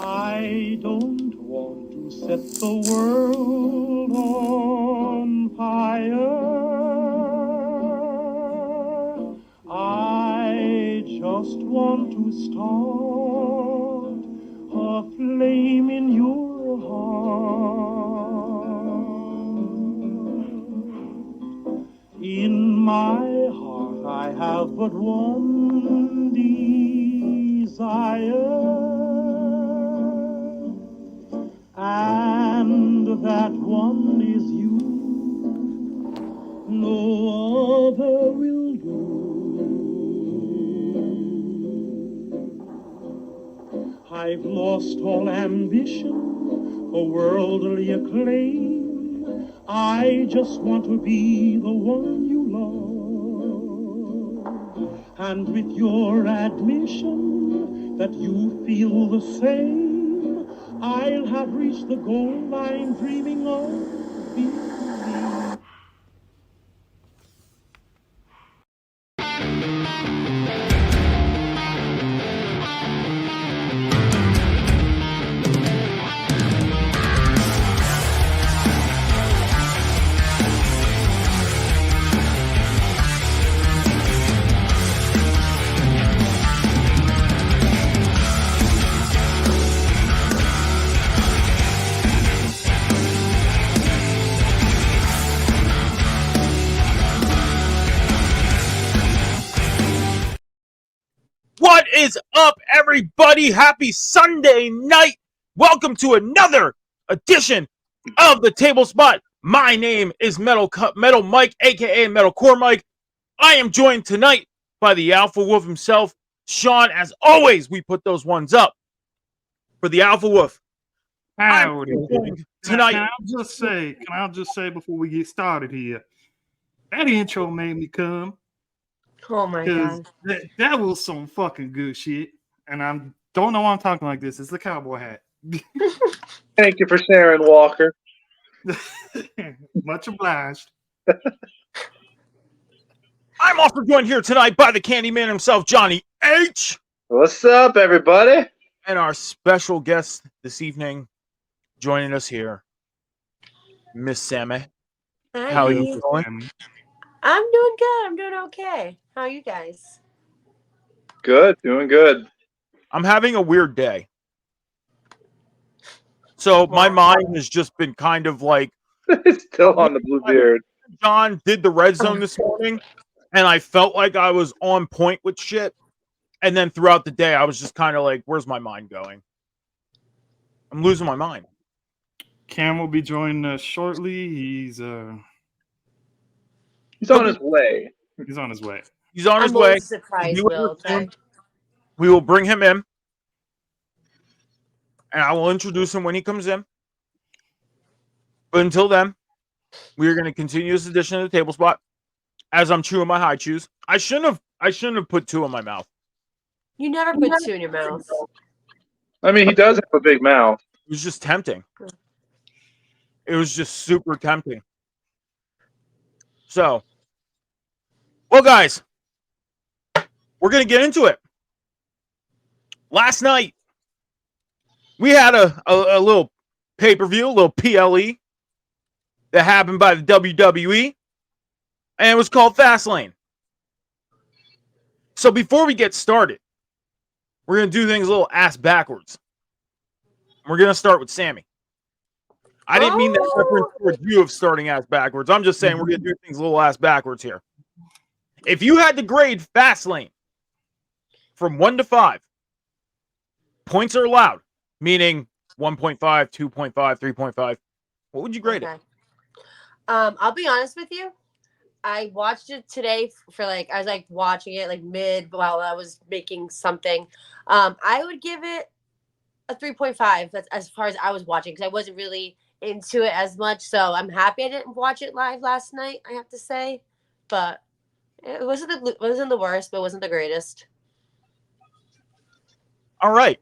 I don't want to set the world on fire. I just want to start a flame in your heart. In my heart I have but one desire, and that one is you. No other will do. I've lost all ambition for worldly acclaim. I just want to be the one you love. And with your admission that you feel the same, I'll have reached the goal I'm dreaming of. Believe. What is up, everybody? Happy Sunday night. Welcome to another edition of the Table Spot. My name is Metal Mike, aka Metalcore Mike. I am joined tonight by the Alpha Wolf himself, Sean. As always, we put those ones up for the Alpha Wolf. Howdy. Tonight. Can I just say before we get started here, that intro made me come. Oh my god. That was some fucking good shit. And I don't know why I'm talking like this. It's the cowboy hat. Thank you for sharing, Walker. Much obliged. I'm also joined here tonight by the Candyman himself, Johnny H. What's up, everybody? And our special guest this evening, joining us here, Miss Sammy. Hi. How are you doing? I'm doing good. I'm doing okay. How are you guys? Good, doing good. I'm having a weird day. So my mind has just been kind of like... It's still on the Bluebeard. John did the red zone this morning, and I felt like I was on point with shit. And then throughout the day, I was just kind of like, where's my mind going? I'm losing my mind. Cam will be joining us shortly. He's on his way. He's on his way. He's on his I'm way. Surprised, Will. We will bring him in. And I will introduce him when he comes in. But until then, we are going to continue this edition of the Table Spot as I'm chewing my high chews. I shouldn't have put two in my mouth. You never put two in your mouth. I mean, he does have a big mouth. It was just tempting. It was just super tempting. So, well, guys, we're going to get into it. Last night, we had a little pay-per-view, a little PLE that happened by the WWE, and it was called Fastlane. So before we get started, we're going to do things a little ass backwards. We're going to start with Sammy. I didn't mean that reference towards you of starting ass backwards. I'm just saying we're going to do things a little ass backwards here. If you had to grade Fastlane from 1 to 5, points are allowed, meaning 1.5, 2.5, 3.5. What would you grade it? I'll be honest with you. I watched it today for I was watching it mid while I was making something. I would give it a 3.5. That's as far as I was watching because I wasn't really into it as much. So I'm happy I didn't watch it live last night, I have to say. But it wasn't the worst, but it wasn't the greatest. All right.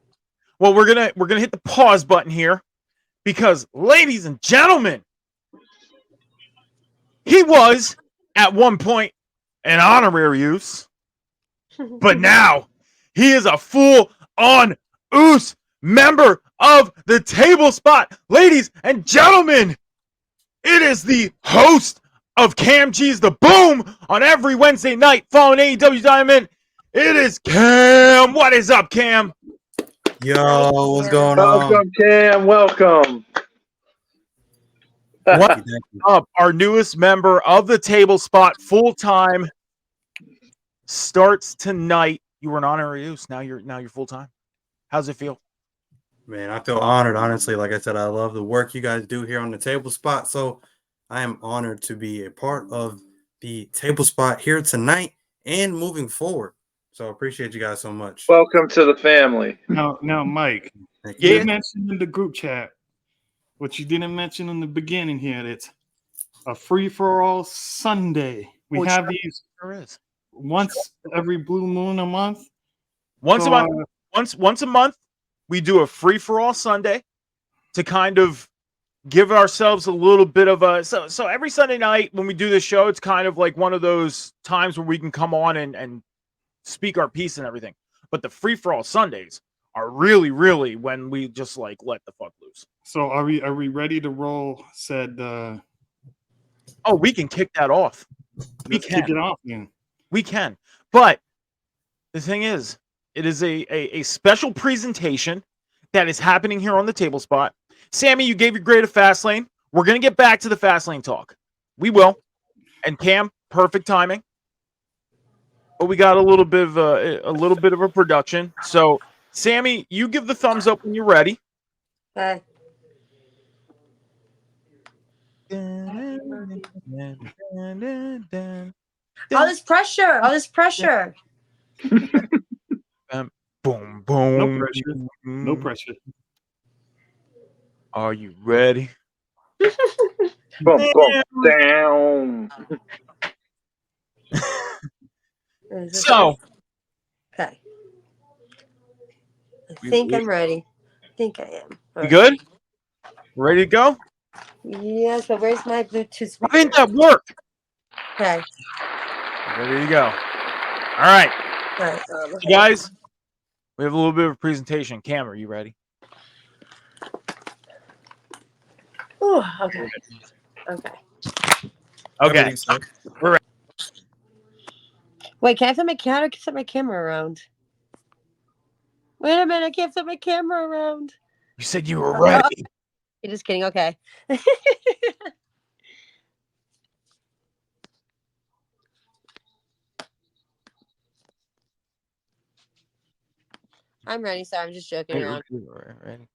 Well, we're gonna hit the pause button here because, ladies and gentlemen, he was at one point an honorary use, but now he is a full-on Oos member of the Table Spot. Ladies and gentlemen, it is the host of Cam G's The Boom on every Wednesday night following AEW Diamond. It is Cam. What is up, Cam? Yo, what's going on? Welcome, Cam. Welcome. What up? Our newest member of the Table Spot, full time, starts tonight. You were an honorary use. Now you're full time. How's it feel? Man, I feel honored, honestly. Like I said, I love the work you guys do here on the Table Spot. So I am honored to be a part of the Table Spot here tonight and moving forward. So I appreciate you guys so much. Welcome to the family. Now, Mike, Thank you you. mentioned in the group chat what you didn't mention in the beginning here. It's a free-for-all Sunday. We have these once every blue moon a month. Once So, a month. Once a month, we do a free-for-all Sunday to kind of give ourselves a little bit of a so every Sunday night when we do this show, it's kind of like one of those times where we can come on and speak our piece and everything. But the free-for-all Sundays are really, really when we just like let the fuck loose. So are we ready to roll? Said Oh, we can kick that off. let's kick it off then. We can. But the thing is, it is a special presentation that is happening here on the Table Spot. Sammy, you gave your grade of Fastlane. We're going to get back to the Fastlane talk. We will. And Cam, perfect timing. But we got a little bit of a production. So, Sammy, you give the thumbs up when you're ready. Okay. All this pressure. Boom, boom. No pressure. No pressure. Are you ready? Boom, boom, down. So, Okay. I think I'm ready. I think I am. you good? Ready to go? Yes, but where's my Bluetooth? Why didn't that work? Okay. Ready to go. All right. All right. You guys, we have a little bit of a presentation. Cam, are you ready? Ooh, okay. Okay. Okay. Everything's set. Wait, can I flip my camera around? Wait a minute, I can't flip my camera around. You said you were ready. You're just kidding. Okay. I'm ready. Sorry, I'm just joking around. Ready.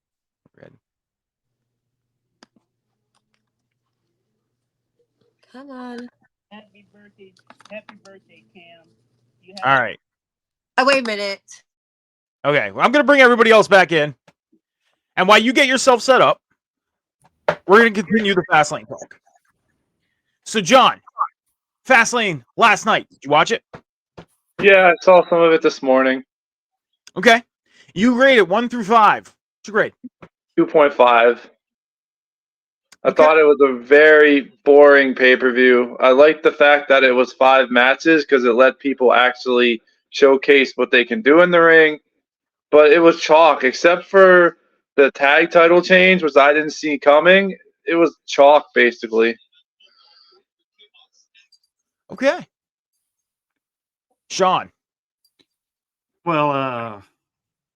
Come on. Happy birthday, Cam. All right. Oh, wait a minute. Okay. Well, I'm going to bring everybody else back in. And while you get yourself set up, we're going to continue the Fastlane talk. So, John, Fastlane last night. Did you watch it? Yeah, I saw some of it this morning. Okay. You rate it 1 through 5. What's your grade? 2.5. I Okay. thought it was a very boring pay-per-view. I liked the fact that it was 5 matches because it let people actually showcase what they can do in the ring. But it was chalk, except for the tag title change, which I didn't see coming. It was chalk, basically. Okay. Sean. Well, I'm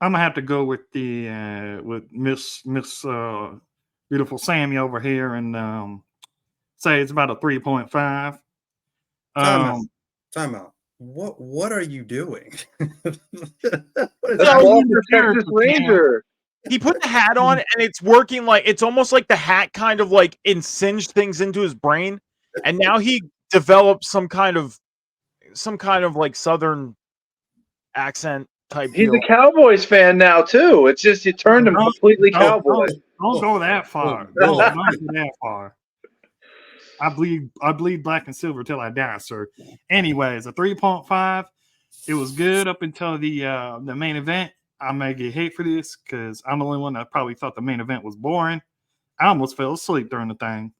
gonna have to go with the with Miss Beautiful Sammy over here and say it's about a 3.5. Time out. What are you doing? That's Walter Texas Ranger. He put the hat on and it's working like it's almost like the hat kind of like insinged things into his brain. And now he developed some kind of like Southern accent type He's deal. a Cowboys fan now too. It's just you turned him completely cowboy. Don't go that far. Don't go that far. I bleed black and silver till I die, sir. Anyways, a 3.5. It was good up until the main event. I may get hate for this because I'm the only one that probably thought the main event was boring. I almost fell asleep during the thing.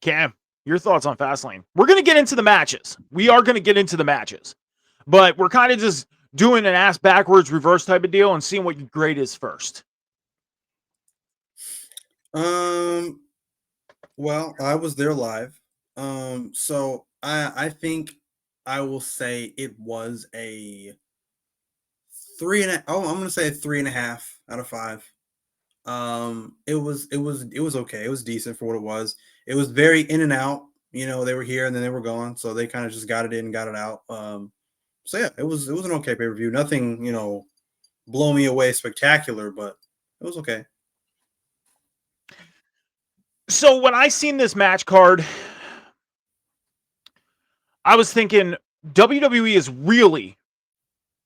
Cam, your thoughts on Fastlane? We're going to get into the matches. We are going to get into the matches. But we're kind of just doing an ass backwards reverse type of deal and seeing what your grade is first? Well, I was there live. So I think I will say it was a 3.5. Oh, I'm gonna say a 3.5 out of 5. It was okay. It was decent for what it was. It was very in and out. You know, they were here and then they were gone, so they kind of just got it in and got it out. So yeah, it was an okay pay per view. Nothing, blow me away spectacular, but it was okay. So when I seen this match card, I was thinking WWE is really,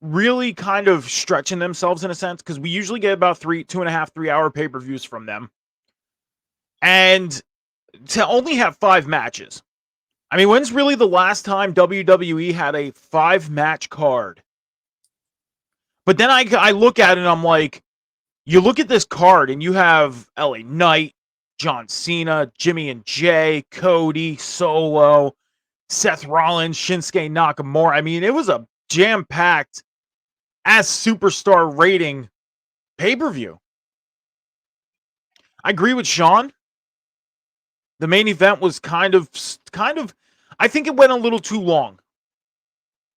really kind of stretching themselves in a sense, because we usually get about 2.5, 3 hour pay-per-views from them. And to only have 5 matches. I mean, when's really the last time WWE had a 5-match card? But then I look at it and I'm like, you look at this card and you have LA Knight, John Cena, Jimmy and Jay, Cody, Solo, Seth Rollins, Shinsuke Nakamura. I mean, it was a jam-packed as superstar rating pay-per-view. I agree with Sean. The main event was kind of I think it went a little too long.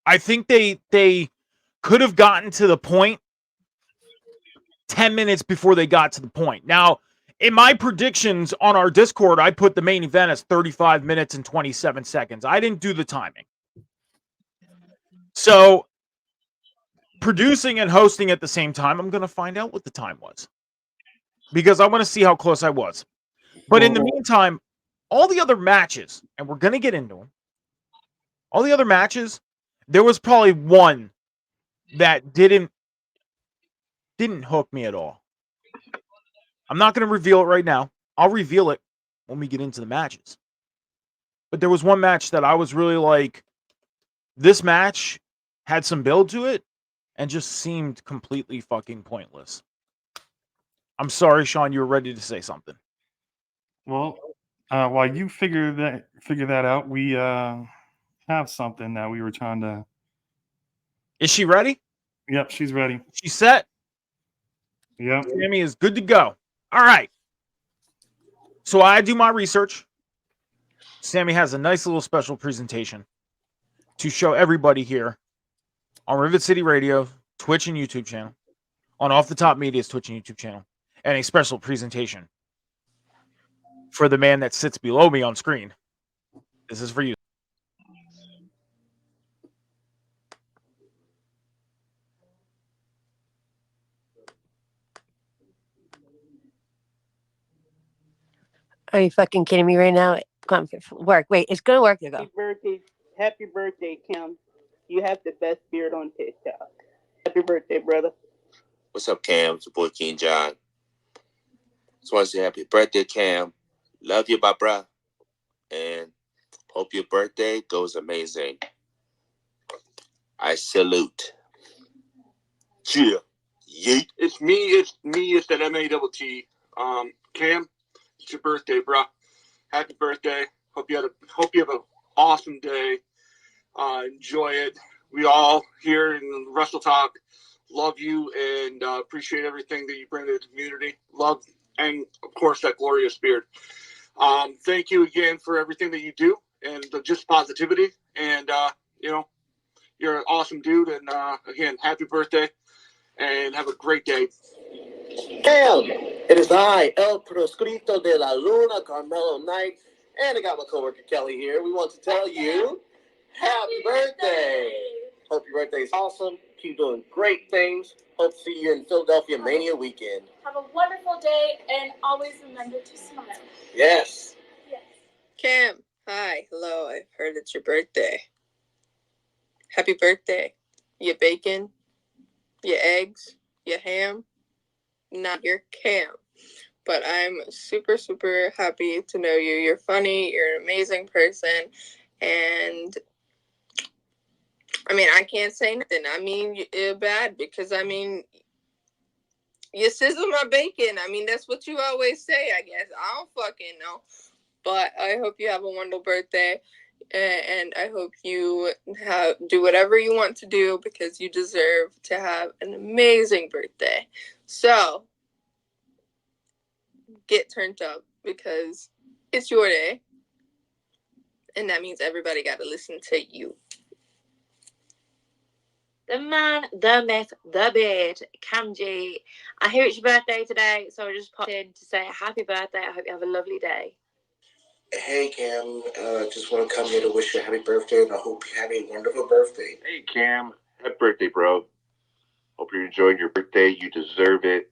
I think they could have gotten to the point 10 minutes before they got to the point. Now, in my predictions on our Discord, I put the main event as 35 minutes and 27 seconds. I didn't do the timing. So, producing and hosting at the same time, I'm going to find out what the time was, because I want to see how close I was. But in the meantime, all the other matches, and we're going to get into them, all the other matches, there was probably one that didn't hook me at all. I'm not going to reveal it right now. I'll reveal it when we get into the matches. But there was one match that I was really like, this match had some build to it and just seemed completely fucking pointless. I'm sorry, Sean, you were ready to say something. Well, while you figure that out, we have something that we were trying to. Is she ready? Yep, she's ready. She's set? Yep. Sammy is good to go. All right. So I do my research. Sammy has a nice little special presentation to show everybody here on Rivet City Radio, Twitch and YouTube channel, on Off the Top Media's Twitch and YouTube channel, and a special presentation for the man that sits below me on screen. This is for you. Are you fucking kidding me right now? Come on, work. Wait, it's gonna work. There you go. Happy birthday, Kim. You have the best beard on TikTok. Happy birthday, brother. What's up, Cam? It's your boy King John. Just want to say happy birthday, Cam. Love you, my bruh. And hope your birthday goes amazing. I salute. Cheer. Yeet. It's me. It's that M-A-T-T. Cam, it's your birthday, bro. Happy birthday. Hope you have an awesome day. Enjoy it. We all here in Wrestle Talk love you and appreciate everything that you bring to the community. Love, and of course, that glorious beard. Thank you again for everything that you do and just positivity. And, you're an awesome dude. And again, happy birthday and have a great day. Cam, it is I, El Proscrito de la Luna, Carmelo Knight, and I got my coworker Kelly here. We want to tell you, happy birthday! Hope your birthday is awesome. Keep doing great things. Hope to see you in Philadelphia Mania weekend. Have a wonderful day, and always remember to smile. Yes. Yes. Cam, hi, hello. I heard it's your birthday. Happy birthday. Your bacon, your eggs, your ham. Not your Cam. But I'm super, super happy to know you. You're funny. You're an amazing person. And I mean, I can't say nothing. I mean, you're bad because, I mean, you sizzle my bacon. I mean, that's what you always say, I guess. I don't fucking know. But I hope you have a wonderful birthday. and I hope you do whatever you want to do because you deserve to have an amazing birthday. So get turned up because it's your day, and that means everybody got to listen to you. The man, the myth, the beard, Cam G. I hear it's your birthday today, so I just popped in to say happy birthday. I hope you have a lovely day. Hey Cam, just want to come here to wish you a happy birthday, and I hope you have a wonderful birthday. Hey Cam, happy birthday, bro. Hope you're enjoying your birthday. You deserve it.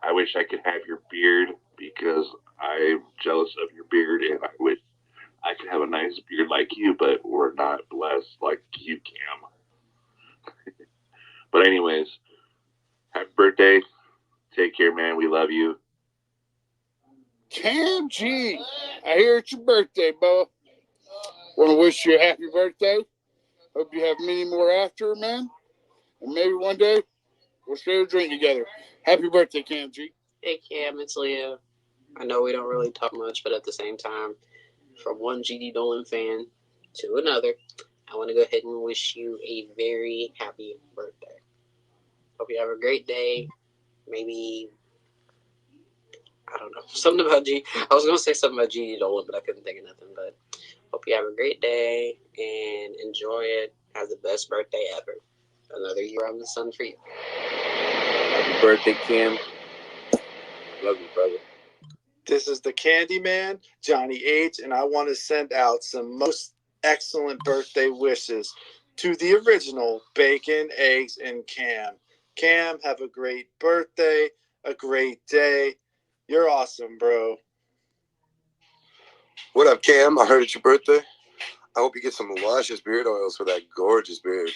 I wish I could have your beard because I'm jealous of your beard, and I wish I could have a nice beard like you, but we're not blessed like you, Cam. But anyways, happy birthday. Take care, man. We love you. Cam G, I hear it's your birthday, Bo. Want to wish you a happy birthday. Hope you have many more after, man. And maybe one day we'll share a drink together. Happy birthday, Cam G. Hey Cam, it's Leo. I know we don't really talk much, but at the same time, from one GD Dolan fan to another, I want to go ahead and wish you a very happy birthday. Hope you have a great day. Maybe, I don't know, something about G. I was going to say something about GD Dolan, but I couldn't think of nothing. But hope you have a great day and enjoy it. Have the best birthday ever. Another year on the sun for you. Happy birthday, Cam. Love you, brother. This is the Candyman, Johnny H, and I want to send out some most excellent birthday wishes to the original Bacon, Eggs, and Cam. Cam, have a great birthday, a great day. You're awesome, bro. What up, Cam? I heard it's your birthday. I hope you get some luscious beard oils for that gorgeous beard.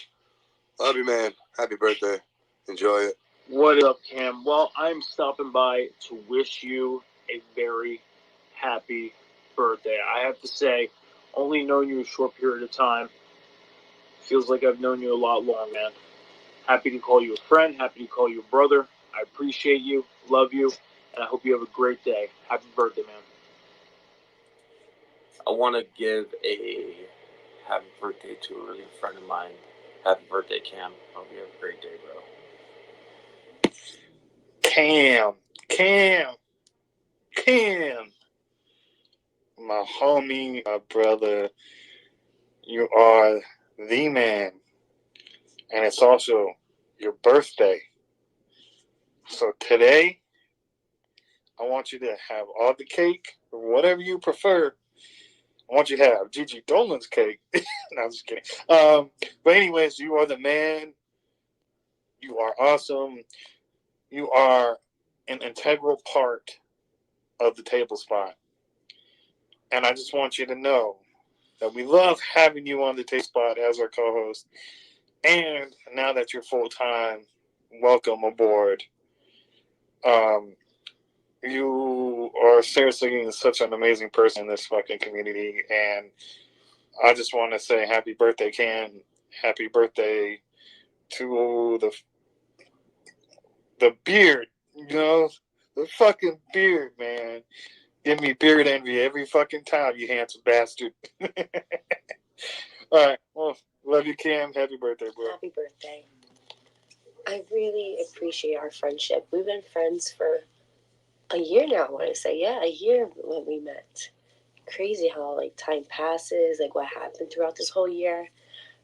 Love you, man. Happy birthday. Enjoy it. What up, Cam? Well, I'm stopping by to wish you a very happy birthday. I have to say, only known you a short period of time. Feels like I've known you a lot long, man. Happy to call you a friend. Happy to call you a brother. I appreciate you, love you, and I hope you have a great day. Happy birthday, man. I want to give a happy birthday to a really good friend of mine. Happy birthday, Cam. Hope you have a great day, bro. Cam. My homie, my brother, you are the man. And it's also your birthday. So today, I want you to have all the cake, or whatever you prefer. I want you to have Gigi Dolan's cake. No, I'm just kidding. But anyways, you are the man. You are awesome. You are an integral part of the table spot. And I just want you to know that we love having you on the table spot as our co-host. And now that you're full-time, welcome aboard. You are seriously such an amazing person in this fucking community. And I just want to say happy birthday, Cam. Happy birthday to the beard, you know, the fucking beard, man. Give me beard envy every fucking time, you handsome bastard. All right, well, love you, Cam. Happy birthday, bro. Happy birthday. I really appreciate our friendship. We've been friends for a year now, I want to say. Yeah, a year when we met. Crazy how, like, time passes, like, what happened throughout this whole year.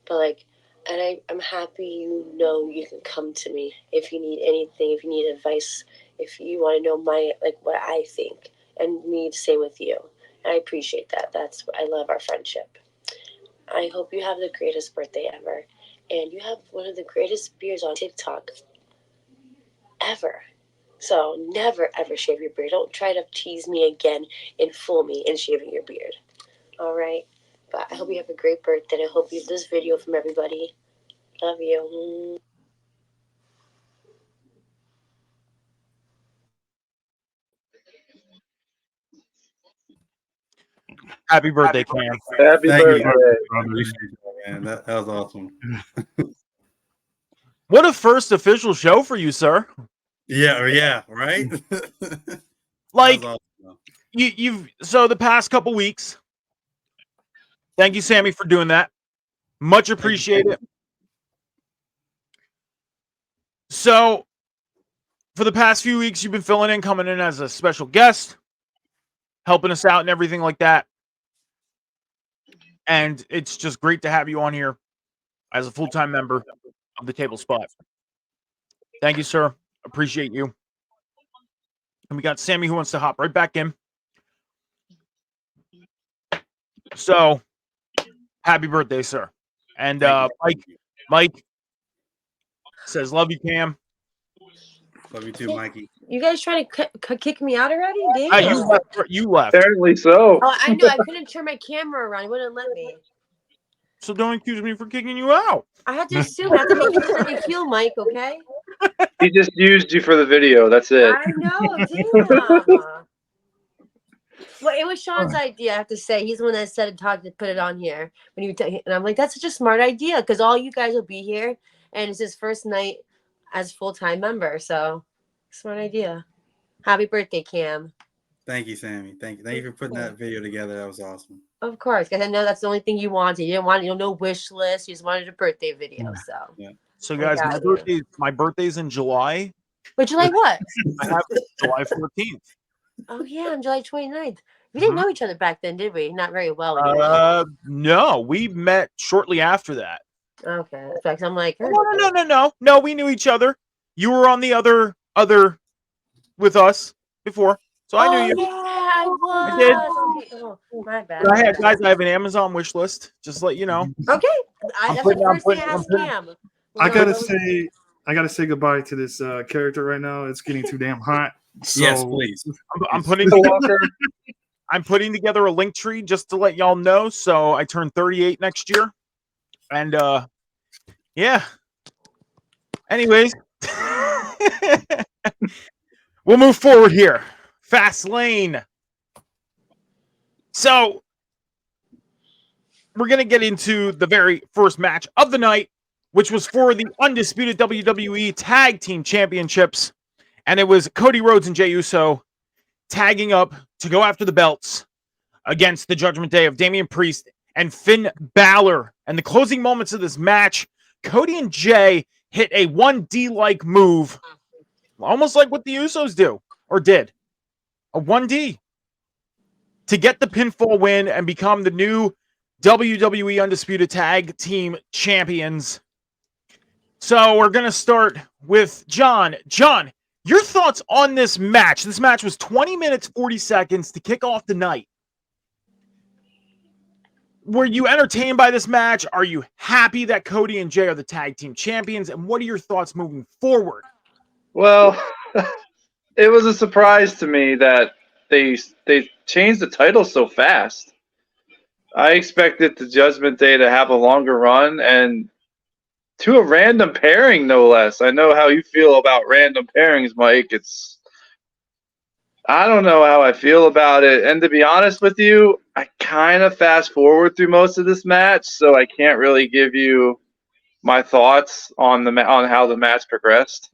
But, like, and I'm happy you know you can come to me if you need anything, if you need advice, if you want to know what I think, and me the same with you. And I appreciate that. I love our friendship. I hope you have the greatest birthday ever. And you have one of the greatest beards on TikTok ever. So never ever shave your beard. Don't try to tease me again and fool me in shaving your beard. All right? But I hope you have a great birthday. I hope you have this video from everybody. Love you. Happy birthday, Cam. Happy Thank birthday. you, man. That was awesome. What a first official show for you, sir. Yeah, right? Like, That was awesome. you've so the past couple weeks, Thank you, Sammy, for doing that. Much appreciated. So, for the past few weeks, you've been filling in, coming in as a special guest, helping us out and everything like that. And it's just great to have you on here as a full-time member of the Table Spot. Thank you, sir. Appreciate you. And we got Sammy who wants to hop right back in. So, happy birthday, sir. And Mike says, love you, Cam. Love you too, Mikey. You guys trying to kick me out already? Damn. You left. Apparently so. Oh, I know. I couldn't turn my camera around. It wouldn't let me. So don't accuse me for kicking you out. I had to assume. I have to make you feel like a heel, Mike, okay? He just used you for the video. That's it. I know. Damn. Well, it was Sean's idea, I have to say. He's the one that said and talked to put it on here. And I'm like, that's such a smart idea because all you guys will be here. And it's his first night as full-time member. So, smart idea. Happy birthday, Cam. Thank you, Sammy. Thank you for putting that video together. That was awesome. Of course, because I know that's the only thing you wanted. You didn't want, no wish list. You just wanted a birthday video. So, So guys, my birthday's in July. But July what? I have July 14th. Oh yeah, on July 29th. We didn't know each other back then, did we? Not very well. Anyway. No, we met shortly after that. Okay, in fact, I'm like, no, we knew each other. You were on the other with us before, so I knew you. Yeah, I was. I did. Okay. Oh, my bad. I have an Amazon wish list. Just to let you know. Okay, that's the first thing I asked Cam. I gotta say goodbye to this character right now. It's getting too damn hot. So yes, please. I'm putting together a link tree just to let y'all know. So I turn 38 next year, and yeah. Anyways, we'll move forward here. Fast lane. So we're gonna get into the very first match of the night, which was for the undisputed WWE Tag Team Championships. And it was Cody Rhodes and Jey Uso tagging up to go after the belts against the Judgment Day of Damian Priest and Finn Balor. And the closing moments of this match, Cody and Jey hit a 1D-like move, almost like what the Usos do, or did. A 1D. To get the pinfall win and become the new WWE Undisputed Tag Team Champions. So we're going to start with John. John, your thoughts on this match? This match was 20 minutes, 40 seconds to kick off the night. Were you entertained by this match? Are you happy that Cody and Jey are the tag team champions? And what are your thoughts moving forward? Well, it was a surprise to me that they changed the title so fast. I expected the Judgment Day to have a longer run, and to a random pairing, no less. I know how you feel about random pairings, Mike. I don't know how I feel about it. And to be honest with you, I kind of fast forward through most of this match, so I can't really give you my thoughts on on how the match progressed.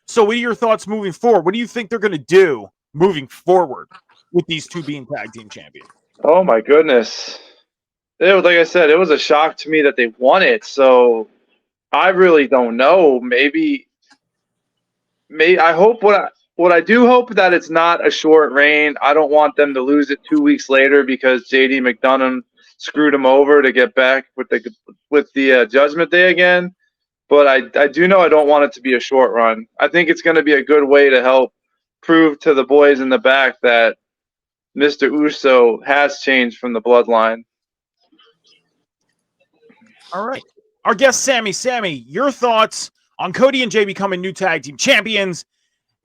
So what are your thoughts moving forward? What do you think they're going to do moving forward with these two being tag team champions? Oh my goodness. Like I said, it was a shock to me that they won it, so I really don't know. Maybe I hope what I do hope that it's not a short reign. I don't want them to lose it 2 weeks later because JD McDonough screwed them over to get back with the Judgment Day again. But I do know I don't want it to be a short run. I think it's going to be a good way to help prove to the boys in the back that Mr. Uso has changed from the bloodline. All right. Our guest, Sammy. Sammy, your thoughts on Cody and Jey becoming new tag team champions,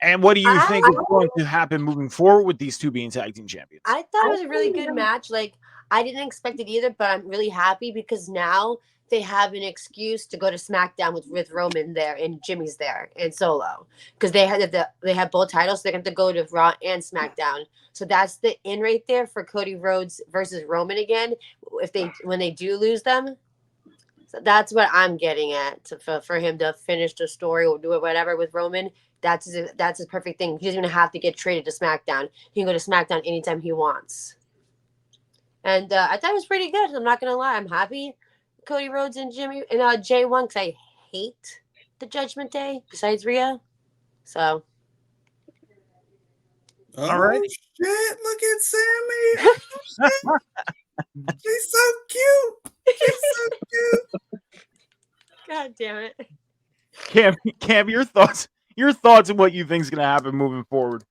and what do you think is going to happen moving forward with these two being tag team champions? I thought it was a really good match. Like, I didn't expect it either, but I'm really happy because now they have an excuse to go to SmackDown with Roman there and Jimmy's there and Solo because they have both titles. So they're going to go to Raw and SmackDown. So that's the in right there for Cody Rhodes versus Roman again. When they do lose them. So that's what I'm getting at for him to finish the story or do it whatever with Roman. That's his perfect thing. He doesn't even have to get traded to SmackDown. He can go to SmackDown anytime he wants. And I thought it was pretty good. I'm not gonna lie. I'm happy Cody Rhodes and Jay won because I hate the Judgment Day. Besides Rhea, so All right. Shit, look at Sammy. Oh, shit. She's so cute. She's so cute. God damn it. Cam, your thoughts on what you think is going to happen moving forward.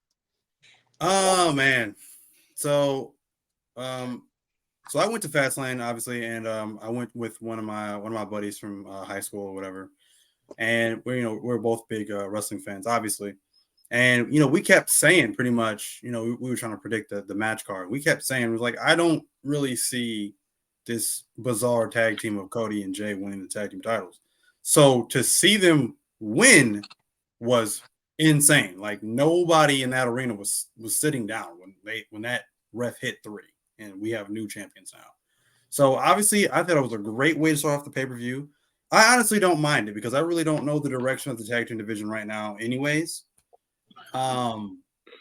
Oh man. So so I went to Fastlane, obviously, and I went with one of my buddies from high school or whatever. And we're both big wrestling fans, obviously. And we kept saying pretty much, we were trying to predict the match card. We kept saying, it was like, I don't really see this bizarre tag team of Cody and Jay winning the tag team titles. So to see them win was insane. Like nobody in that arena was sitting down when that ref hit 3, and we have new champions now. So obviously, I thought it was a great way to start off the pay-per-view. I honestly don't mind it because I really don't know the direction of the tag team division right now, anyways.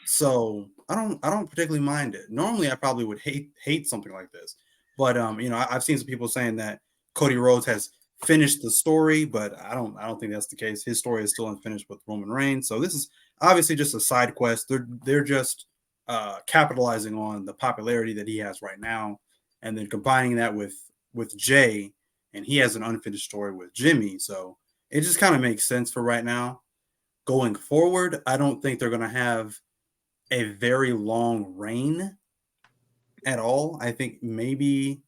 So I don't particularly mind it. Normally, I probably would hate something like this, but I've seen some people saying that Cody Rhodes has finished the story, but I don't think that's the case. His story is still unfinished with Roman Reigns. So this is obviously just a side quest. They're just capitalizing on the popularity that he has right now, and then combining that with Jay, and he has an unfinished story with Jimmy. So it just kind of makes sense for right now. Going forward, I don't think they're going to have a very long reign at all. I think maybe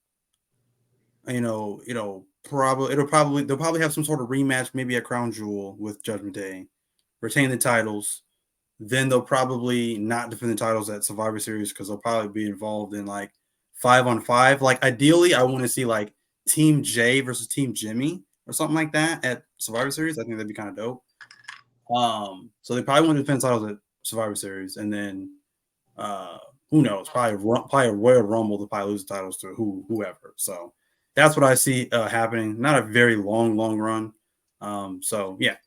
they'll probably have some sort of rematch, maybe a Crown Jewel with Judgment Day, retain the titles. Then they'll probably not defend the titles at Survivor Series because they'll probably be involved in like 5-on-5. Like ideally, I want to see like Team Jay versus Team Jimmy or something like that at Survivor Series. I think that'd be kind of dope. So they probably want to defend titles at Survivor Series, and then who knows? Probably a Royal Rumble to probably lose the titles to whoever. So that's what I see happening. Not a very long run. So yeah.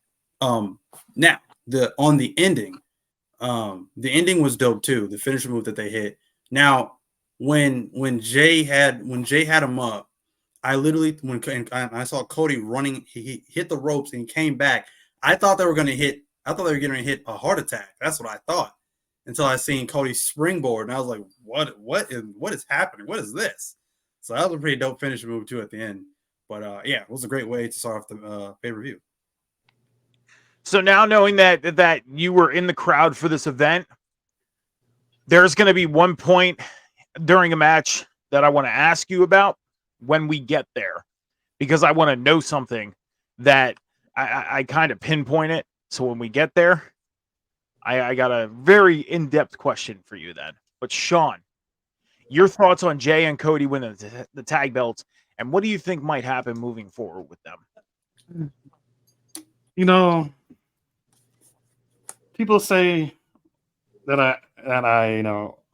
Now the ending was dope too. The finisher move that they hit. Now when Jay had him up, I literally and I saw Cody running. He hit the ropes and he came back. I thought they were going to hit a heart attack. That's what I thought until I seen Cody springboard, and I was like, what is happening? What is this? So that was a pretty dope finisher move too at the end. But yeah, it was a great way to start off the pay-per-view. So now knowing that you were in the crowd for this event, there's going to be one point during a match that I want to ask you about when we get there, because I want to know something that I kind of pinpoint it. So when we get there, I got a very in-depth question for you then. But Sean, your thoughts on Jay and Cody winning the tag belts, and what do you think might happen moving forward with them? People say that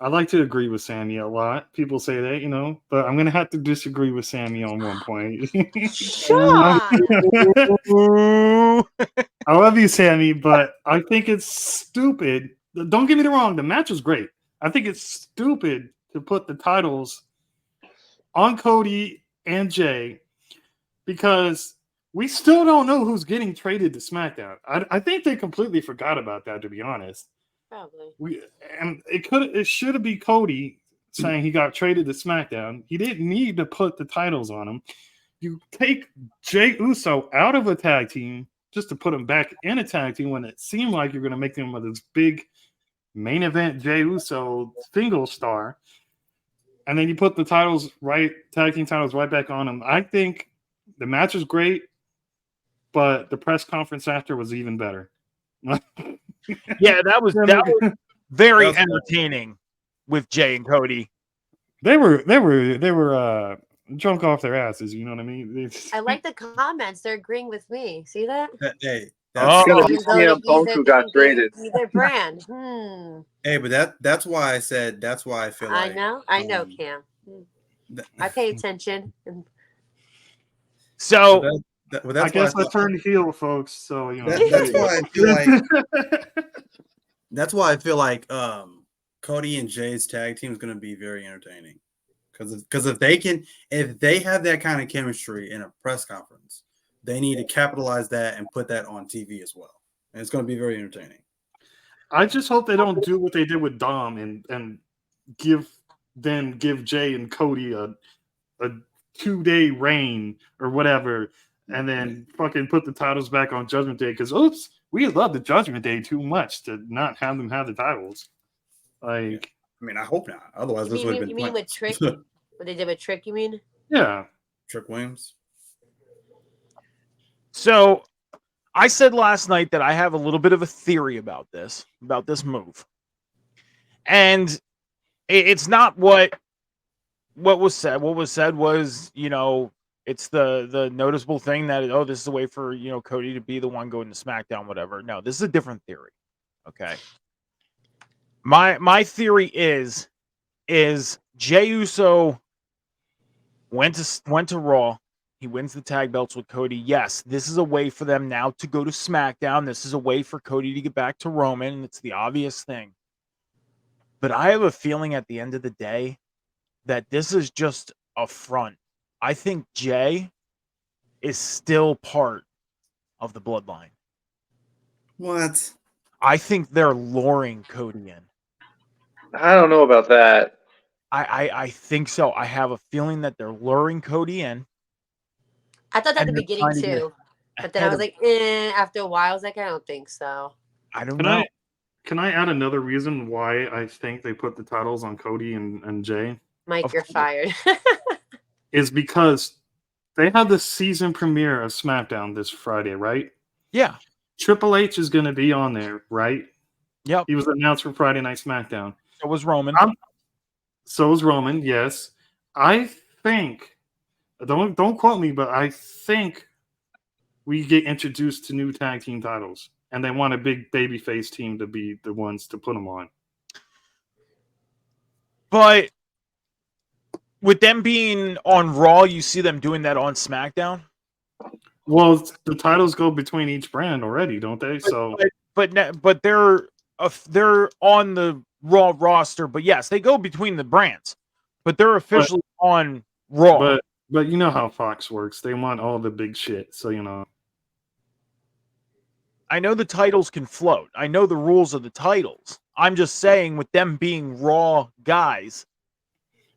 I like to agree with Sammy a lot. People say that, but I'm gonna have to disagree with Sammy on one point. Sean! I love you, Sammy, but I think it's stupid. Don't get me wrong, the match was great. I think it's stupid to put the titles on Cody and Jay because we still don't know who's getting traded to SmackDown. I think they completely forgot about that, to be honest. Probably. It should be Cody saying he got traded to SmackDown. He didn't need to put the titles on him. You take Jay Uso out of a tag team just to put him back in a tag team when it seemed like you're going to make him this big main event Jay Uso single star. And then you put the tag team titles right back on him. I think the match was great, but the press conference after was even better. Yeah, that was very entertaining with Jay and Cody. They were drunk off their asses. You know what I mean? I like the comments. They're agreeing with me. See that? Hey, that's gonna be CM Punk who got traded. Their brand. Hey, but that's why I said that's why I feel like I know, Cam. I pay attention. So I guess I turned heel, folks. So that's why I feel like that's why I feel like Cody and Jay's tag team is going to be very entertaining Because if they have that kind of chemistry in a press conference, they need to capitalize that and put that on TV as well. And it's going to be very entertaining. I just hope they don't do what they did with Dom and give Jay and Cody a 2-day reign or whatever, and then fucking put the titles back on Judgment Day. Because oops, we love the Judgment Day too much to not have them have the titles. Like, I mean, I hope not. Otherwise, this would have been. You mean with Trick? What they did with Trick? You mean? Yeah, Trick Williams. So, I said last night that I have a little bit of a theory about this move, and it's not what was said. What was said was, it's the noticeable thing that this is a way for Cody to be the one going to SmackDown, whatever. No, this is a different theory. Okay. My theory is Jey Uso went to Raw. He wins the tag belts with Cody. Yes, this is a way for them now to go to SmackDown. This is a way for Cody to get back to Roman. It's the obvious thing. But I have a feeling at the end of the day that this is just a front. I think Jey is still part of the bloodline. What? I think they're luring Cody in. I don't know about that. I think so. I have a feeling that they're luring Cody in. I thought that at the beginning too, but then I was like, after a while, I was like, I don't think so. I don't know. Can I add another reason why I think they put the titles on Cody and Jay? Mike, you're fired. Is because they have the season premiere of SmackDown this Friday, right? Yeah. Triple H is going to be on there, right? Yep. He was announced for Friday Night SmackDown. So was Roman. So was Roman, yes. I think, don't quote me, but I think we get introduced to new tag team titles. And they want a big babyface team to be the ones to put them on. But with them being on Raw, you see them doing that on SmackDown? Well, the titles go between each brand already, don't they? But they're on the Raw roster. But yes, they go between the brands. But they're officially on Raw. But you know how Fox works. They want all the big shit. So, I know the titles can float. I know the rules of the titles. I'm just saying with them being Raw guys,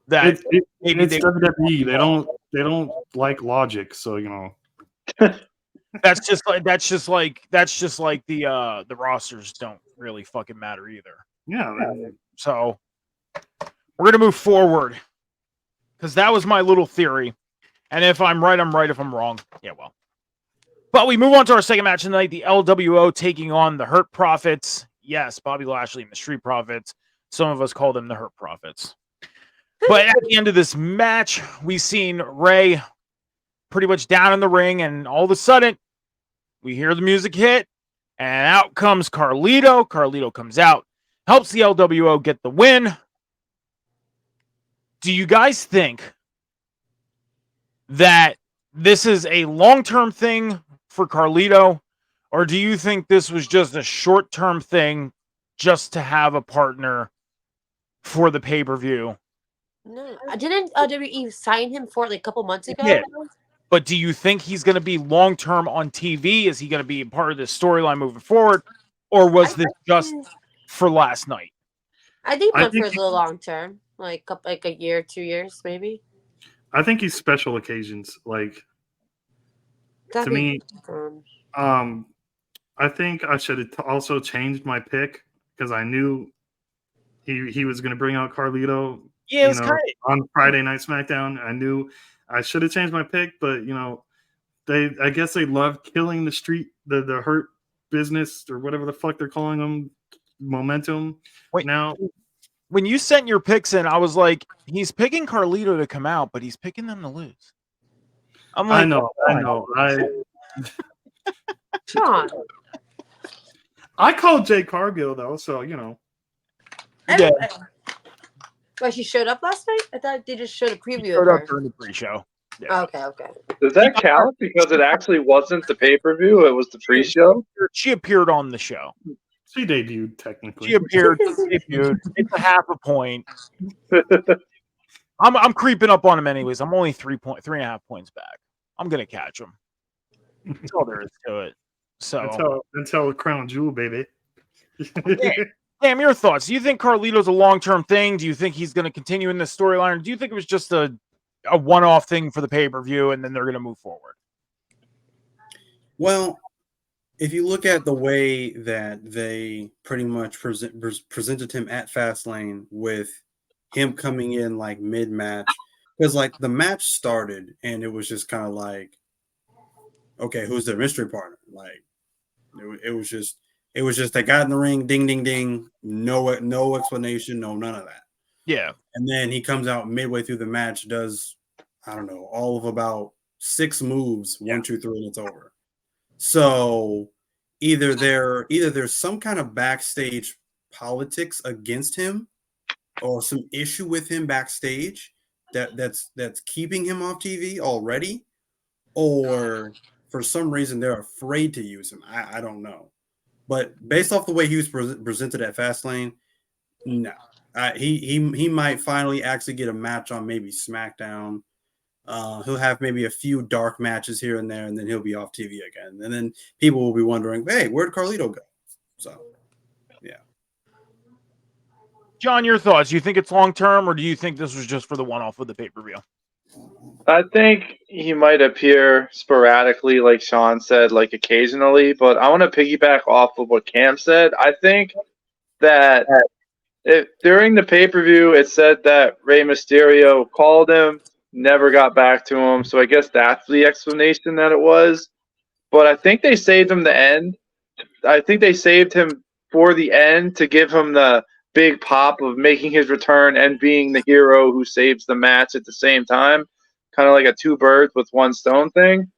that maybe it's WWE. They don't like logic. So, that's just like the rosters don't really fucking matter either. Yeah. So we're gonna move forward because that was my little theory, and if I'm right, I'm right. If I'm wrong, yeah, well. But we move on to our second match tonight. The LWO taking on the Hurt Profits. Yes, Bobby Lashley and the Street Profits. Some of us call them the Hurt Profits. But at the end of this match, we've seen Ray pretty much down in the ring, and all of a sudden, we hear the music hit, and out comes Carlito. Carlito comes out, helps the LWO get the win. Do you guys think that this is a long-term thing for Carlito, or do you think this was just a short-term thing just to have a partner for the pay-per-view? No, didn't WWE sign him for like a couple months ago? Yeah. But do you think he's going to be long-term on TV? Is he going to be part of this storyline moving forward, or was this just for last night? I think for the long term, like a year, 2 years, maybe. I think he's special occasions. Like, to me, I think I should have also changed my pick because I knew he was going to bring out Carlito. Yeah, on Friday Night SmackDown. I knew I should have changed my pick, but I guess they love killing the street, the Hurt business or whatever the fuck they're calling them, momentum. Wait, now when you sent your picks in, I was like, he's picking Carlito to come out, but he's picking them to lose. I'm like, I know. Sean. I called Jay Cargill though, so Yeah. Well, she showed up last night? I thought they just showed a preview Showed of her. up during the pre-show. Yeah. Okay. Does that count because it actually wasn't the pay-per-view? It was the pre-show? She appeared on the show. She debuted, technically. She appeared. It's a half a point. I'm creeping up on him anyways. I'm only 3.5 points back. I'm gonna catch him. That's all there is to it. So until Crown Jewel, baby. Cam, your thoughts? Do you think Carlito's a long-term thing? Do you think he's going to continue in this storyline? Or do you think it was just a one-off thing for the pay-per-view and then they're going to move forward? Well, if you look at the way that they pretty much presented him at Fastlane with him coming in like mid-match, because like the match started and it was just kind of like, okay, who's their mystery partner? Like it was just they got in the ring, ding, ding, ding, no explanation, none of that. Yeah. And then he comes out midway through the match, does I don't know, all of about 6 moves, 1, 2, 3, and it's over. So either there's some kind of backstage politics against him or some issue with him backstage that's keeping him off TV already, or for some reason they're afraid to use him. I don't know. But based off the way he was presented at Fastlane, no. He might finally actually get a match on maybe SmackDown. He'll have maybe a few dark matches here and there, and then he'll be off TV again. And then people will be wondering, hey, where'd Carlito go? So, yeah. John, your thoughts? Do you think it's long-term, or do you think this was just for the one-off with the pay-per-view? I think he might appear sporadically, like Sean said, like occasionally, but I want to piggyback off of what Cam said. I think that during the pay-per-view, it said that Rey Mysterio called him, never got back to him, so I guess that's the explanation that it was. But I think they saved him the end. I think they saved him for the end to give him the big pop of making his return and being the hero who saves the match at the same time. Kind of like a 2 birds with 1 stone thing.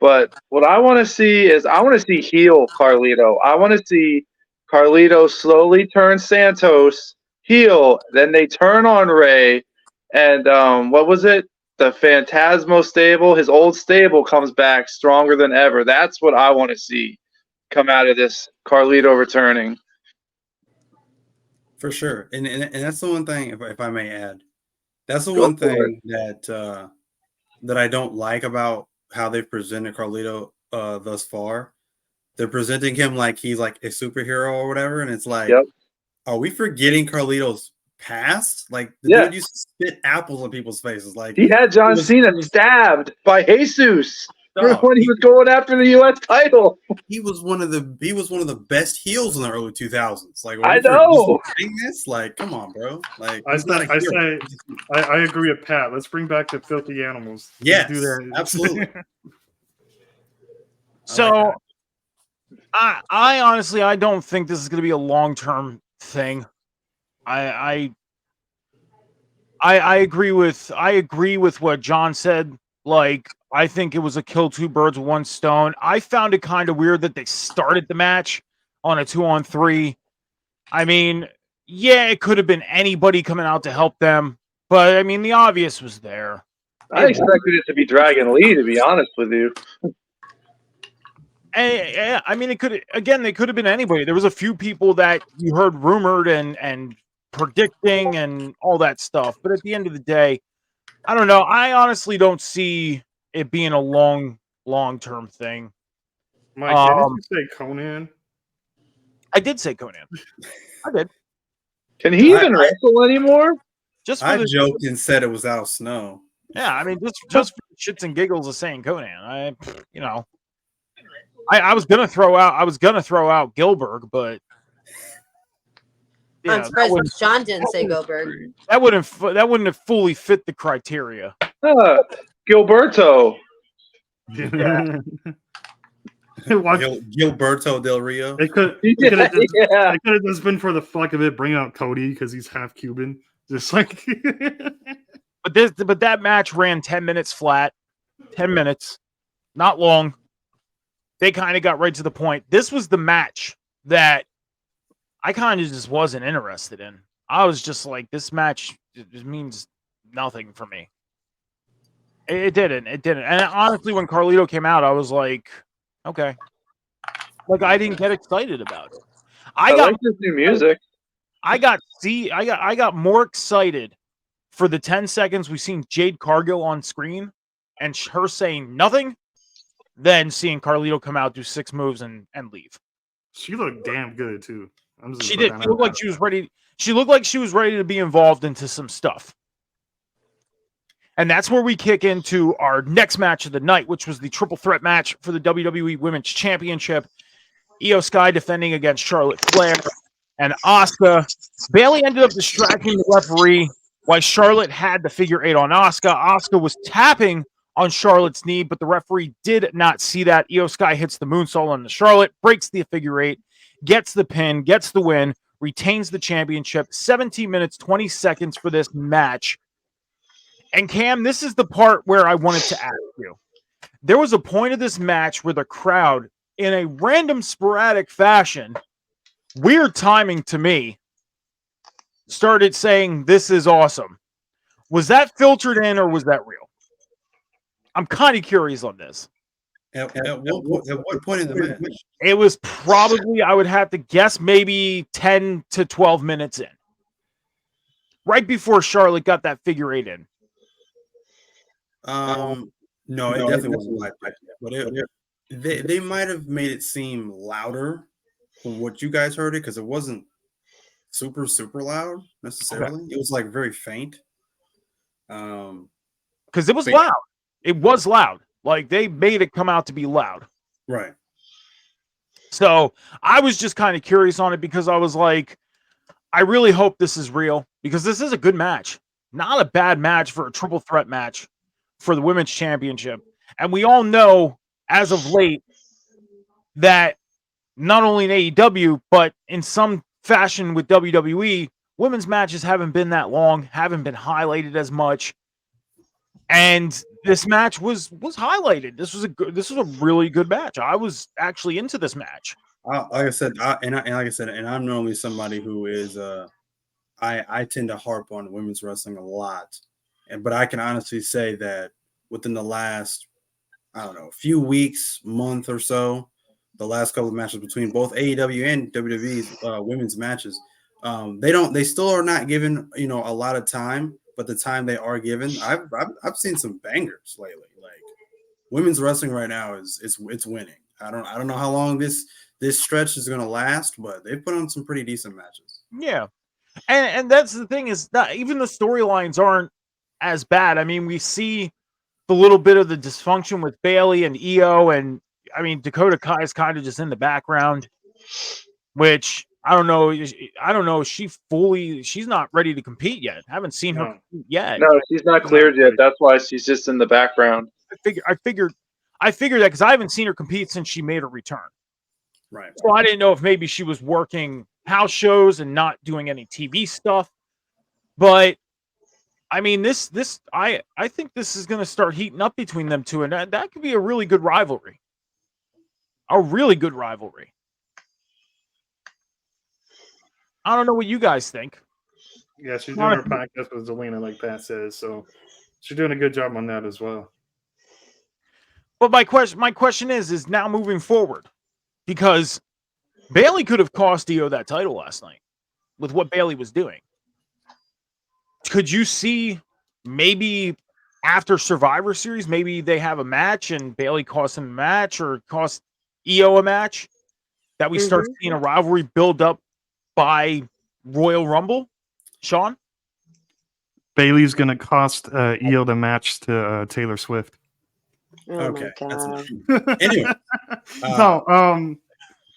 But what I want to see is I want to see heel Carlito. I want to see Carlito slowly turn Santos heel. Then they turn on Rey. And what was it? The Phantasmo stable, his old stable comes back stronger than ever. That's what I want to see come out of this Carlito returning. For sure. And that's the one thing, if I may add, that's the one thing that I don't like about how they've presented Carlito thus far. They're presenting him like he's like a superhero or whatever, and it's like, are we forgetting Carlito's past? Like the dude used to spit apples on people's faces. Like he had John Cena stabbed by Jesus when he was going after the U.S. title. He was one of the best heels in the early 2000s. Like, I know. This? Like, come on, bro. Like, I agree with Pat. Let's bring back the filthy animals. Yes, do that. Absolutely. So, I honestly, I don't think this is going to be a long-term thing. I agree with what John said. Like, I think it was a kill 2 birds with 1 stone. I found it kind of weird that they started the match on a 2-on-3. I mean, yeah, it could have been anybody coming out to help them, but I mean, the obvious was there. I expected it to be Dragon Lee, to be honest with you. I mean, they could have been anybody. There was a few people that you heard rumored and predicting and all that stuff, but at the end of the day, I don't know. I honestly don't see it being a long-term thing. Mike, didn't you say Conan? I did say Conan. I did. Can he even wrestle anymore? I joked and said it was Al Snow. Yeah, I mean, just for shits and giggles of saying Conan. I was gonna throw out Gilbert, but I'm surprised John didn't say Goldberg. That wouldn't have fully fit the criteria. Gilberto. Gilberto Del Rio. It could have just been for the fuck of it, bring out Cody because he's half Cuban. Just like But that match ran 10 minutes flat. 10 minutes. Not long. They kind of got right to the point. This was the match that I kind of just wasn't interested in. I was just like, this match just means nothing for me. It didn't. And honestly, when Carlito came out, I was like, okay. Like, I didn't get excited about it. I got like this new music. I got more excited for the 10 seconds we've seen Jade Cargill on screen and her saying nothing, then seeing Carlito come out, do 6 moves and leave. She looked damn good too. I'm just She gonna put did. that She out looked like there. she was ready. She looked like she was ready to be involved into some stuff. And that's where we kick into our next match of the night, which was the triple threat match for the WWE Women's Championship. Io Sky defending against Charlotte Flair and Asuka. Bayley ended up distracting the referee while Charlotte had the figure 8 on Asuka. Asuka was tapping on Charlotte's knee, but the referee did not see that. Io Sky hits the moonsault on the Charlotte, breaks the figure 8, gets the pin, gets the win, retains the championship. 17 minutes, 20 seconds for this match. And Cam, this is the part where I wanted to ask you. There was a point of this match where the crowd, in a random sporadic fashion, weird timing to me, started saying, "This is awesome." Was that filtered in or was that real? I'm kind of curious on this. At what point in the match? It was probably, I would have to guess, maybe 10 to 12 minutes in. Right before Charlotte got that figure 8 in. No, it definitely wasn't like that. But they might have made it seem louder from what you guys heard it, because it wasn't super loud necessarily. Okay. It was like very faint. Because it was loud. It was loud. Like they made it come out to be loud. Right. So I was just kind of curious on it because I was like, I really hope this is real because this is a good match. Not a bad match for a triple threat match for the Women's Championship. And we all know as of late that not only in AEW, but in some fashion with WWE, women's matches haven't been that long, haven't been highlighted as much. And this match was highlighted. This was a really good match. I was actually into this match. Like I said, and I'm normally somebody who is I tend to harp on women's wrestling a lot, but I can honestly say that within the last, I don't know, few weeks, month or so, the last couple of matches between both AEW and WWE's women's matches, they still are not given a lot of time, but the time they are given, I've seen some bangers lately. Like women's wrestling right now it's winning. I don't know how long this stretch is going to last, but they've put on some pretty decent matches. Yeah. And that's the thing is that even the storylines aren't as bad. I mean, we see the little bit of the dysfunction with Bayley and Io, and I mean Dakota Kai is kind of just in the background, which I don't know. She's not ready to compete yet. I haven't seen her compete yet. No, she's not cleared yet. That's why she's just in the background. I figured that because I haven't seen her compete since she made her return. Right. So I didn't know if maybe she was working house shows and not doing any TV stuff. But I mean, I think this is going to start heating up between them two, and that could be a really good rivalry. A really good rivalry. I don't know what you guys think. Yeah, she's doing her podcast with Zelina, like Pat says, so she's doing a good job on that as well. But my question is now moving forward, because Bayley could have cost Io that title last night with what Bayley was doing. Could you see maybe after Survivor Series, maybe they have a match and Bayley costs him a match or costs Io a match, that we start seeing a rivalry build up by Royal Rumble? Sean? Bayley's going to cost Io the match to Taylor Swift. Okay. Anyway. No,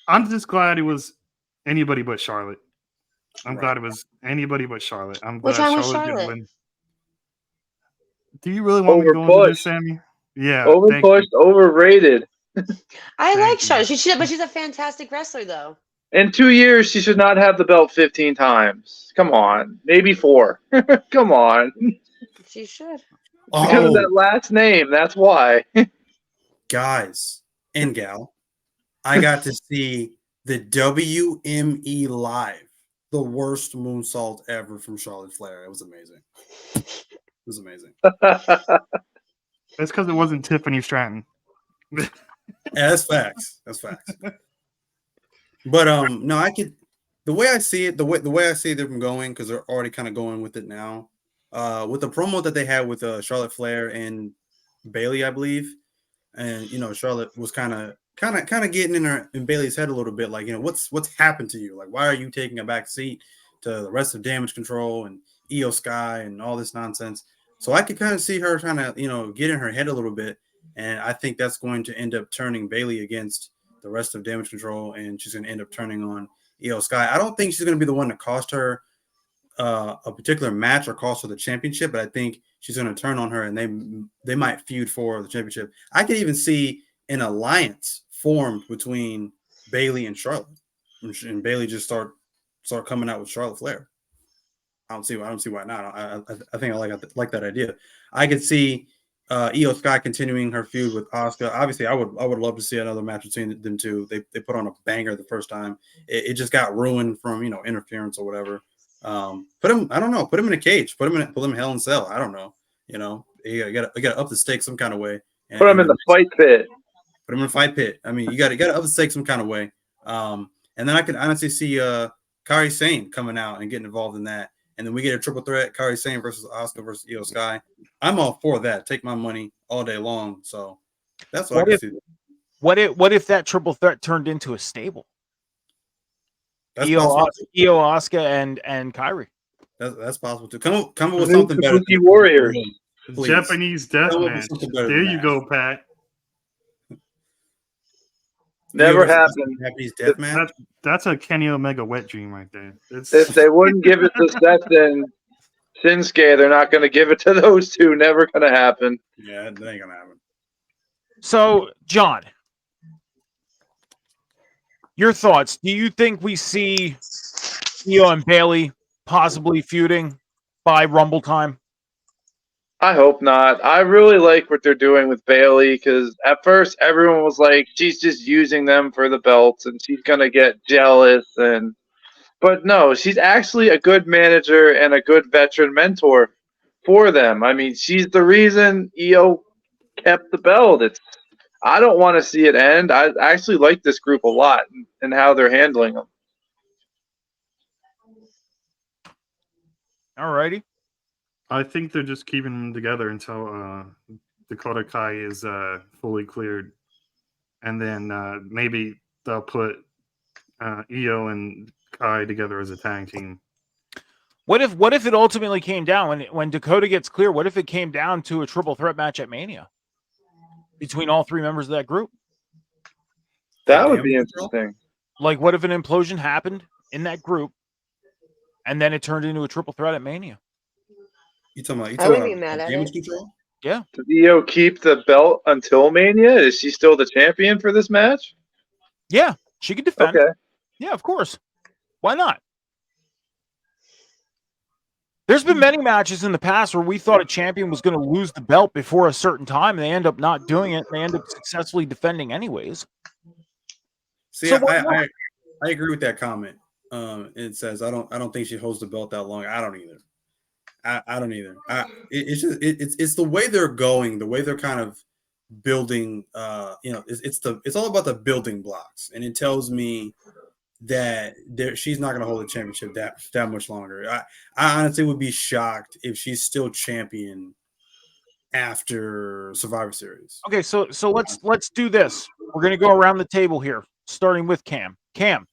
I'm just glad it was anybody but Charlotte. I'm glad it was anybody but Charlotte. I'm glad Charlotte didn't win. Do you really want me to go into this, Sammy? Yeah. Overpushed, overrated. I like Charlotte. But she's a fantastic wrestler, though. In 2 years, she should not have the belt 15 times. Come on. Maybe 4. Come on. She should. Because of that last name. That's why. Guys and gal, I got to see the WME live. The worst moonsault ever from Charlotte Flair. It was amazing. It was amazing. That's because it wasn't Tiffany Stratton. Yeah, that's facts. That's facts. But no, the way I see it, the way I see them going, because they're already kind of going with it now. with the promo that they had with Charlotte Flair and Bailey, I believe, and Charlotte was kind of getting in Bailey's head a little bit, like, what's happened to you? Like, why are you taking a back seat to the rest of Damage Control and Io Sky and all this nonsense? So I could kind of see her trying to get in her head a little bit, and I think that's going to end up turning Bailey against the rest of Damage Control, and she's going to end up turning on Io Sky. I don't think she's going to be the one to cost her a particular match or cost her the championship, but I think she's going to turn on her, and they might feud for the championship. I could even see an alliance formed between Bailey and Charlotte, and Bailey just start coming out with Charlotte Flair. I don't see why not. I think I like that idea. I could see Io Sky continuing her feud with Asuka. Obviously, I would love to see another match between them two. They put on a banger the first time. It just got ruined from interference or whatever. Put him in a cage. Put him in Hell in a Cell. I don't know. You got to up the stakes some kind of way. Put him in the fight pit. Put him in a fight pit. I mean, you got to up the stakes some kind of way. And then I can honestly see Kairi Sane coming out and getting involved in that. And then we get a triple threat: Kairi Sane versus Asuka versus Io Sky. I'm all for that. Take my money all day long. So that's what I can see. What if that triple threat turned into a stable? Io, Asuka, and Kairi. That's possible too. Come up with something better. Warriors. Japanese death match. There you go, Pat. Never happened. Japanese death match. That's a Kenny Omega wet dream right there. If they wouldn't give it to Seth and Shinsuke, they're not going to give it to those two. Never going to happen. Yeah, that ain't going to happen. So, John, your thoughts? Do you think we see Io and Bailey possibly feuding by Rumble time? I hope not. I really like what they're doing with Bailey because at first everyone was like, she's just using them for the belts and she's going to get jealous. But no, she's actually a good manager and a good veteran mentor for them. I mean, she's the reason Io kept the belt. I don't want to see it end. I actually like this group a lot and how they're handling them. All righty. I think they're just keeping them together until Dakota Kai is fully cleared, and then maybe they'll put Io and Kai together as a tag team. What if it ultimately came down when Dakota gets clear? What if it came down to a triple threat match at Mania between all three members of that group? That would be interesting. Like, what if an implosion happened in that group, and then it turned into a triple threat at Mania? You talking about? I wouldn't be mad at Damage it. Control? Yeah. Does Io keep the belt until Mania? Is she still the champion for this match? Yeah, she could defend. Okay. Yeah, of course. Why not? There's been many matches in the past where we thought a champion was going to lose the belt before a certain time, and they end up not doing it. And they end up successfully defending anyways. See, So I agree with that comment. It says I don't think she holds the belt that long. I don't either. I don't either. It's the way they're going, the way they're kind of building. It's all about the building blocks, and it tells me that she's not going to hold the championship that much longer. I honestly would be shocked if she's still champion after Survivor Series. Okay, so let's do this. We're going to go around the table here, starting with Cam. Cam,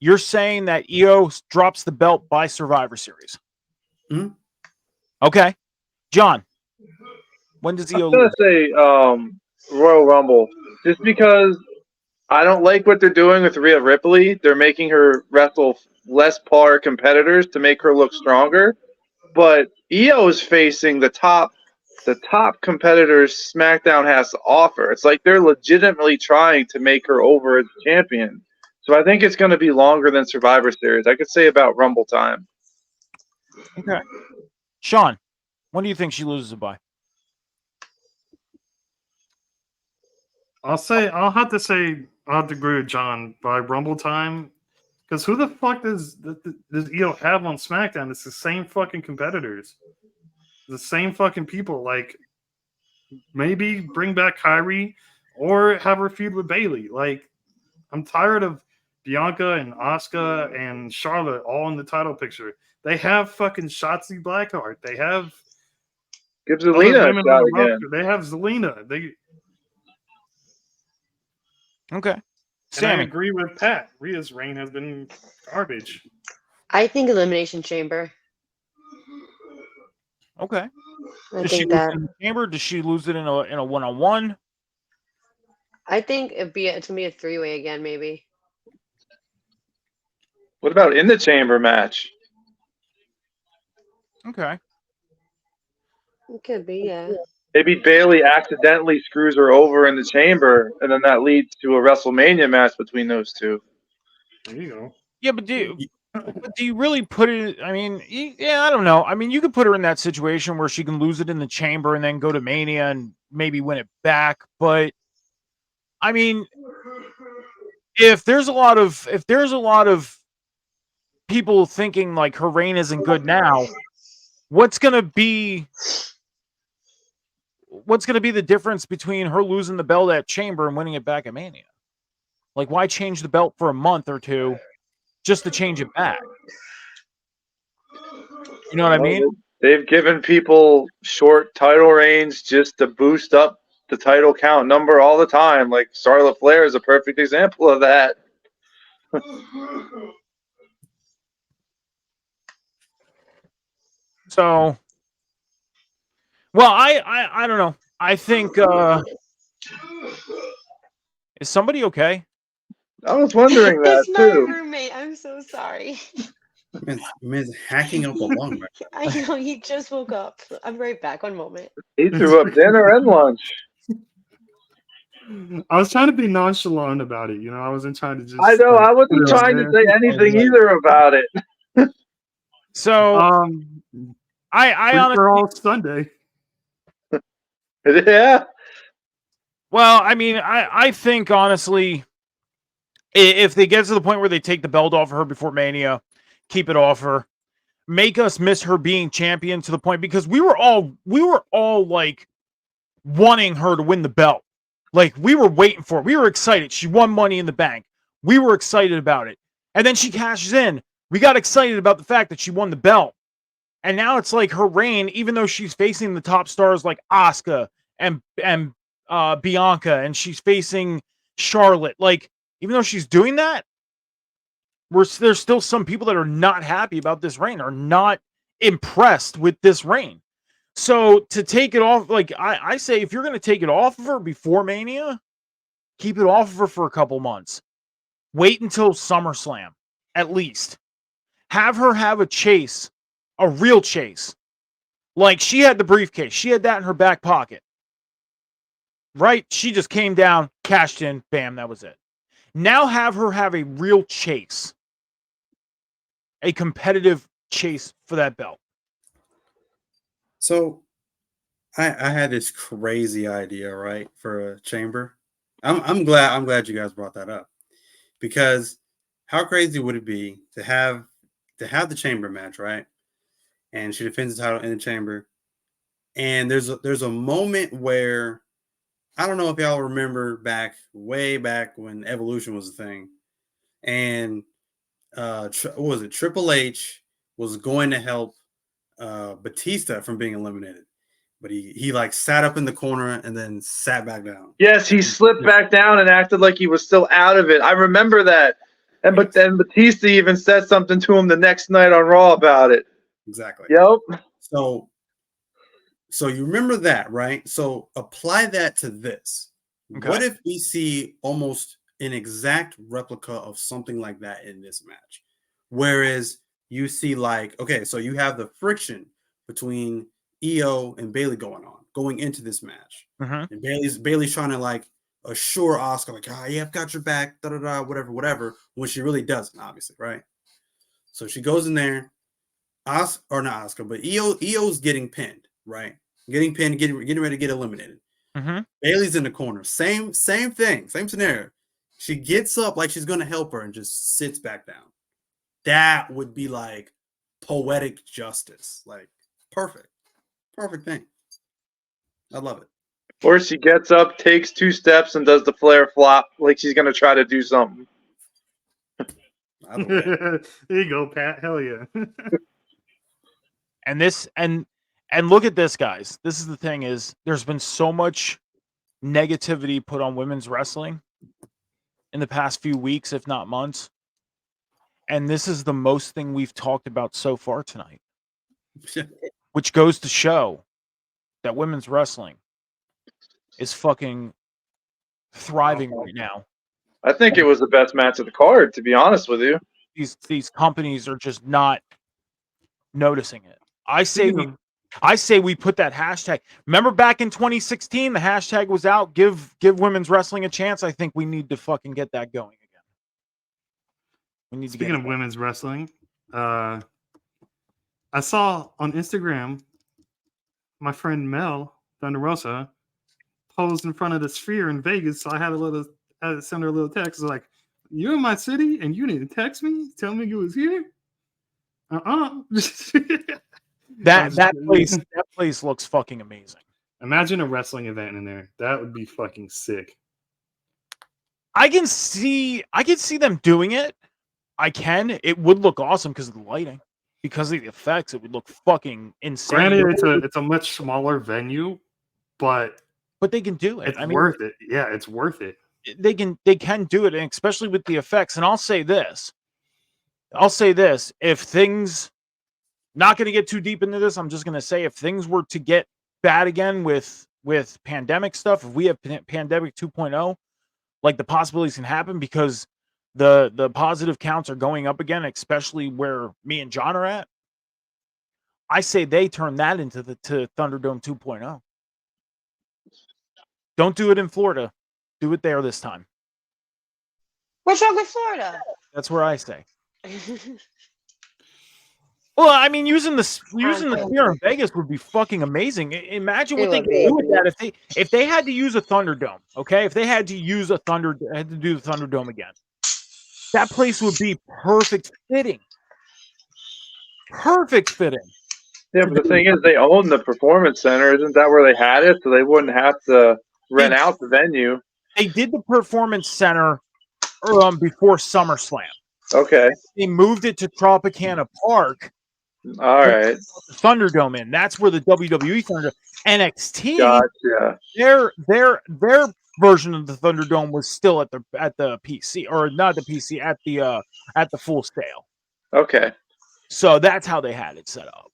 you're saying that Io drops the belt by Survivor Series. Mm-hmm. Okay, John, when does Io I'm going to say Royal Rumble, just because I don't like what they're doing with Rhea Ripley. They're making her wrestle less par competitors to make her look stronger. But Io is facing the top competitors SmackDown has to offer. It's like they're legitimately trying to make her over as champion. So I think it's going to be longer than Survivor Series. I could say about Rumble time. Okay. Sean, when do you think she loses it by? I'll have to agree with John by Rumble time, because who the fuck does Io have on SmackDown? It's the same fucking competitors, the same fucking people. Like, maybe bring back Kairi or have her feud with Bailey. Like, I'm tired of Bianca and Asuka and Charlotte all in the title picture. They have fucking Shotzi Blackheart. They have Give other Zelina a women shot on the again. roster. They have Zelina. Okay. And I Sammy. agree with Pat. Rhea's reign has been garbage. I think Elimination Chamber. Okay. I Does she think lose that. it in the chamber? Does she lose it in a one-on-one? I think it's gonna be a 3-way again, maybe. What about in the chamber match? Okay. It could be, yeah. Maybe Bailey accidentally screws her over in the chamber, and then that leads to a WrestleMania match between those two. There you go. Yeah, but do you really put it? I mean, yeah, I don't know. I mean, you could put her in that situation where she can lose it in the chamber and then go to Mania and maybe win it back. But I mean, if there's a lot of people thinking like her reign isn't good now, what's gonna be the difference between her losing the belt at Chamber and winning it back at Mania? Like, why change the belt for a month or two just to change it back? You know what I mean? They've given people short title reigns just to boost up the title count number all the time. Like Charlotte Flair is a perfect example of that. So, well, I don't know. I think is somebody okay? I was wondering that It's my too. roommate. I'm so sorry. Man's hacking up a lung. I know he just woke up. I'm right back. One moment. He threw up dinner and lunch. I was trying to be nonchalant about it. I wasn't trying to just. I know. I wasn't put it out trying to there. say anything either about it. So, I Free honestly, for all Sunday. Yeah. well, I mean, I think honestly, if they get to the point where they take the belt off of her before Mania, keep it off her, make us miss her being champion to the point, because we were all like wanting her to win the belt. Like, we were waiting for it. We were excited. She won Money in the Bank. We were excited about it. And then she cashes in. We got excited about the fact that she won the belt. And now it's like her reign, even though she's facing the top stars like Asuka and Bianca, and she's facing Charlotte. Like, even though she's doing that, there's still some people that are not happy about this reign, are not impressed with this reign. So to take it off, like I say, if you're going to take it off of her before Mania, keep it off of her for a couple months. Wait until SummerSlam, at least. Have her have a chase, a real chase. Like, she had the briefcase. She had that in her back pocket. Right? She just came down, cashed in, bam, that was it. Now have her have a real chase. A competitive chase for that belt. So I had this crazy idea, right, for a chamber. I'm glad you guys brought that up, because how crazy would it be to have the chamber match, right? And she defends the title in the chamber. And there's a moment where, I don't know if y'all remember way back when Evolution was a thing, and what was it? Triple H was going to help Batista from being eliminated, but he like sat up in the corner and then sat back down. Yes, he slipped back down and acted like he was still out of it. I remember that. And but then Batista even said something to him the next night on Raw about it. Exactly. Yep. So you remember that, right? So apply that to this. Okay. What if we see almost an exact replica of something like that in this match? Whereas you see, like, okay, so you have the friction between EO and Bailey going into this match. Mm-hmm. And Bailey's trying to like assure Asuka, like, yeah, I've got your back, whatever, when she really doesn't, obviously, right? So she goes in there, not Asuka, but EO's getting pinned, right? Getting pinned, getting ready to get eliminated. Mm-hmm. Bailey's in the corner. Same thing, same scenario. She gets up like she's gonna help her and just sits back down. That would be like poetic justice. Like, perfect thing. I love it. Or she gets up, takes 2 steps, and does the Flair flop like she's gonna try to do something. There you go, Pat. Hell yeah. And look at this, guys. This is the thing: is there's been so much negativity put on women's wrestling in the past few weeks, if not months. And this is the most thing we've talked about so far tonight, which goes to show that women's wrestling is fucking thriving right now. I think it was the best match of the card, to be honest with you. These companies are just not noticing it. I say we put that hashtag. Remember back in 2016, the hashtag was out. Give women's wrestling a chance. I think we need to fucking get that going again. We need Speaking to of women's wrestling, I saw on Instagram my friend Mel Thunder Rosa posed in front of the Sphere in Vegas. So I had to send her a little text like, "You in my city and you need to text me, tell me you was here." That place looks fucking amazing. Imagine a wrestling event in there. That would be fucking sick. I can see them doing it. I can. It would look awesome because of the lighting, because of the effects. It would look fucking insane. Granted, it's a much smaller venue, but they can do it. It's worth it. Yeah, it's worth it. They can do it, and especially with the effects. And I'll say this: if things, not going to get too deep into this, I'm just going to say if things were to get bad again with pandemic stuff, if we have pandemic 2.0, like the possibilities can happen because the positive counts are going up again, especially where me and John are at. I say they turn that into to Thunderdome 2.0. Don't do it in Florida. Do it there this time. What's wrong with Florida? That's where I say. Well, I mean, using the Sphere in Vegas would be fucking amazing. Imagine what they could do with that if they had to use a Thunderdome. Okay, if they had to do the Thunderdome again, that place would be perfect fitting. Perfect fitting. Yeah, but the thing is, they own the Performance Center. Isn't that where they had it? So they wouldn't have to rent out the venue. They did the Performance Center before SummerSlam. Okay. They moved it to Tropicana Park. All right. Thunderdome in. That's where the WWE Thunderdome. NXT. Gotcha. Their version of the Thunderdome was still at the PC, or not the PC, at the Full Sail. Okay. So that's how they had it set up.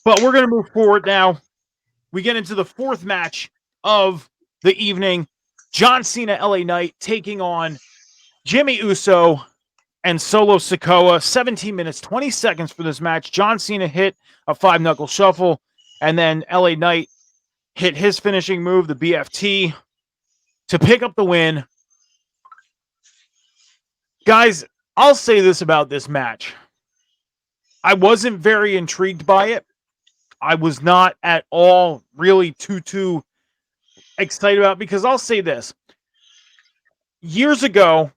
But we're going to move forward now. We get into the fourth match of the evening. John Cena, LA Knight, taking on Jimmy Uso and Solo Sikoa. 17 minutes, 20 seconds for this match. John Cena hit a 5-knuckle shuffle, and then LA Knight hit his finishing move, the BFT, to pick up the win. Guys, I'll say this about this match. I wasn't very intrigued by it. I was not at all really too excited about it, because I'll say this. Years ago,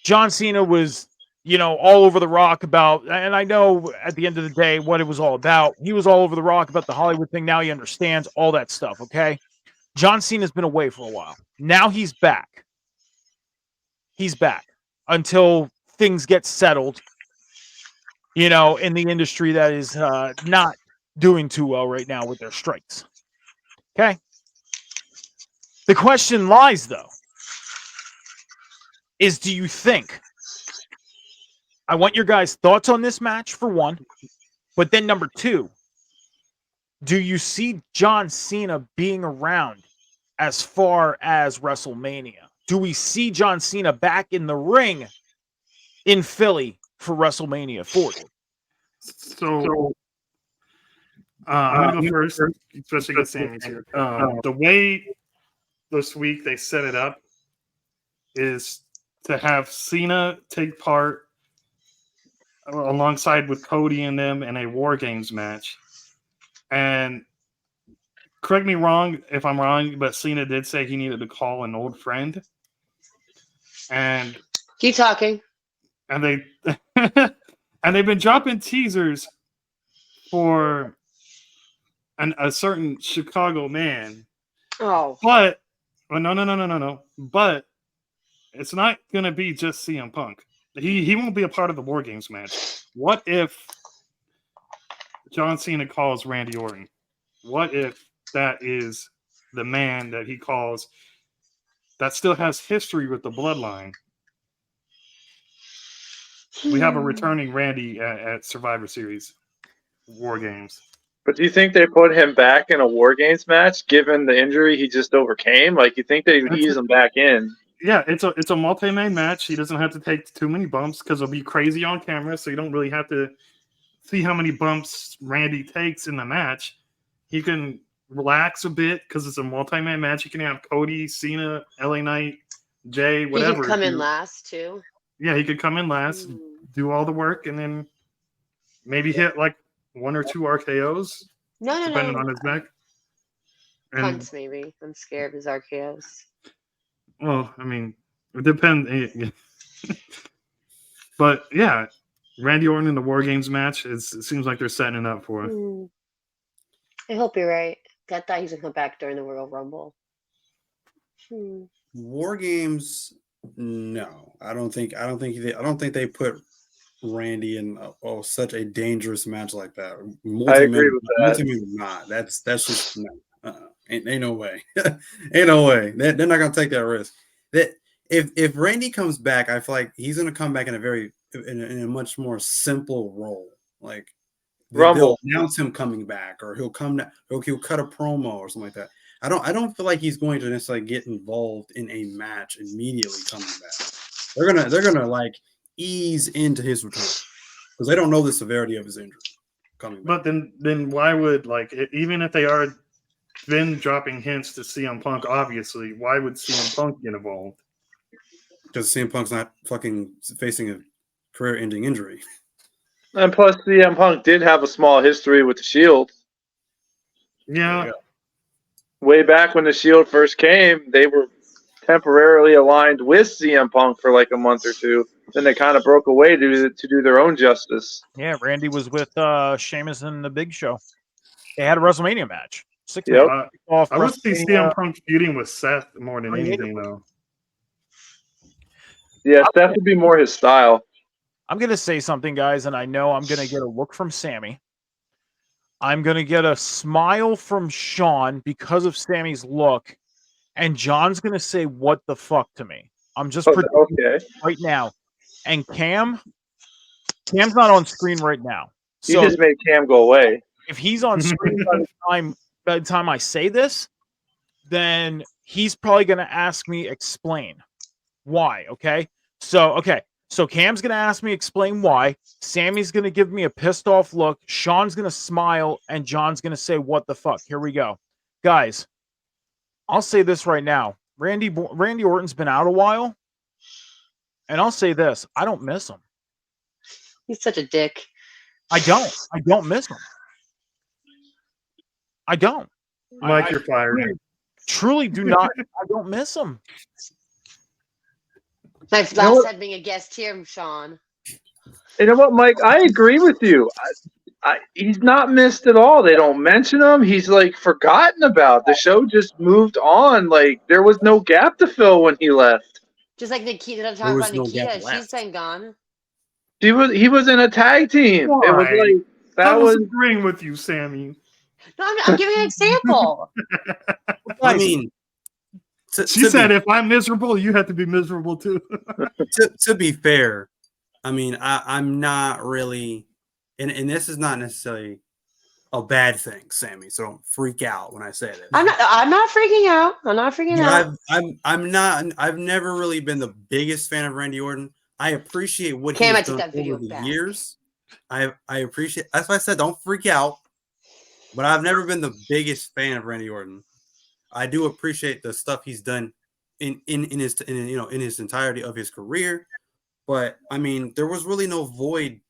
John Cena was, all over the rock about, and I know at the end of the day what it was all about. He was all over the rock about the Hollywood thing. Now he understands all that stuff, okay? John Cena's been away for a while. Now he's back. He's back until things get settled, in the industry that is not doing too well right now with their strikes. Okay? The question lies, though, is do you think, I want your guys' thoughts on this match, for one, but then number two, do you see John Cena being around as far as WrestleMania? Do we see John Cena back in the ring in Philly for WrestleMania 40? So, I'm going to go first, especially because Sammy's here. The way this week they set it up is to have Cena take part alongside with Cody and them in a War Games match. And correct me wrong if I'm wrong, but Cena did say he needed to call an old friend. And keep talking. And they and they've been dropping teasers for a certain Chicago man. Oh. But no. But it's not gonna be just CM Punk. He won't be a part of the War Games match. What if John Cena calls Randy Orton? What if that is the man that he calls that still has history with the bloodline? We have a returning Randy at Survivor Series War Games. But do you think they put him back in a War Games match, given the injury he just overcame? Like, you think they would ease him back in? Yeah, it's a multi-man match. He doesn't have to take too many bumps because it'll be crazy on camera, so you don't really have to see how many bumps Randy takes in the match. He can relax a bit because it's a multi-man match. You can have Cody, Cena, LA Knight, Jay, whatever. He could come in last too. Yeah, he could come in last, do all the work, and then maybe hit like 1 or 2 RKOs, depending on his neck. Punts, maybe. I'm scared of his RKOs. Well, I mean, it depends. But yeah, Randy Orton in the War Games match, it seems like they're setting it up for it. I hope you're right. I thought he was gonna come back during the Royal Rumble. War Games, no, I don't think they put Randy in such a dangerous match like that. I agree with that. Not. That's just no. Ain't no way. Ain't no way. They're not gonna take that risk. That if Randy comes back, I feel like he's gonna come back in a much more simple role. Like they'll announce him coming back, or he'll cut a promo or something like that. I don't feel like he's going to necessarily get involved in a match immediately coming back. They're gonna like ease into his return because they don't know the severity of his injury coming back. But then why would even if they are then dropping hints to CM Punk, obviously, why would CM Punk get involved? Because CM Punk's not fucking facing a career-ending injury. And plus, CM Punk did have a small history with the Shield. Yeah. Way back when the Shield first came, they were temporarily aligned with CM Punk for like a month or two. Then they kind of broke away to do their own justice. Yeah, Randy was with Sheamus and the Big Show. They had a WrestleMania match. I would see CM Punk feuding with Seth more than anything, though. Yeah, Seth would be more his style. I'm going to say something, guys, and I know I'm going to get a look from Sammy. I'm going to get a smile from Sean because of Sammy's look, and John's going to say, "What the fuck?" to me. I'm just predicting right now. And Cam's not on screen right now. So you just made Cam go away. If he's on screen by the time I say this, then he's probably going to ask me explain why. Okay. So Cam's going to ask me explain why. Sammy's going to give me a pissed off look. Sean's going to smile, and John's going to say, "What the fuck?" Here we go. Guys, I'll say this right now. Randy Orton's been out a while, and I'll say this. I don't miss him. He's such a dick. I don't miss him. I don't. Mike, you're fired. Truly do not. I don't miss him. Nice last time being a guest here, Sean. You know what, Mike? I agree with you. He's not missed at all. They don't mention him. He's like forgotten about. The show just moved on. Like there was no gap to fill when he left. Just like Nikita, I'm talking about Nikita. She's been gone. He was in a tag team. Why? It was like that was agreeing with you, Sammy. No, I'm giving an example. I mean, she said, "If I'm miserable, you have to be miserable too." to be fair, I mean, I'm not really, and this is not necessarily a bad thing, Sammy. So don't freak out when I say this. I'm not freaking out. I'm not freaking out. I'm not. I've never really been the biggest fan of Randy Orton. I appreciate what Cam, he's done over the years. I appreciate. That's why I said don't freak out. But I've never been the biggest fan of Randy Orton. I do appreciate the stuff he's done in his entirety of his career. But I mean, there was really no void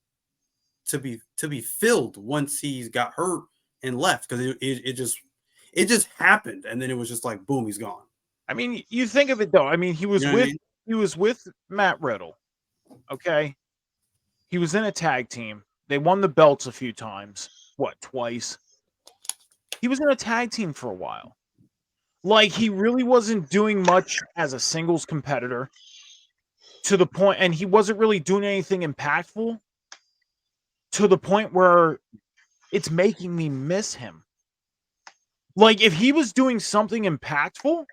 to be filled once he got hurt and left because it just happened, and then it was just like boom, he's gone. I mean, you think of it though. I mean, he was with Matt Riddle. Okay, he was in a tag team. They won the belts a few times. What, twice? He was in a tag team for a while. Like, he really wasn't doing much as a singles competitor to the point, and he wasn't really doing anything impactful to the point where it's making me miss him. Like, if he was doing something impactful,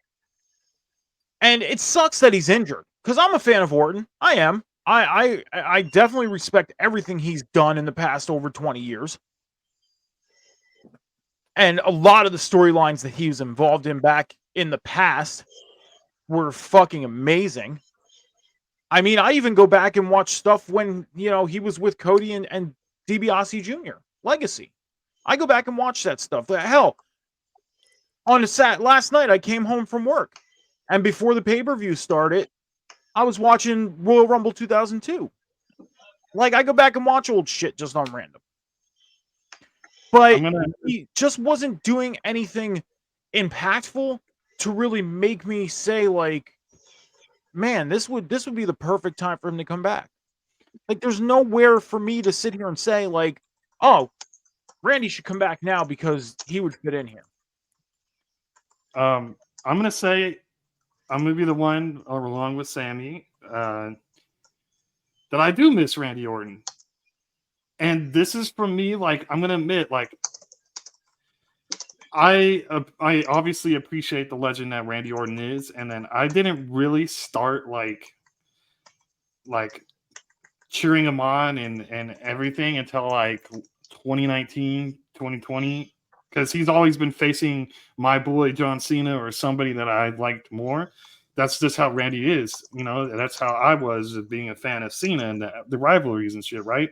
and it sucks that he's injured, because I'm a fan of Orton. I am. I definitely respect everything he's done in the past over 20 years. And a lot of the storylines that he was involved in back in the past were fucking amazing. I mean, I even go back and watch stuff when, he was with Cody and DiBiase Jr. Legacy. I go back and watch that stuff. Hell, on last night I came home from work, and before the pay-per-view started, I was watching Royal Rumble 2002. Like, I go back and watch old shit just on random. But he just wasn't doing anything impactful to really make me say, like, man, this would be the perfect time for him to come back. Like, there's nowhere for me to sit here and say, like, oh, Randy should come back now because he would fit in here. I'm gonna say I'm gonna be the one, along with Sammy, that I do miss Randy Orton. And this is from me, like, I'm gonna admit, like, I obviously appreciate the legend that Randy Orton is, and then I didn't really start like cheering him on and everything until like 2019, 2020, because he's always been facing my boy John Cena or somebody that I liked more. That's just how Randy is, that's how I was being a fan of Cena and the rivalries and shit, right?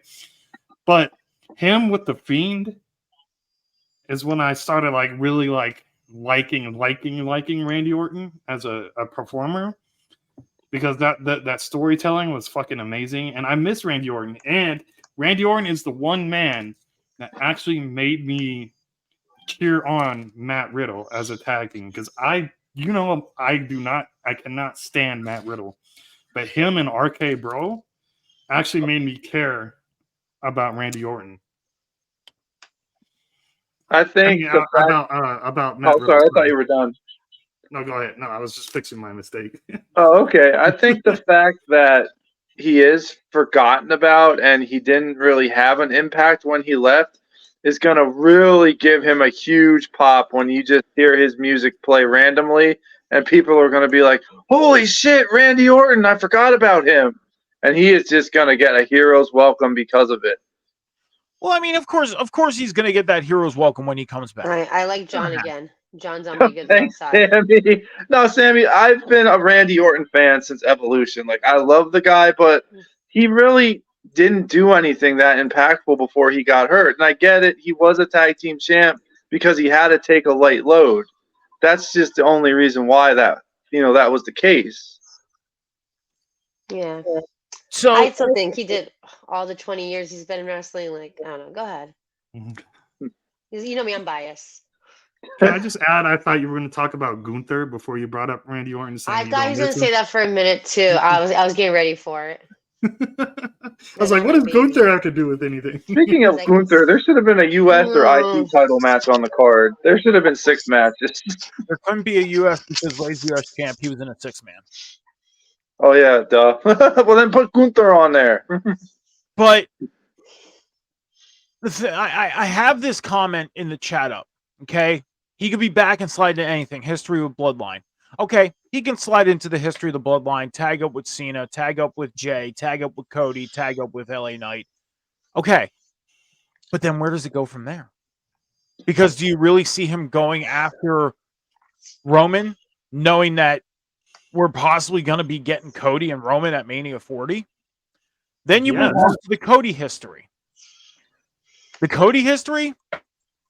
But him with the Fiend is when I started like really like liking Randy Orton as a performer, because that storytelling was fucking amazing, and I miss Randy Orton. And Randy Orton is the one man that actually made me cheer on Matt Riddle as a tag team, because I cannot stand Matt Riddle, but him and RK Bro actually made me care about Randy Orton. I think about Matt Riddle. Sorry, I thought you were done. No, go ahead. No, I was just fixing my mistake. Oh, okay. I think the fact that he is forgotten about and he didn't really have an impact when he left is going to really give him a huge pop when you just hear his music play randomly, and people are going to be like, holy shit, Randy Orton, I forgot about him. And he is just going to get a hero's welcome because of it. Well, I mean, of course he's going to get that hero's welcome when he comes back. I like John again. John's on my good Thanks, side. Sammy. No, Sammy, I've been a Randy Orton fan since Evolution. Like, I love the guy, but he really didn't do anything that impactful before he got hurt. And I get it. He was a tag team champ because he had to take a light load. That's just the only reason why that was the case. Yeah. So I still think he did all the 20 years he's been in wrestling. Like, I don't know. Go ahead. You know me, I'm biased. Can I just add? I thought you were going to talk about Gunther before you brought up Randy Orton. I thought he was going to say that for a minute too. I was getting ready for it. I was like, what does Gunther have to do with anything? Speaking of Gunther, there should have been a U.S. or IC title match on the card. There should have been 6 matches. There couldn't be a U.S. because Ray's U.S. champ. He was in a 6-man. Oh, yeah, duh. Well, then put Gunther on there. But I have this comment in the chat up, okay? He could be back and slide into anything. History with Bloodline. Okay, he can slide into the history of the Bloodline, tag up with Cena, tag up with Jay, tag up with Cody, tag up with LA Knight. Okay, but then where does it go from there? Because do you really see him going after Roman, knowing that we're possibly going to be getting Cody and Roman at Mania 40? Then you move on to the Cody history. The Cody history,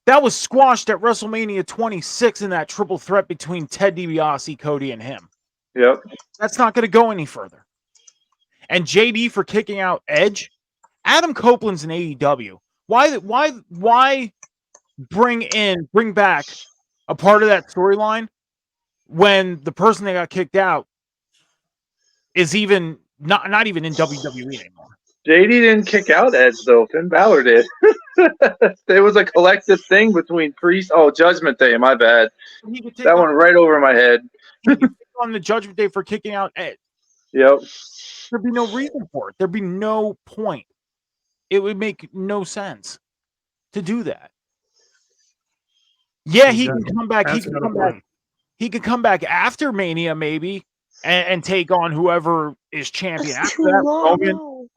that was squashed at WrestleMania 26 in that triple threat between Ted DiBiase, Cody, and him. Yep. That's not going to go any further. And JD for kicking out Edge, Adam Copeland's in AEW. Why bring back a part of that storyline when the person that got kicked out is even not even in WWE anymore? JD didn't kick out Edge, though. Finn Balor did. There was a collective thing between Priest. Oh, Judgment Day. My bad. That went right over my head. On the Judgment Day for kicking out Edge. Yep. There'd be no reason for it. There'd be no point. It would make no sense. to do that. Yeah, he Exactly. can come back. He That's can another come back. point. He could come back after Mania, maybe, and take on whoever is champion That's after too that. long. Roman,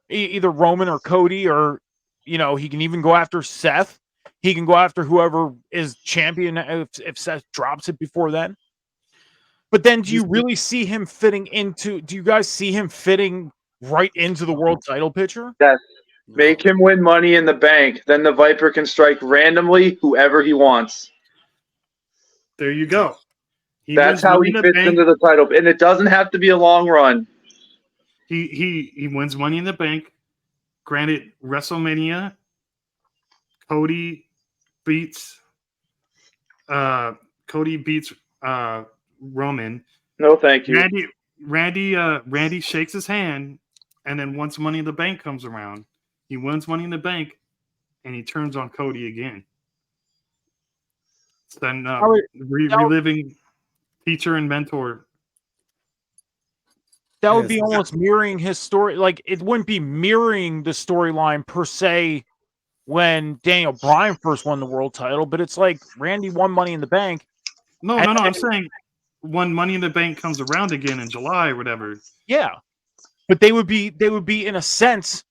either Roman or Cody, or he can even go after Seth. He can go after whoever is champion if Seth drops it before then. But then, do you really see him fitting into? Do you guys see him fitting right into the world title picture? Yes. Make him win Money in the Bank. Then the Viper can strike randomly whoever he wants. There you go. He That's wins how Money he in the fits Bank. into the title. And it doesn't have to be a long run. He wins Money in the Bank. Granted, WrestleMania, Cody beats Roman. No, thank you. Randy shakes his hand, and then once Money in the Bank comes around, he wins Money in the Bank, and he turns on Cody again. So then reliving teacher and mentor. That would be almost mirroring his story. Like, it wouldn't be mirroring the storyline per se when Daniel Bryan first won the world title, but it's like Randy won Money in the Bank. No. I'm saying when Money in the Bank comes around again in July or whatever. Yeah, but they would be in a sense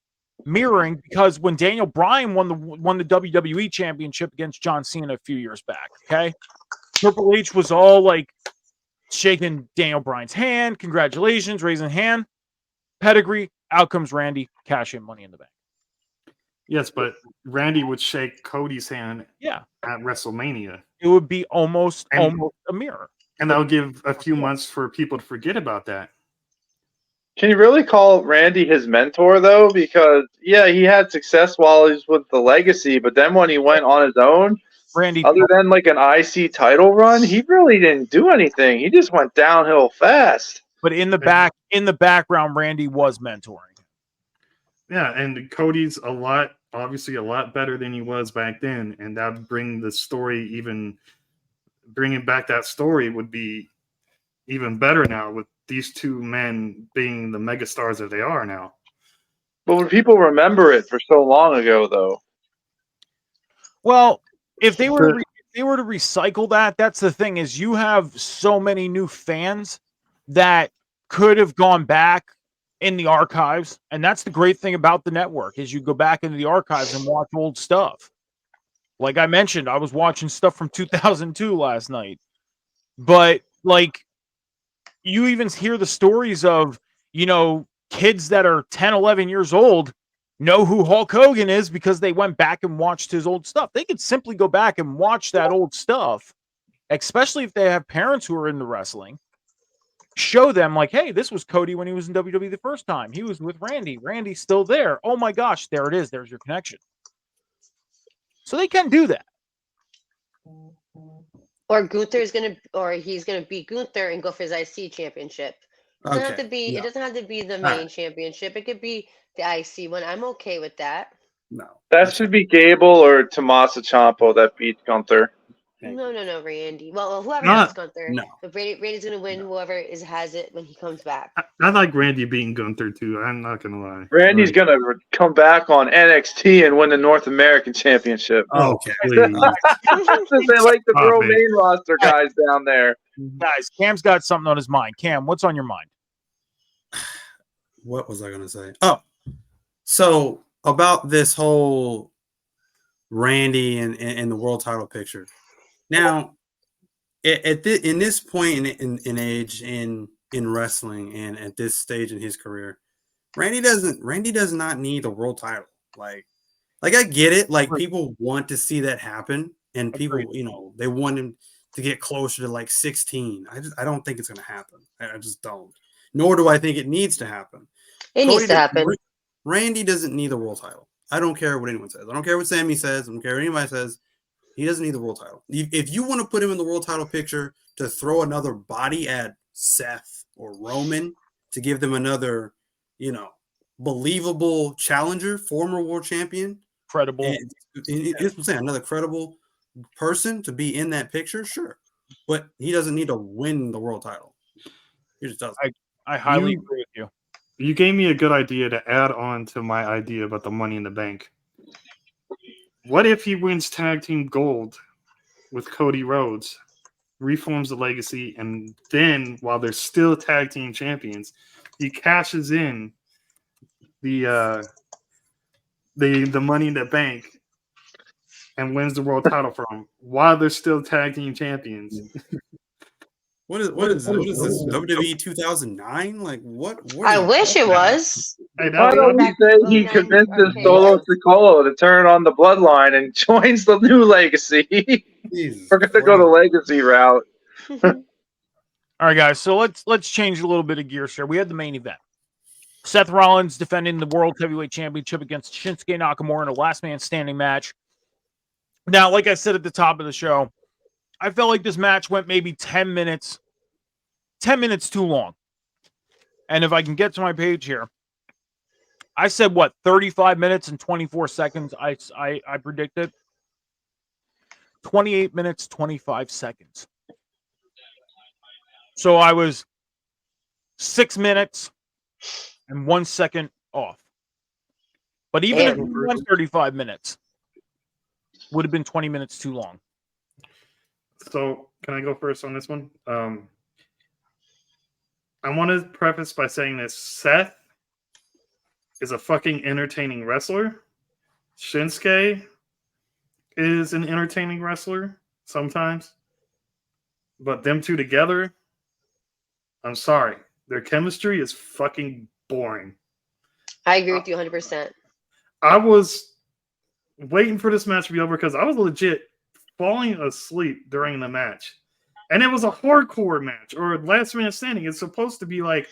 mirroring, because when Daniel Bryan won the WWE Championship against John Cena a few years back, okay, Triple H was all like shaking Daniel Bryan's hand, congratulations, raising hand, pedigree. Out comes Randy, cash in Money in the Bank. Yes, but Randy would shake Cody's hand at WrestleMania. It would be almost a mirror. And that'll give a few months for people to forget about that. Can you really call Randy his mentor, though? Because, yeah, he had success while he was with the Legacy, but then when he went on his own, Randy, other than like an IC title run, he really didn't do anything. He just went downhill fast. But in the background, Randy was mentoring. Yeah, and Cody's obviously a lot better than he was back then, and that would bring the story bringing back that story would be even better now with these two men being the megastars that they are now. But when people remember it for so long ago, though. Well, if they were to recycle that, that's the thing, is you have so many new fans that could have gone back in the archives, and that's the great thing about the network, is you go back into the archives and watch old stuff. Like I mentioned, I was watching stuff from 2002 last night. But like, you even hear the stories of, kids that are 10, 11 years old know who Hulk Hogan is because they went back and watched his old stuff. They could simply go back and watch that old stuff, especially if they have parents who are into wrestling. Show them like, hey, this was Cody when he was in WWE the first time. He was with Randy. Randy's still there. Oh my gosh, there it is. There's your connection. So they can do that. Or he's gonna beat Gunther and go for his IC championship. It doesn't have to be. It doesn't have to be the main championship. It could be the IC one. I'm okay with that. No, that should be Gable or Tommaso Ciampa that beat Gunther. No, Randy. Well, whoever Not- beats Gunther, no. but Randy's gonna win. Whoever has it when he comes back. I like Randy beating Gunther too. I'm not gonna lie. Randy's going to come back on NXT and win the North American Championship. Okay, please. They like to Stop throw it. main roster guys down there. Guys, Cam's got something on his mind. Cam, what's on your mind? What was I going to say? Oh, so about this whole Randy and the world title picture. Now, in this point in age in wrestling and at this stage in his career, Randy does not need a world title. Like I get it. Like, people want to see that happen, and people, they want him to get closer to like 16. I don't think it's going to happen. I just don't. Nor do I think it needs to happen. It needs to happen. Randy doesn't need a world title. I don't care what anyone says. I don't care what Sammy says. I don't care what anybody says. He doesn't need the world title. If you want to put him in the world title picture to throw another body at Seth or Roman to give them another, believable challenger, former world champion, credible, here's what I'm saying, another credible person to be in that picture, sure. But he doesn't need to win the world title. He just doesn't. I highly agree with you. You gave me a good idea to add on to my idea about the Money in the Bank. What if he wins tag team gold with Cody Rhodes, reforms the legacy, and then while they're still tag team champions, he cashes in the Money in the Bank and wins the world title from him while they're still tag team champions. What is this WWE 2009? Like what? I wish it was. Hey, Why don't he say he convinces Solo Sikoa to turn on the bloodline and joins the new legacy? We're gonna go the legacy route. All right, guys. So let's change a little bit of gears here. We had the main event. Seth Rollins defending the World Heavyweight Championship against Shinsuke Nakamura in a last man standing match. Now, like I said at the top of the show, I felt like this match went maybe 10 minutes too long. And if I can get to my page here, I said, 35 minutes and 24 seconds I predicted. 28 minutes, 25 seconds. So I was 6 minutes and 1 second off. But even if it was 35 minutes, would have been 20 minutes too long. So can I go first on this one? I want to preface by saying this. Seth is a fucking entertaining wrestler. Shinsuke is an entertaining wrestler sometimes. But them two together, I'm sorry. Their chemistry is fucking boring. I agree with you 100%. I was waiting for this match to be over because I was legit falling asleep during the match. And it was a hardcore match or last man standing. It's supposed to be like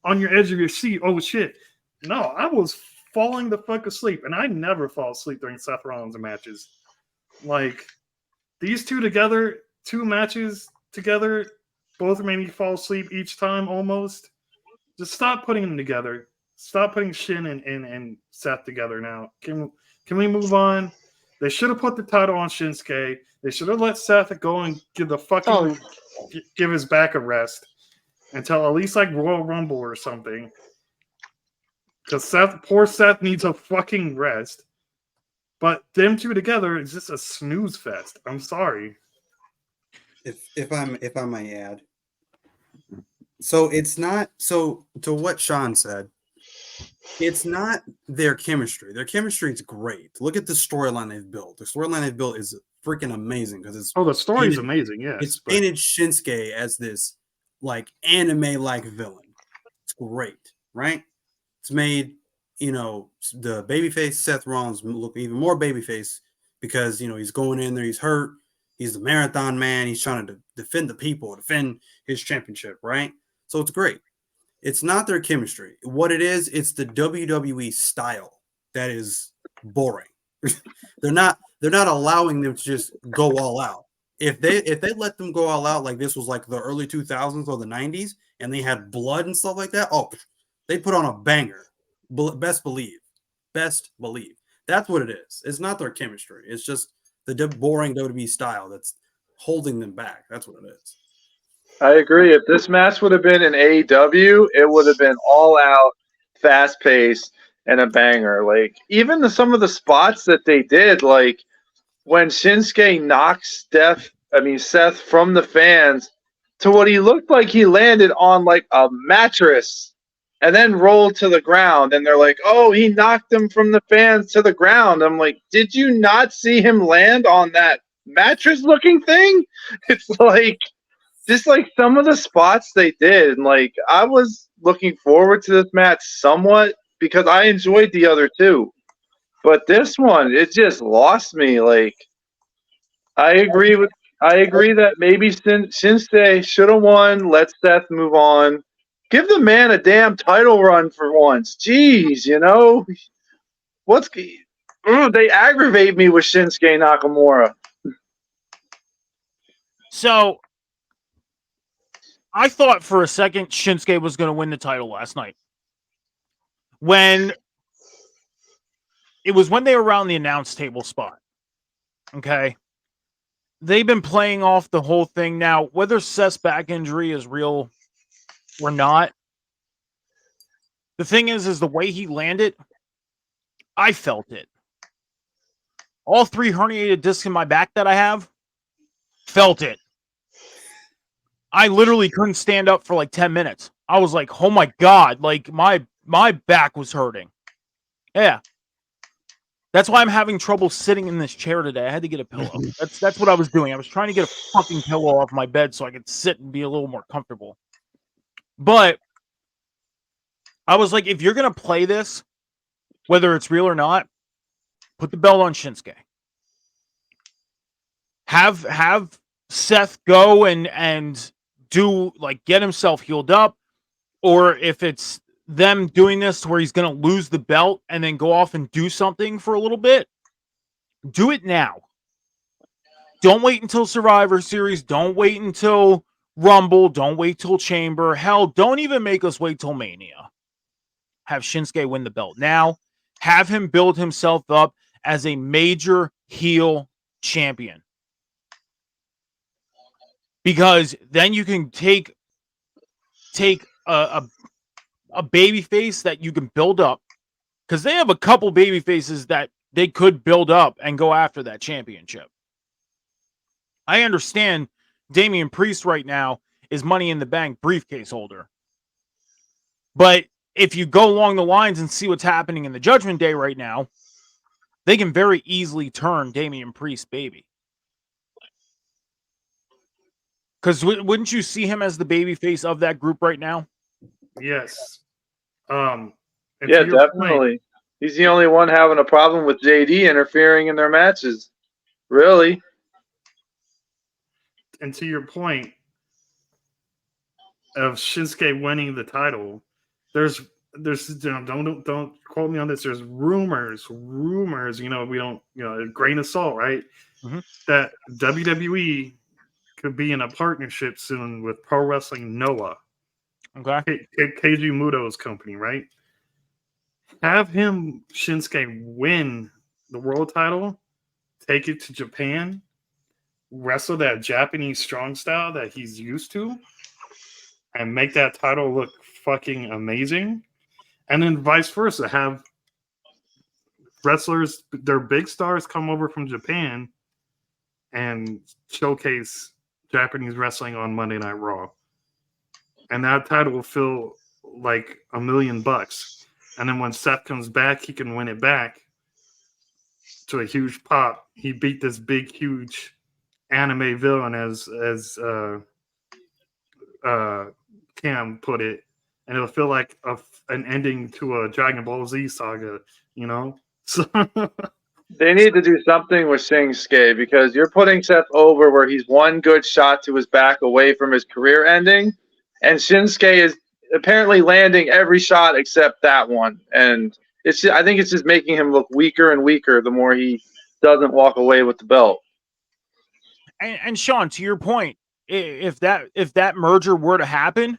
on your edge of your seat. Oh, shit. No, I was falling the fuck asleep. And I never fall asleep during Seth Rollins matches. Like, these two together, 2 matches together, both made me fall asleep each time almost. Just stop putting them together. Stop putting Shin and Seth together now. Can we move on? They should have put the title on Shinsuke. They should have let Seth go and give his back a rest until at least like Royal Rumble or something. Because poor Seth needs a fucking rest. But them two together is just a snooze fest. I'm sorry. If I may add. So it's not to what Sean said. It's not their chemistry. Their chemistry is great. Look at the storyline they've built. The storyline they've built is freaking amazing because it's the story is amazing. Yes, it's painted Shinsuke as this like anime-like villain. It's great, right? It's made the babyface Seth Rollins look even more babyface because he's going in there, he's hurt, he's the marathon man, he's trying to defend the people, defend his championship, right? So it's great. It's not their chemistry. What it is, it's the WWE style that is boring. They're not allowing them to just go all out. If they let them go all out like this was like the early 2000s or the 90s and they had blood and stuff like that, they put on a banger. Best believe. That's what it is. It's not their chemistry. It's just the boring WWE style that's holding them back. That's what it is. I agree. If this match would have been in AEW, it would have been all out, fast paced, and a banger. Like even some of the spots that they did, like when Shinsuke knocks Seth from the fans to what he looked like he landed on like a mattress and then rolled to the ground. And they're like, oh, he knocked him from the fans to the ground. I'm like, did you not see him land on that mattress looking thing? It's like just like some of the spots they did. And like I was looking forward to this match somewhat because I enjoyed the other two. But this one, it just lost me. Like I agree that maybe Shinsuke should have won. Let Seth move on. Give the man a damn title run for once. Jeez, they aggravate me with Shinsuke Nakamura. So I thought for a second Shinsuke was going to win the title last night. When they were around the announce table spot. Okay. They've been playing off the whole thing now, whether Seth's back injury is real or not. The thing is the way he landed, I felt it. all 3 herniated discs in my back that I have, felt it. I literally couldn't stand up for like 10 minutes. I was like, oh my God, like my back was hurting. Yeah. That's why I'm having trouble sitting in this chair today. I had to get a pillow. That's what I was doing. I was trying to get a fucking pillow off my bed so I could sit and be a little more comfortable. But I was like, if you're going to play this, whether it's real or not, put the belt on Shinsuke. Have Seth go and do, like, get himself healed up, or if it's them doing this to where he's going to lose the belt and then go off and do something for a little bit, do it now. Don't wait until Survivor Series. Don't wait until Rumble. Don't wait till Chamber. Hell, don't even make us wait till Mania. Have Shinsuke win the belt now. Have him build himself up as a major heel champion. Because then you can take a baby face that you can build up. Because they have a couple baby faces that they could build up and go after that championship. I understand Damian Priest right now is Money in the Bank briefcase holder. But if you go along the lines and see what's happening in the Judgment Day right now, they can very easily turn Damian Priest baby. Because wouldn't you see him as the baby face of that group right now? Yes. Yeah, definitely. He's the only one having a problem with JD interfering in their matches. Really. And to your point of Shinsuke winning the title, there's don't quote me on this. There's rumors. We don't, a grain of salt, right? Mm-hmm. That WWE could be in a partnership soon with Pro Wrestling Noah. Okay. Keiji Muto's company, right? Have him, Shinsuke, win the world title, take it to Japan, wrestle that Japanese strong style that he's used to, and make that title look fucking amazing. And then vice versa, have wrestlers, their big stars, come over from Japan and showcase Japanese wrestling on Monday Night Raw. And that title will feel like $1 million. And then when Seth comes back, he can win it back to a huge pop. He beat this big, huge anime villain, as Cam put it, and it'll feel like an ending to a Dragon Ball Z saga, So They need to do something with Shinsuke because you're putting Seth over where he's one good shot to his back away from his career ending, and Shinsuke is apparently landing every shot except that one. And I think it's just making him look weaker and weaker the more he doesn't walk away with the belt. And Sean, to your point, if that merger were to happen,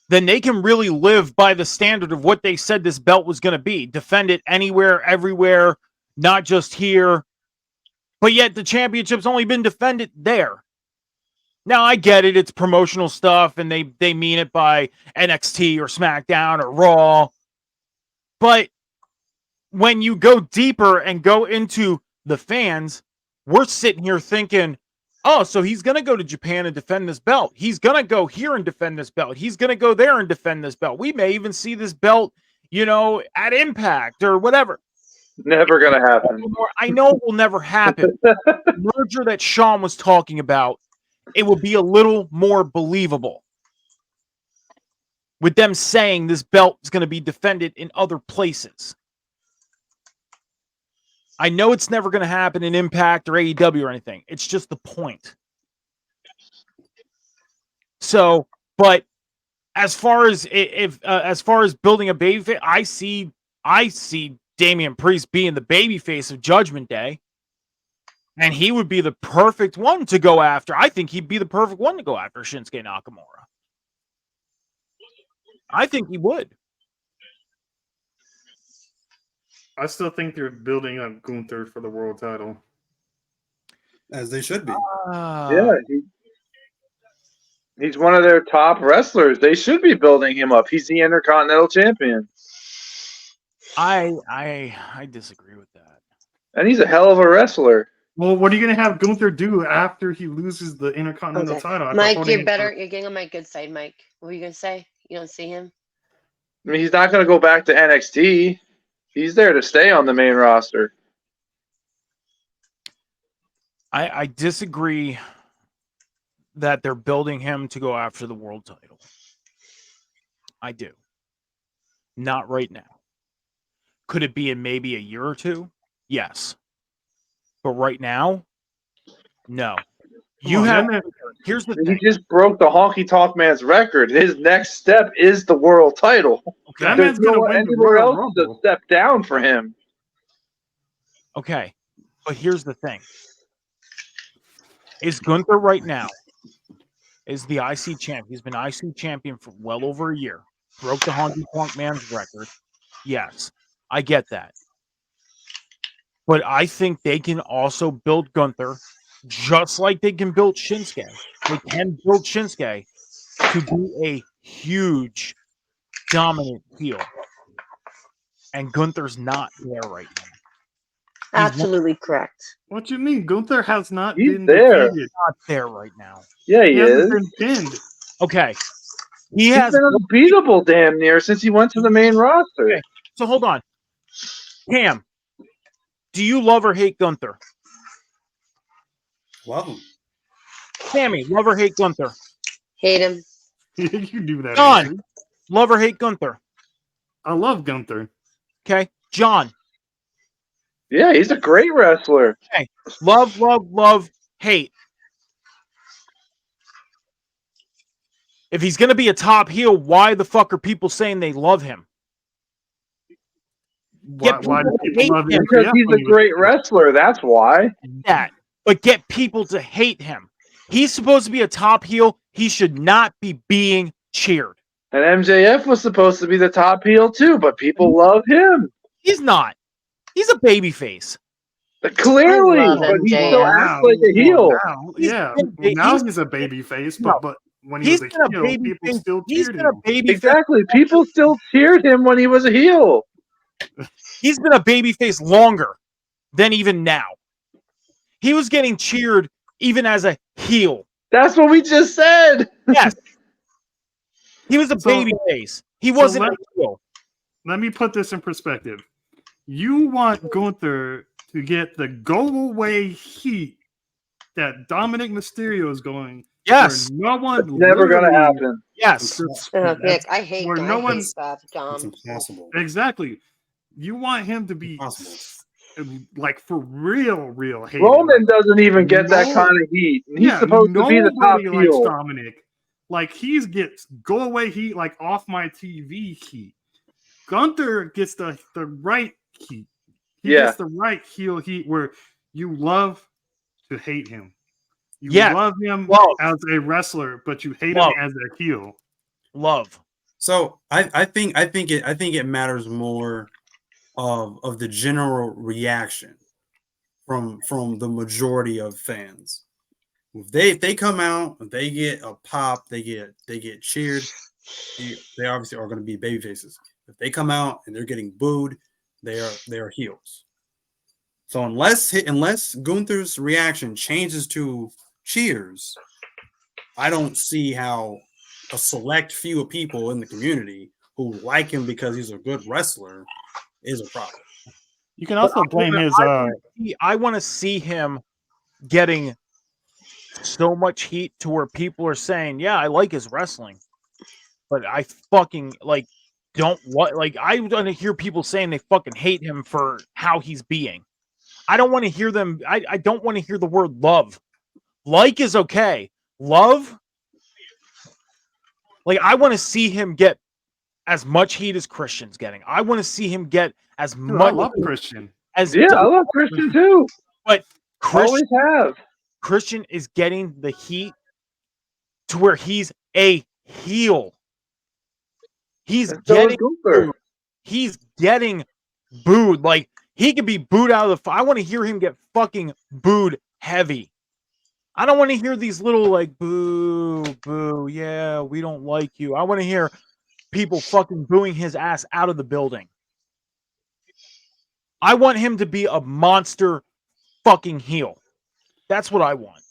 then they can really live by the standard of what they said this belt was going to be. Defend it anywhere, everywhere, not just here. But yet the championship's only been defended there. Now, I get it. It's promotional stuff, and they mean it by NXT or SmackDown or Raw. But when you go deeper and go into the fans, we're sitting here thinking, oh, so he's going to go to Japan and defend this belt. He's going to go here and defend this belt. He's going to go there and defend this belt. We may even see this belt, at Impact or whatever. Never going to happen. I know it will never happen. The merger that Sean was talking about, it would be a little more believable with them saying this belt is going to be defended in other places. I know it's never going to happen in Impact or AEW or anything. It's just the point. So, but as far as building a babyface, I see Damian Priest being the babyface of Judgment Day, and he would be the perfect one to go after. I think he'd be the perfect one to go after Shinsuke Nakamura. I think he would. I still think they're building up Gunther for the world title. As they should be. Yeah, he's one of their top wrestlers. They should be building him up. He's the Intercontinental Champion. I disagree with that. And he's a hell of a wrestler. Well, what are you going to have Gunther do after he loses the Intercontinental title? After Mike, holding you're it better. for- You're getting on my good side, Mike. What were you gonna say? You don't see him? I mean, he's not going to go back to NXT. He's there to stay on the main roster. I disagree that they're building him to go after the world title. I do. Not right now. Could it be in maybe a year or two? Yes. But right now, no. Here's the thing. He just broke the Honky Tonk Man's record. His next step is the world title. Okay. That There's man's going to win the anywhere Royal else to Rumble. step down for him. Okay. But here's the thing. Is Gunther right now is the IC champ. He's been IC champion for well over a year. Broke the Honky Tonk Man's record. Yes. I get that. But I think they can also build Gunther just like they can build Shinsuke. They can build Shinsuke to be a huge, dominant heel. And Gunther's not there right now. Absolutely correct. What do you mean? Gunther has not He's been there. defeated. Not there right now. Yeah, he hasn't is. been pinned. Okay. He's been unbeatable damn near since he went to the main roster. Okay. So hold on. Cam, do you love or hate Gunther? Love him. Sammy, love or hate Gunther? Hate him. You do that. John, Andrew. love or hate Gunther? I love Gunther. Okay. John. Yeah, he's a great wrestler. Okay. Love, love, love, hate. If he's going to be a top heel, why the fuck are people saying they love him? Why do people love him? Because he's a great wrestler. That's why. That. But get people to hate him. He's supposed to be a top heel. He should not be being cheered. And MJF was supposed to be the top heel too, but people love him. He's not. He's a babyface. Clearly, but he still acts like a heel. Now he's a baby face, but when he was a heel, people still cheered him. Exactly. People still cheered him when he was a heel. He's been a babyface longer than even now. He was getting cheered even as a heel. That's what we just said. Yes. He was a babyface. He wasn't a heel. Let me put this in perspective. You want Gunther to get the go-away heat that Dominic Mysterio is going. Yes. Where no one It's never going to happen. Yes. Nick, I hate where that. no I one. hate that, Dom. It's impossible. Exactly. You want him to be like for real hate. Roman doesn't even get that kind of heat. And he's supposed to be the top nobody likes heel. Dominic. Like he's gets go away heat, like off my TV heat. Gunther gets the right heat. He gets the right heel heat where you love to hate him. You love him as a wrestler, but you hate him as a heel. Love. So I think it matters more of the general reaction from the majority of fans. If they come out, they get a pop, they get cheered. They obviously are going to be baby faces. If they come out and they're getting booed, they are heels. So unless Gunther's reaction changes to cheers, I don't see how a select few of people in the community who like him because he's a good wrestler is a problem. You can also blame his. I want to see him getting so much heat to where people are saying, "Yeah, I like his wrestling," but I fucking don't want. I want to hear people saying they fucking hate him for how he's being. I don't want to hear them. I don't want to hear the word love. Like is okay. Love. I want to see him get as much heat as Christian's getting. I want to see him get as much. I love Christian. I love Christian too. But always have. Christian is getting the heat to where he's a heel. He's getting booed. He's getting booed. Like he could be booed out of the. I want to hear him get fucking booed heavy. I don't want to hear these little boo, boo, yeah, we don't like you. I want to hear people fucking booing his ass out of the building. I want him to be a monster fucking heel. That's what I want.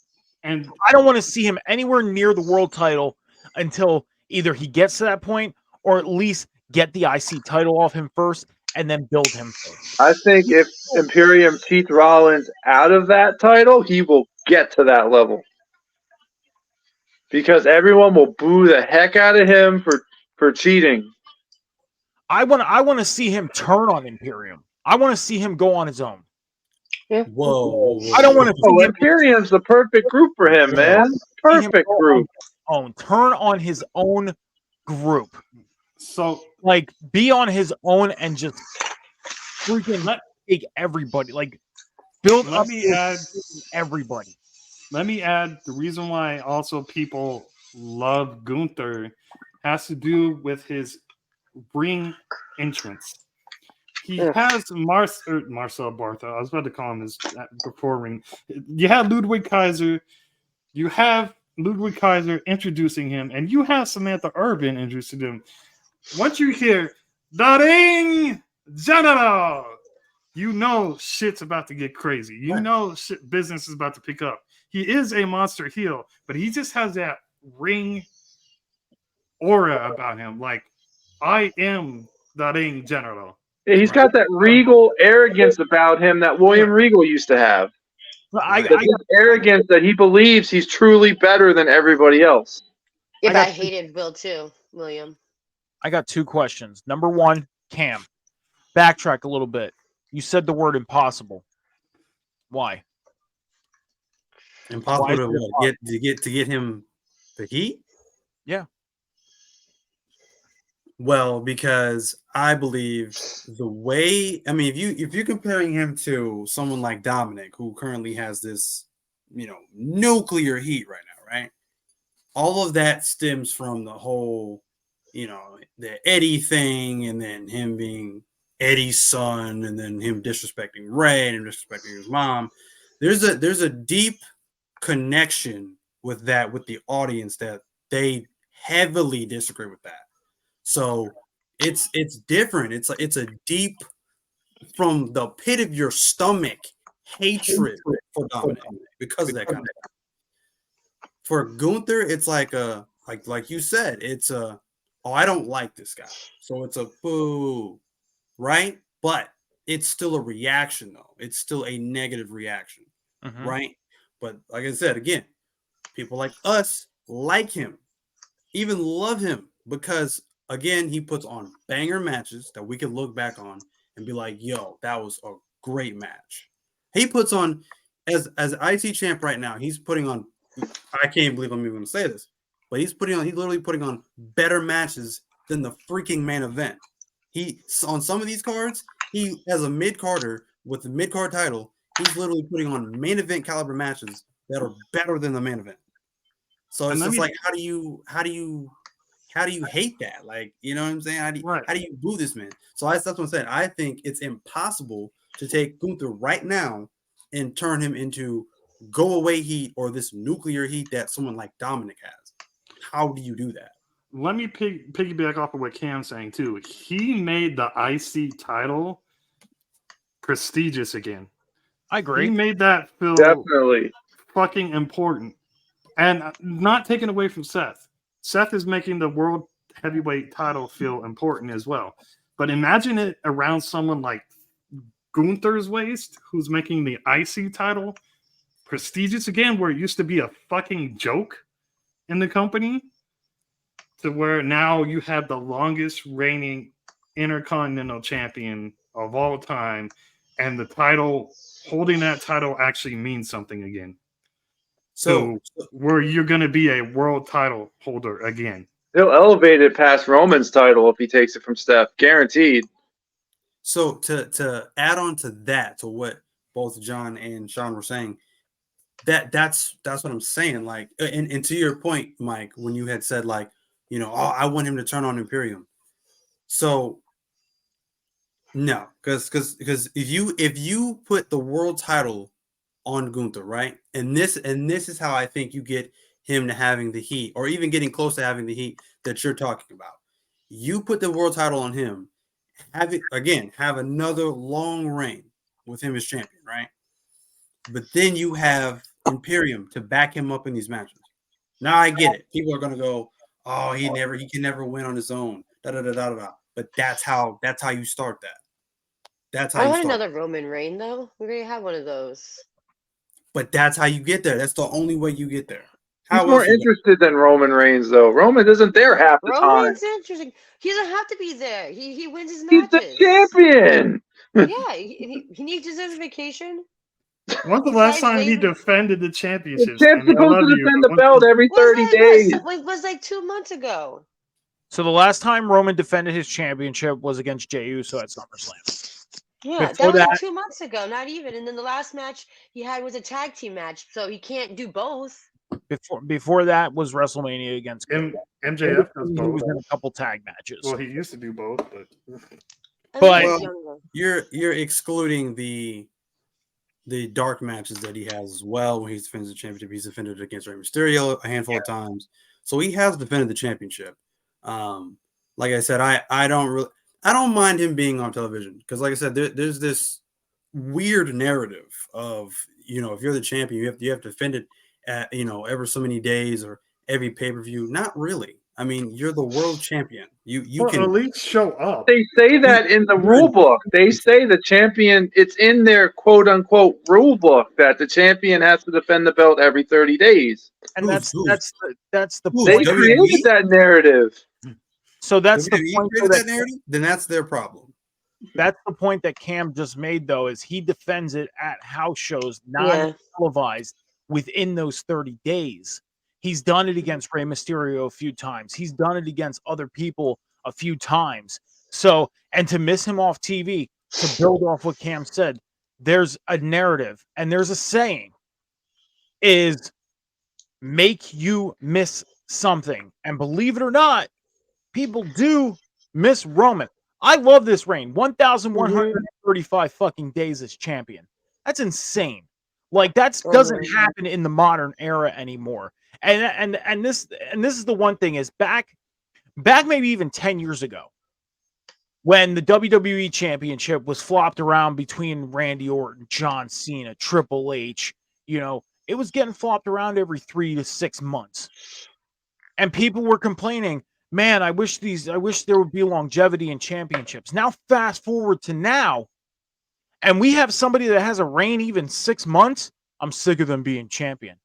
And I don't want to see him anywhere near the world title until either he gets to that point or at least get the IC title off him first and then build him first. I think if Imperium cheats Rollins out of that title, he will get to that level. Because everyone will boo the heck out of him for cheating. I want to see him turn on Imperium. I want to see him go on his own. Whoa. I don't want to see him. Imperium's the perfect group for him, man. Perfect group. Turn on his own group. So, like, be on his own and just freaking take everybody. Like, build up everybody. Let me add the reason why also people love Gunther has to do with his ring entrance. He has Marcel Bartha. I was about to call him his before ring. You have Ludwig Kaiser. You have Ludwig Kaiser introducing him, and you have Samantha Urban introducing him. Once you hear the ring general, you know shit's about to get crazy. You know business is about to pick up. He is a monster heel, but he just has that ring aura about him. Like, I am the ring general. Yeah, he's got that regal arrogance about him that William Regal used to have. This arrogance that he believes he's truly better than everybody else. Yeah, but I hated Will too, William. I got two questions. Number one, Cam, backtrack a little bit. You said the word impossible. Why? Impossible to what? To get him the heat? Yeah. Well, because I believe the way, I mean, if you're comparing him to someone like Dominic, who currently has this, nuclear heat right now, right? All of that stems from the whole, the Eddie thing, and then him being Eddie's son, and then him disrespecting Ray and disrespecting his mom. There's a deep connection with the audience that they heavily disagree with that. So it's different. It's a deep, from the pit of your stomach, hatred for Dominic because of that kind of stuff. For Gunther, it's like you said, it's a, oh, I don't like this guy, so it's a boo, right? But it's still a reaction, though. It's still a negative reaction, right? But like I said, again, people like us like him, even love him, because again, he puts on banger matches that we can look back on and be like, yo, that was a great match. He puts on, as IC champ right now, he's putting on, I can't believe I'm even going to say this, but he's literally putting on better matches than the freaking main event. He, on some of these cards, he has a mid-carder with the mid-card title. He's literally putting on main event caliber matches that are better than the main event. So it's just like, how do you hate that? Like, you know what I'm saying? How do you boo this man? So that's what I'm saying. I think it's impossible to take Gunther right now and turn him into go away heat or this nuclear heat that someone like Dominic has. How do you do that? Let me piggyback off of what Cam's saying too. He made the IC title prestigious again. I agree. He made that feel definitely fucking important. And not taken away from Seth. Seth is making the world heavyweight title feel important as well. But imagine it around someone like Gunther's waist, who's making the IC title prestigious again, where it used to be a fucking joke in the company, to where now you have the longest reigning Intercontinental Champion of all time, and the title, holding that title actually means something again. So where you're going to be a world title holder again. He'll elevate it past Roman's title if he takes it from Steph, guaranteed. So to add on to that, to what both John and Sean were saying, that's what I'm saying. Like, and to your point, Mike, when you had said like, I want him to turn on Imperium. So no, because if you put the world title on Gunther, right, and this is how I think you get him to having the heat, or even getting close to having the heat that you're talking about. You put the world title on him, have another long reign with him as champion, right? But then you have Imperium to back him up in these matches. Now I get it. People are gonna go, oh, he can never win on his own. Da da da da da. But that's how you start that. That's how I you want start. another Roman reign though. We're gonna have one of those. But that's how you get there. That's the only way you get there. He's How more else you get interested than Roman Reigns, though. Roman isn't there half the time. Roman's interesting. He doesn't have to be there. He wins his He's the matches. champion. Yeah, he needs his vacation. When's the last Besides time he leaving, defended the The championships? champ's Sammy, I supposed love to you, defend but the belt every 30 days. was like 2 months ago. So the last time Roman defended his championship was against Jey Uso at SummerSlam. Yeah, Before that was like that, 2 months ago, not even. And then the last match he had was a tag team match, so he can't do both. before that was WrestleMania against Cody. MJF does He both. was in a couple tag matches. Well, he used to do both, but well, you're excluding the dark matches that he has as well when he's defended the championship. He's defended it against Rey Mysterio a handful of times, so he has defended the championship. Like I said, I don't mind him being on television because, like I said, there's this weird narrative of if you're the champion, you have to defend it at ever so many days or every pay-per-view. Not really. I mean, you're the world champion. You can at least show up. They say that in the rule book. They say the champion, it's in their quote unquote rule book that the champion has to defend the belt every 30 days. And that's the They point. created that narrative. So that's the WWE point created that that narrative. Then that's their problem. That's the point that Cam just made, though, is he defends it at house shows, Yeah. non-televised, within those 30 days. He's done it against Rey Mysterio a few times. He's done it against other people a few times. So, and to miss him off TV, to build off what Cam said, there's a narrative and there's a saying is make you miss something. And believe it or not, people do miss Roman. I love this reign. 1,135 fucking days as champion. That's insane. Like that doesn't happen in the modern era anymore. And this is the one thing is back maybe even 10 years ago when the WWE championship was flopped around between Randy Orton, John Cena, Triple H, it was getting flopped around every 3 to 6 months. And people were complaining, man, I wish there would be longevity in championships. Now, fast forward to now, and we have somebody that has a reign even 6 months. I'm sick of them being champion.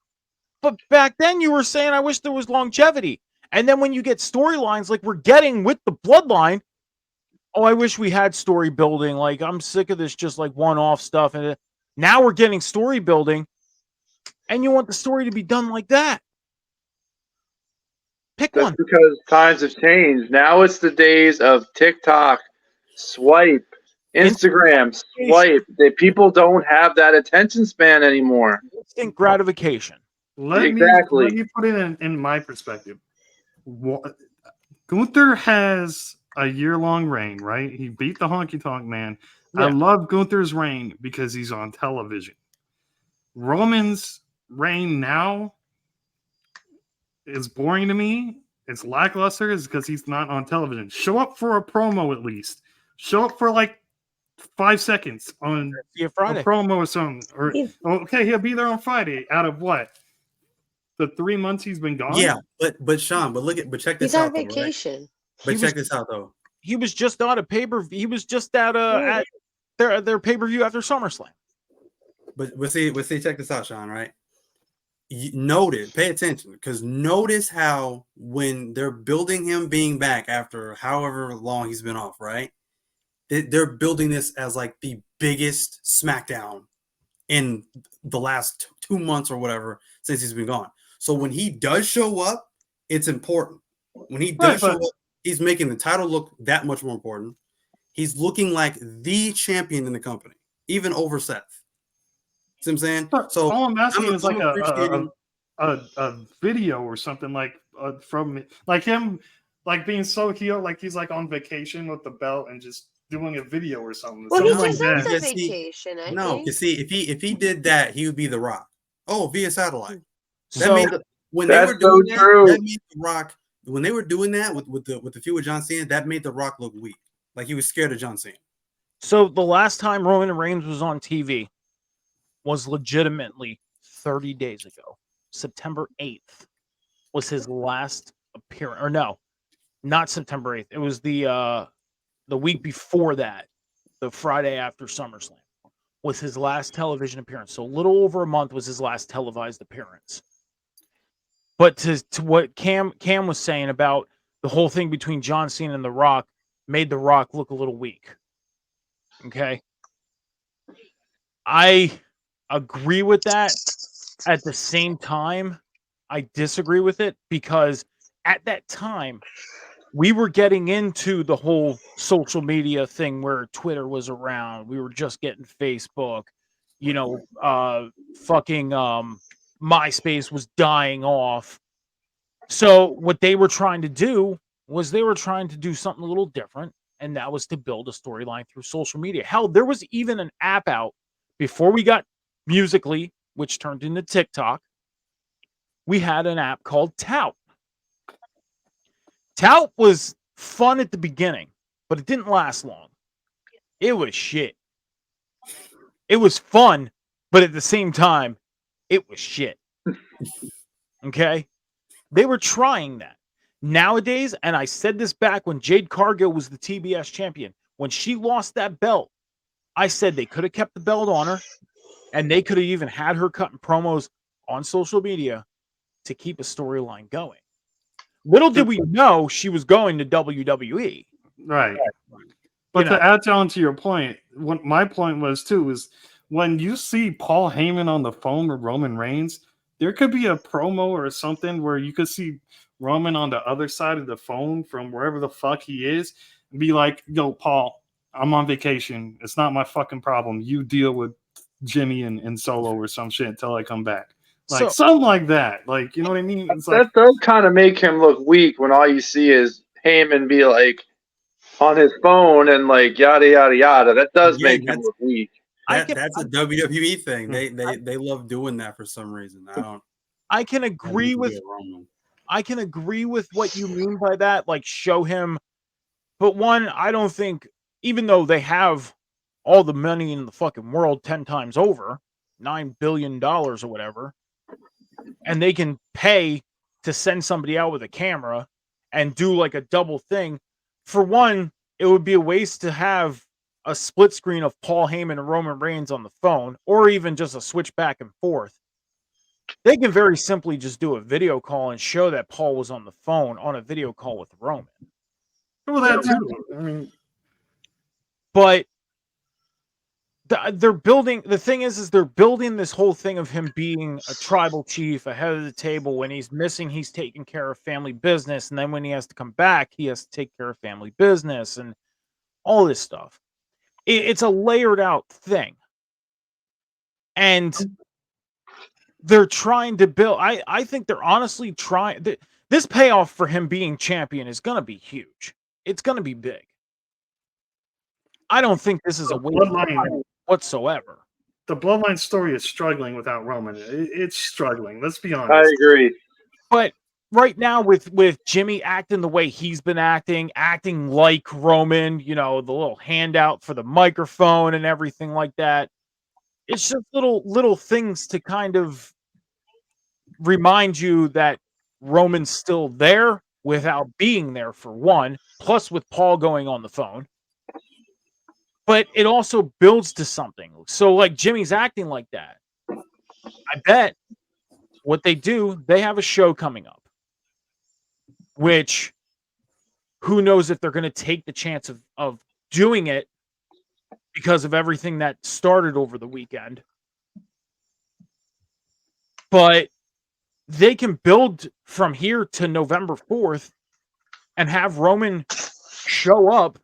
But back then, you were saying, I wish there was longevity. And then when you get storylines like we're getting with the bloodline, oh, I wish we had story building. Like, I'm sick of this just like one-off stuff. And now we're getting story building, and you want the story to be done like that. Pick That's one. because times have changed. Now it's the days of TikTok, swipe, Instagram, swipe. People don't have that attention span anymore. Instant gratification. Let me put it in my perspective. Gunther has a year-long reign, right? He beat the Honky Tonk Man. Yeah. I love Gunther's reign because he's on television. Roman's reign now is boring to me. It's lackluster is because he's not on television. Show up for a promo at least. Show up for like 5 seconds on a promo or something. Or okay, he'll be there on Friday. Out of what? The 3 months he's been gone? Yeah, but Sean, check this He's out. on vacation. Though, right? Check this out though. He was just on a pay-per-view. He was just at their pay-per-view after SummerSlam. But see, check this out, Sean, right? Notice, pay attention, because notice how when they're building him being back after however long he's been off, right? They're building this as like the biggest SmackDown in the last 2 months or whatever since he's been gone. So when he does show up, it's important. When he does show up, he's making the title look that much more important. He's looking like the champion in the company, even over Seth. See what I'm saying? So all I'm asking is like a video or something like from like him, like being so heel, like he's like on vacation with the belt and just doing a video or something. Well, he like deserves that. a vacation. I think. You see, if he did that, he would be the Rock. Oh, via satellite. So when that's they were doing so true. that made the Rock. When they were doing that with the feud with John Cena, that made the Rock look weak. Like he was scared of John Cena. So the last time Roman Reigns was on TV was legitimately 30 days ago. September 8th was his last appearance. Or no, not September 8th. It was the week before that, the Friday after SummerSlam, was his last television appearance. So a little over a month was his last televised appearance. But to what Cam was saying about the whole thing between John Cena and The Rock made The Rock look a little weak. Okay. I agree with that. At the same time, I disagree with it because at that time, we were getting into the whole social media thing where Twitter was around. We were just getting Facebook, fucking MySpace was dying off. So what they were trying to do was they were trying to do something a little different, and that was to build a storyline through social media. Hell, there was even an app out before we got Musical.ly, which turned into TikTok. We had an app called Tout. Tout was fun at the beginning, but it didn't last long. It was shit. It was fun, but at the same time, it was shit. Okay? They were trying that. Nowadays, and I said this back when Jade Cargill was the TBS champion, when she lost that belt, I said they could have kept the belt on her, and they could have even had her cutting promos on social media to keep a storyline going. Little did we know she was going to WWE. Right. But to add on to your point, what my point was too is when you see Paul Heyman on the phone with Roman Reigns, there could be a promo or something where you could see Roman on the other side of the phone from wherever the fuck he is and be like, yo, Paul, I'm on vacation. It's not my fucking problem. You deal with Jimmy and Solo or some shit until I come back. Like something like that. Like, you know what I mean? It's like, That does kind of make him look weak when all you see is Heyman be like on his phone and like yada yada yada. That does make him look weak. That's a WWE thing. They love doing that for some reason. I can agree with what you mean by that. Like show him, but one, I don't think, even though they have all the money in the fucking world 10 times over, $9 billion or whatever, and they can pay to send somebody out with a camera and do like a double thing. For one, it would be a waste to have a split screen of Paul Heyman and Roman Reigns on the phone, or even just a switch back and forth. They can very simply just do a video call and show that Paul was on the phone on a video call with Roman. Well, that too. I mean, but they're building. The thing is they're building this whole thing of him being a tribal chief, ahead of the table. When he's missing, he's taking care of family business, and then when he has to come back, he has to take care of family business and all this stuff. It's a layered out thing, and they're trying to build. I think they're honestly trying. This payoff for him being champion is going to be huge. It's going to be big. I don't think this is a waste of time whatsoever. The Bloodline story is struggling without Roman. It's struggling. Let's be honest. I agree. But right now, with Jimmy acting the way he's been acting like Roman, the little handout for the microphone and everything like that, it's just little things to kind of remind you that Roman's still there without being there, for one, plus with Paul going on the phone. But it also builds to something. So like Jimmy's acting like that. I bet what they do, they have a show coming up, which who knows if they're going to take the chance of doing it because of everything that started over the weekend. But they can build from here to November 4th and have Roman show up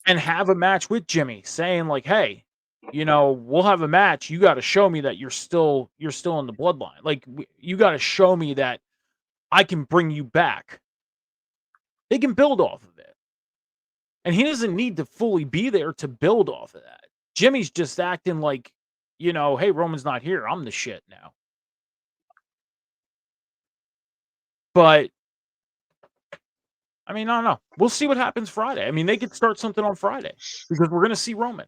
and have a match with Jimmy, saying like, hey, we'll have a match. You got to show me that you're still in the bloodline. Like, you got to show me that I can bring you back. They can build off of it. And he doesn't need to fully be there to build off of that. Jimmy's just acting like, hey, Roman's not here. I'm the shit now. But I mean, I don't know. We'll see what happens Friday. I mean, they could start something on Friday because we're going to see Roman.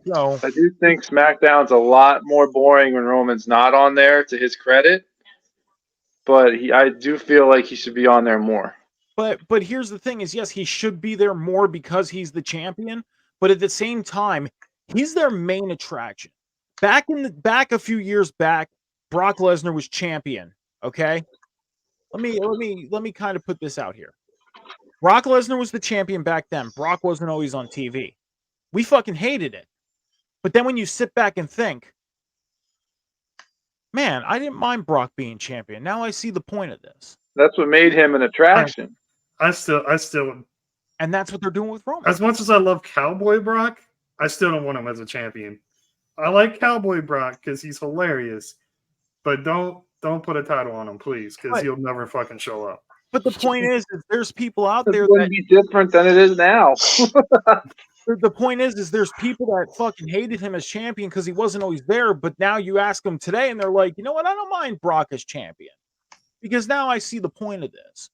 So I do think SmackDown's a lot more boring when Roman's not on there, to his credit. But I do feel like he should be on there more. But here's the thing: is yes, he should be there more because he's the champion. But at the same time, he's their main attraction. Back a few years back, Brock Lesnar was champion. Okay, let me kind of put this out here. Brock Lesnar was the champion back then. Brock wasn't always on TV. We fucking hated it. But then when you sit back and think, man, I didn't mind Brock being champion. Now I see the point of this. That's what made him an attraction. I still, and that's what they're doing with Roman. As much as I love Cowboy Brock, I still don't want him as a champion. I like Cowboy Brock because he's hilarious, but don't put a title on him, please, because he'll never fucking show up. But the point is there's people out there that be different than it is now. The point is there's people that fucking hated him as champion because he wasn't always there. But now you ask them today, and they're like, you know what? I don't mind Brock as champion because now I see the point of this,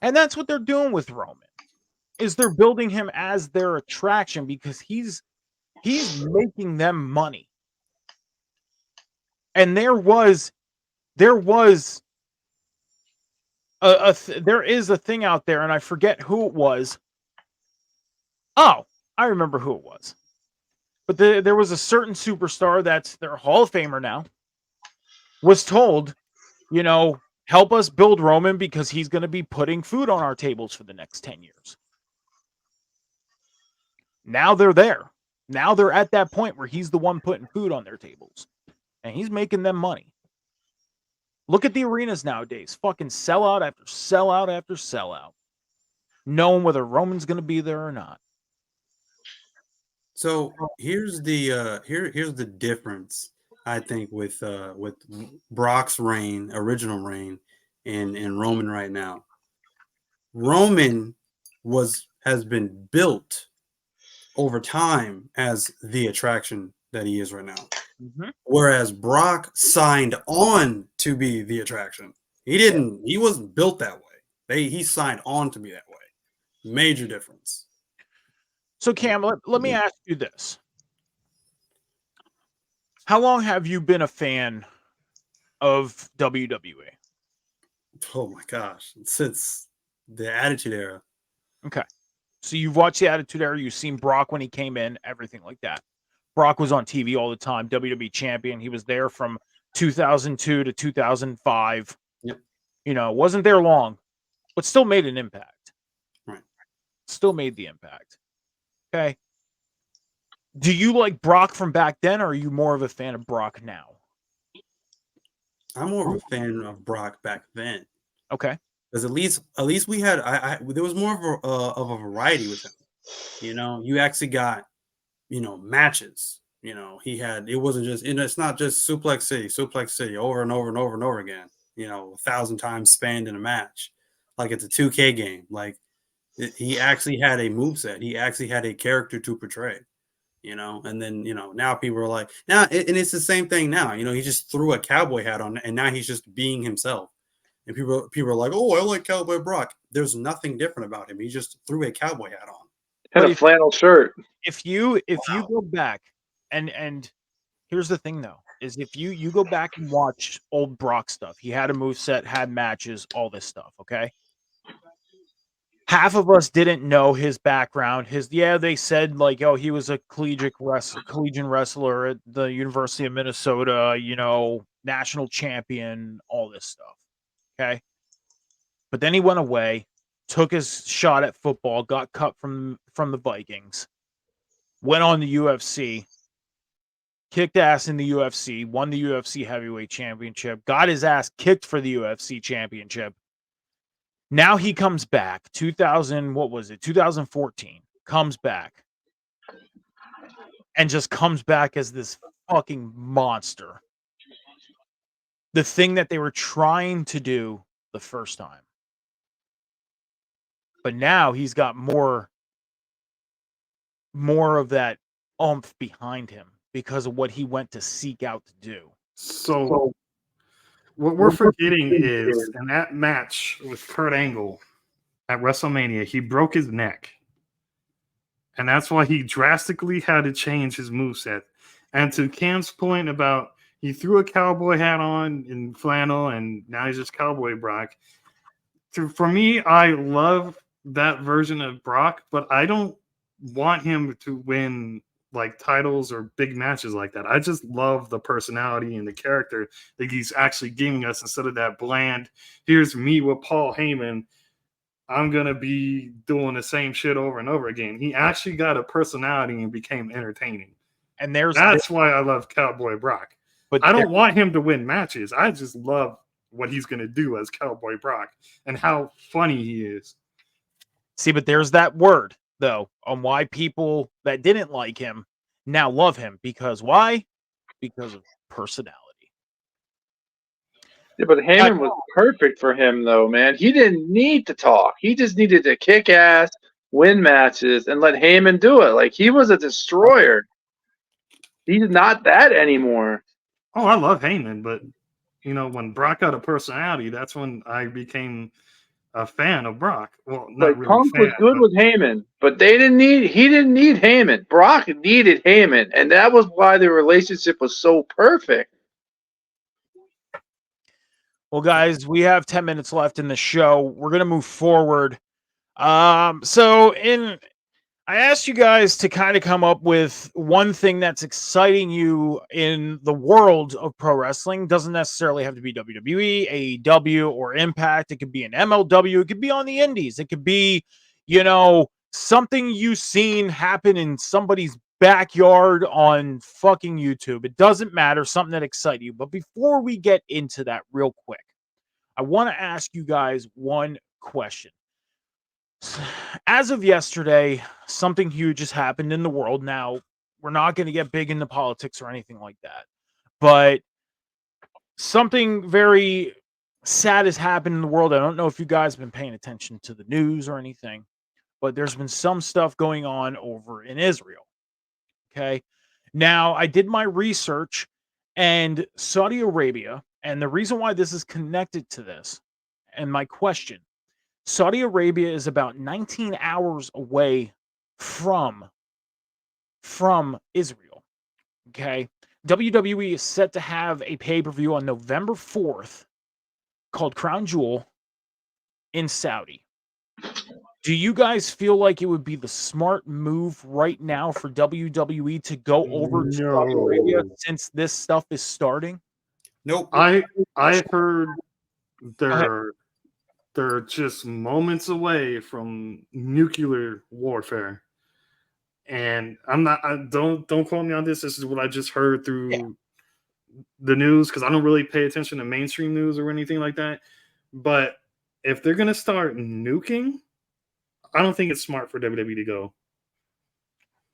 and that's what they're doing with Roman. Is they're building him as their attraction because he's making them money. And there is a thing out there, and I forget who it was. Oh, I remember who it was. But there was a certain superstar that's their Hall of Famer now, was told, help us build Roman because he's going to be putting food on our tables for the next 10 years. Now they're there. Now they're at that point where he's the one putting food on their tables. And he's making them money. Look at the arenas nowadays. Fucking sellout after sellout after sellout. Knowing whether Roman's going to be there or not. So here's the here's the difference, I think, with Brock's reign, original reign, and Roman right now. Roman has been built over time as the attraction that he is right now. Mm-hmm. Whereas Brock signed on to be the attraction. He wasn't built that way. He signed on to be that way. Major difference. So Cam, let me ask you this. How long have you been a fan of WWE? Oh my gosh. Since the Attitude Era. Okay. So you've watched the Attitude Era, you've seen Brock when he came in, everything like that. Brock was on TV all the time, WWE champion. He was there from 2002 to 2005. Yep. Wasn't there long, but still made an impact. Right. Still made the impact. Okay. Do you like Brock from back then, or are you more of a fan of Brock now? I'm more of a fan of Brock back then. Okay. Because at least we had there was more of a variety with him. You actually got matches. It wasn't just it's not just suplex city over and over and over and over again. 1,000 times spanned in a match, like it's a 2K game. Like he actually had a moveset. He actually had a character to portray. And then now people are like and it's the same thing now. He just threw a cowboy hat on, and now he's just being himself. And people are like, oh, I like Cowboy Brock. There's nothing different about him. He just threw a cowboy hat on. And a flannel shirt. If you go back and here's the thing though, is if you go back and watch old Brock stuff, he had a moveset, had matches, all this stuff, okay? Half of us didn't know his background. They said like, oh, he was a collegiate wrestler at the University of Minnesota, national champion, all this stuff. Okay. But then he went away, took his shot at football, got cut from the Vikings, went on the UFC, kicked ass in the UFC, won the UFC heavyweight championship, got his ass kicked for the UFC championship. Now he comes back, 2014, comes back and just comes back as this fucking monster. The thing that they were trying to do the first time. But now he's got more of that oomph behind him because of what he went to seek out to do. So what we're forgetting is in that match with Kurt Angle, at WrestleMania. He broke his neck. And that's why he drastically had to change his moveset. And to Cam's point about he threw a cowboy hat on in flannel and now he's just Cowboy Brock. For me, I love that version of Brock, but I don't want him to win like titles or big matches like that. I just love the personality and the character that he's actually giving us instead of that bland, here's me with Paul Heyman, I'm going to be doing the same shit over and over again. He actually got a personality and became entertaining. And that's why I love Cowboy Brock. But I don't want him to win matches. I just love what he's going to do as Cowboy Brock and how funny he is. See, but there's that word, though, on why people that didn't like him now love him. Because why? Because of personality. Yeah, but Heyman was perfect for him, though, man. He didn't need to talk. He just needed to kick ass, win matches, and let Heyman do it. Like, he was a destroyer. He's not that anymore. Oh, I love Heyman, but, you know, when Brock got a personality, that's when I became a fan of Brock. Well, not Like, really Punk fan, was good with Heyman, but he didn't need Heyman. Brock needed Heyman, and that was why the relationship was so perfect. Well, guys, we have 10 minutes left in the show. We're going to move forward. I asked you guys to kind of come up with one thing that's exciting you in the world of pro wrestling. Doesn't necessarily have to be WWE, AEW, or Impact. It could be an MLW. It could be on the indies. It could be, you know, something you've seen happen in somebody's backyard on fucking YouTube. It doesn't matter. Something that excites you. But before we get into that real quick, I want to ask you guys one question. As of yesterday, something huge has happened in the world. Now, we're not going to get big into politics or anything like that, but something very sad has happened in the world. I don't know if you guys have been paying attention to the news or anything, but there's been some stuff going on over in Israel. Okay. Now, I did my research, and Saudi Arabia, and the reason why this is connected to this, and my question, Saudi Arabia is about 19 hours away from Israel. Okay. WWE is set to have a pay-per-view on November 4th called Crown Jewel in Saudi. Do you guys feel like it would be the smart move right now for WWE to go over to Saudi Arabia since this stuff is starting? Nope. I heard they're just moments away from nuclear warfare. And don't quote me on this. This is what I just heard through the news, because I don't really pay attention to mainstream news or anything like that. But if they're gonna start nuking, I don't think it's smart for WWE to go.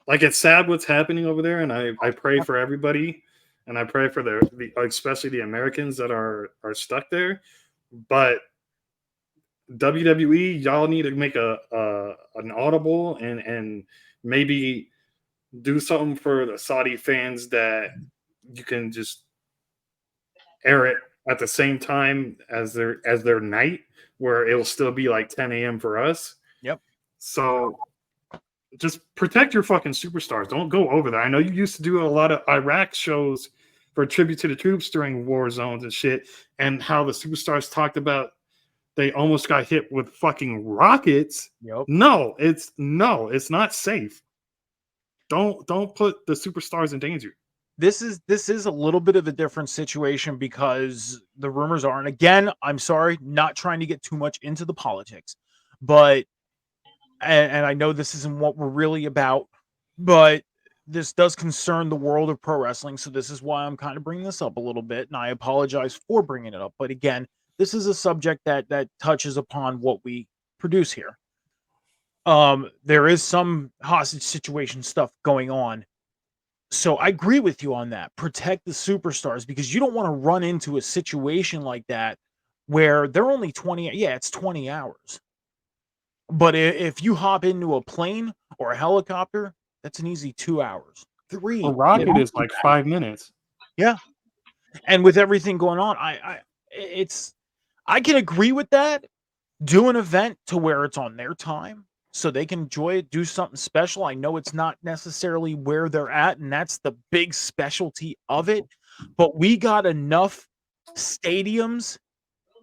Like, it's sad what's happening over there, and I pray for everybody, and I pray for the especially the Americans that are stuck there. But WWE, y'all need to make an audible and maybe do something for the Saudi fans that you can just air it at the same time as their night, where it'll still be like 10 a.m. for us. Yep. So just protect your fucking superstars. Don't go over there. I know you used to do a lot of Iraq shows for tribute to the troops during war zones and shit, and how the superstars talked about they almost got hit with fucking rockets. Yep. No, it's not safe. Don't put the superstars in danger. This is a little bit of a different situation because the rumors are, and again, I'm sorry, not trying to get too much into the politics, but and I know this isn't what we're really about, but this does concern the world of pro wrestling, so this is why I'm kind of bringing this up a little bit, and I apologize for bringing it up. But again, this is a subject that touches upon what we produce here. There is some hostage situation stuff going on. So I agree with you on that. Protect the superstars, because you don't want to run into a situation like that where they're only 20. Yeah, it's 20 hours. But if you hop into a plane or a helicopter, that's an easy 2 hours. 3. A rocket is like 5 minutes. Yeah. And with everything going on, I can agree with that, do an event to where it's on their time so they can enjoy it, do something special. I know it's not necessarily where they're at, and that's the big specialty of it, but we got enough stadiums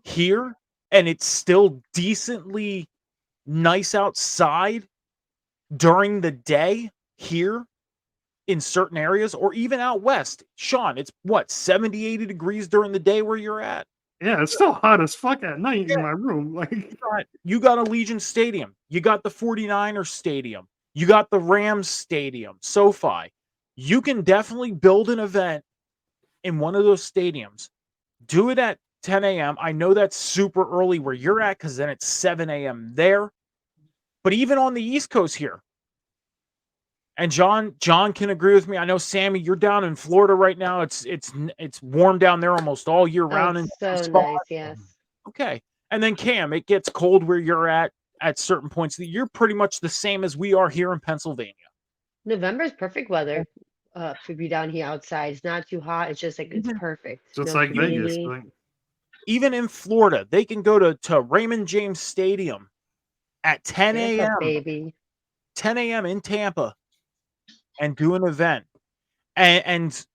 here, and it's still decently nice outside during the day here in certain areas, or even out west. Sean, it's what, 70, 80 degrees during the day where you're at? Yeah, it's still hot as fuck at night in my room. Like, you got Allegiant Stadium, you got the 49ers Stadium, you got the Rams Stadium, SoFi. You can definitely build an event in one of those stadiums. Do it at 10 a.m. I know that's super early where you're at because then it's 7 a.m. there. But even on the East Coast here, and John can agree with me. I know, Sammy, you're down in Florida right now. It's warm down there almost all year Oh, round in it's so spot. nice, yes. Okay. And then Cam, it gets cold where you're at certain points. You're pretty much the same as we are here in Pennsylvania. November is perfect weather to be down here outside. It's not too hot. It's just like it's perfect. just No like Vegas. humidity. Like, Even in Florida, they can go to Raymond James Stadium at 10 Tampa, a.m. baby. 10 a.m. in Tampa and do an event. And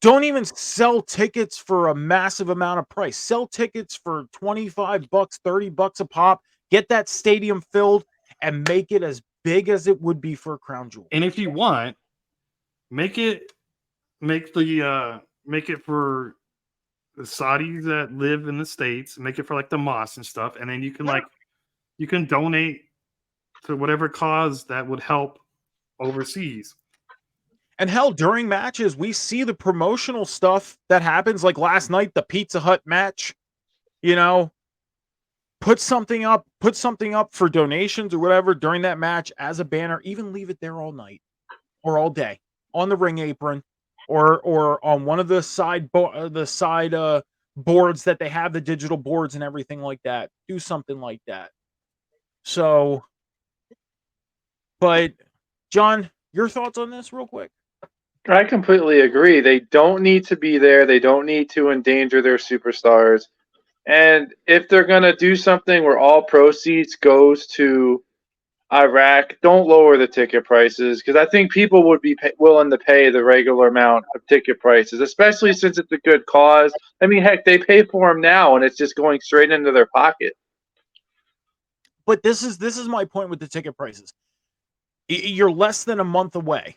don't even sell tickets for a massive amount of price. Sell tickets for $25, $30 a pop. Get that stadium filled and make it as big as it would be for a crown jewel. and if you want, make it for the Saudis that live in the States, make it for like the mosques and stuff, and then you can you can donate to whatever cause that would help overseas. And hell, during matches, we see the promotional stuff that happens. Like last night, the Pizza Hut match, put something up for donations or whatever during that match as a banner. Even leave it there all night or all day on the ring apron or on one of the side boards that they have, the digital boards and everything like that. Do something like that. So, but John, your thoughts on this real quick? I completely agree. They don't need to be there. They don't need to endanger their superstars. And if they're going to do something where all proceeds goes to Iraq, don't lower the ticket prices, because I think people would be willing to pay the regular amount of ticket prices, especially since it's a good cause. I mean, heck, they pay for them now, and it's just going straight into their pocket. But this is my point with the ticket prices. You're less than a month away.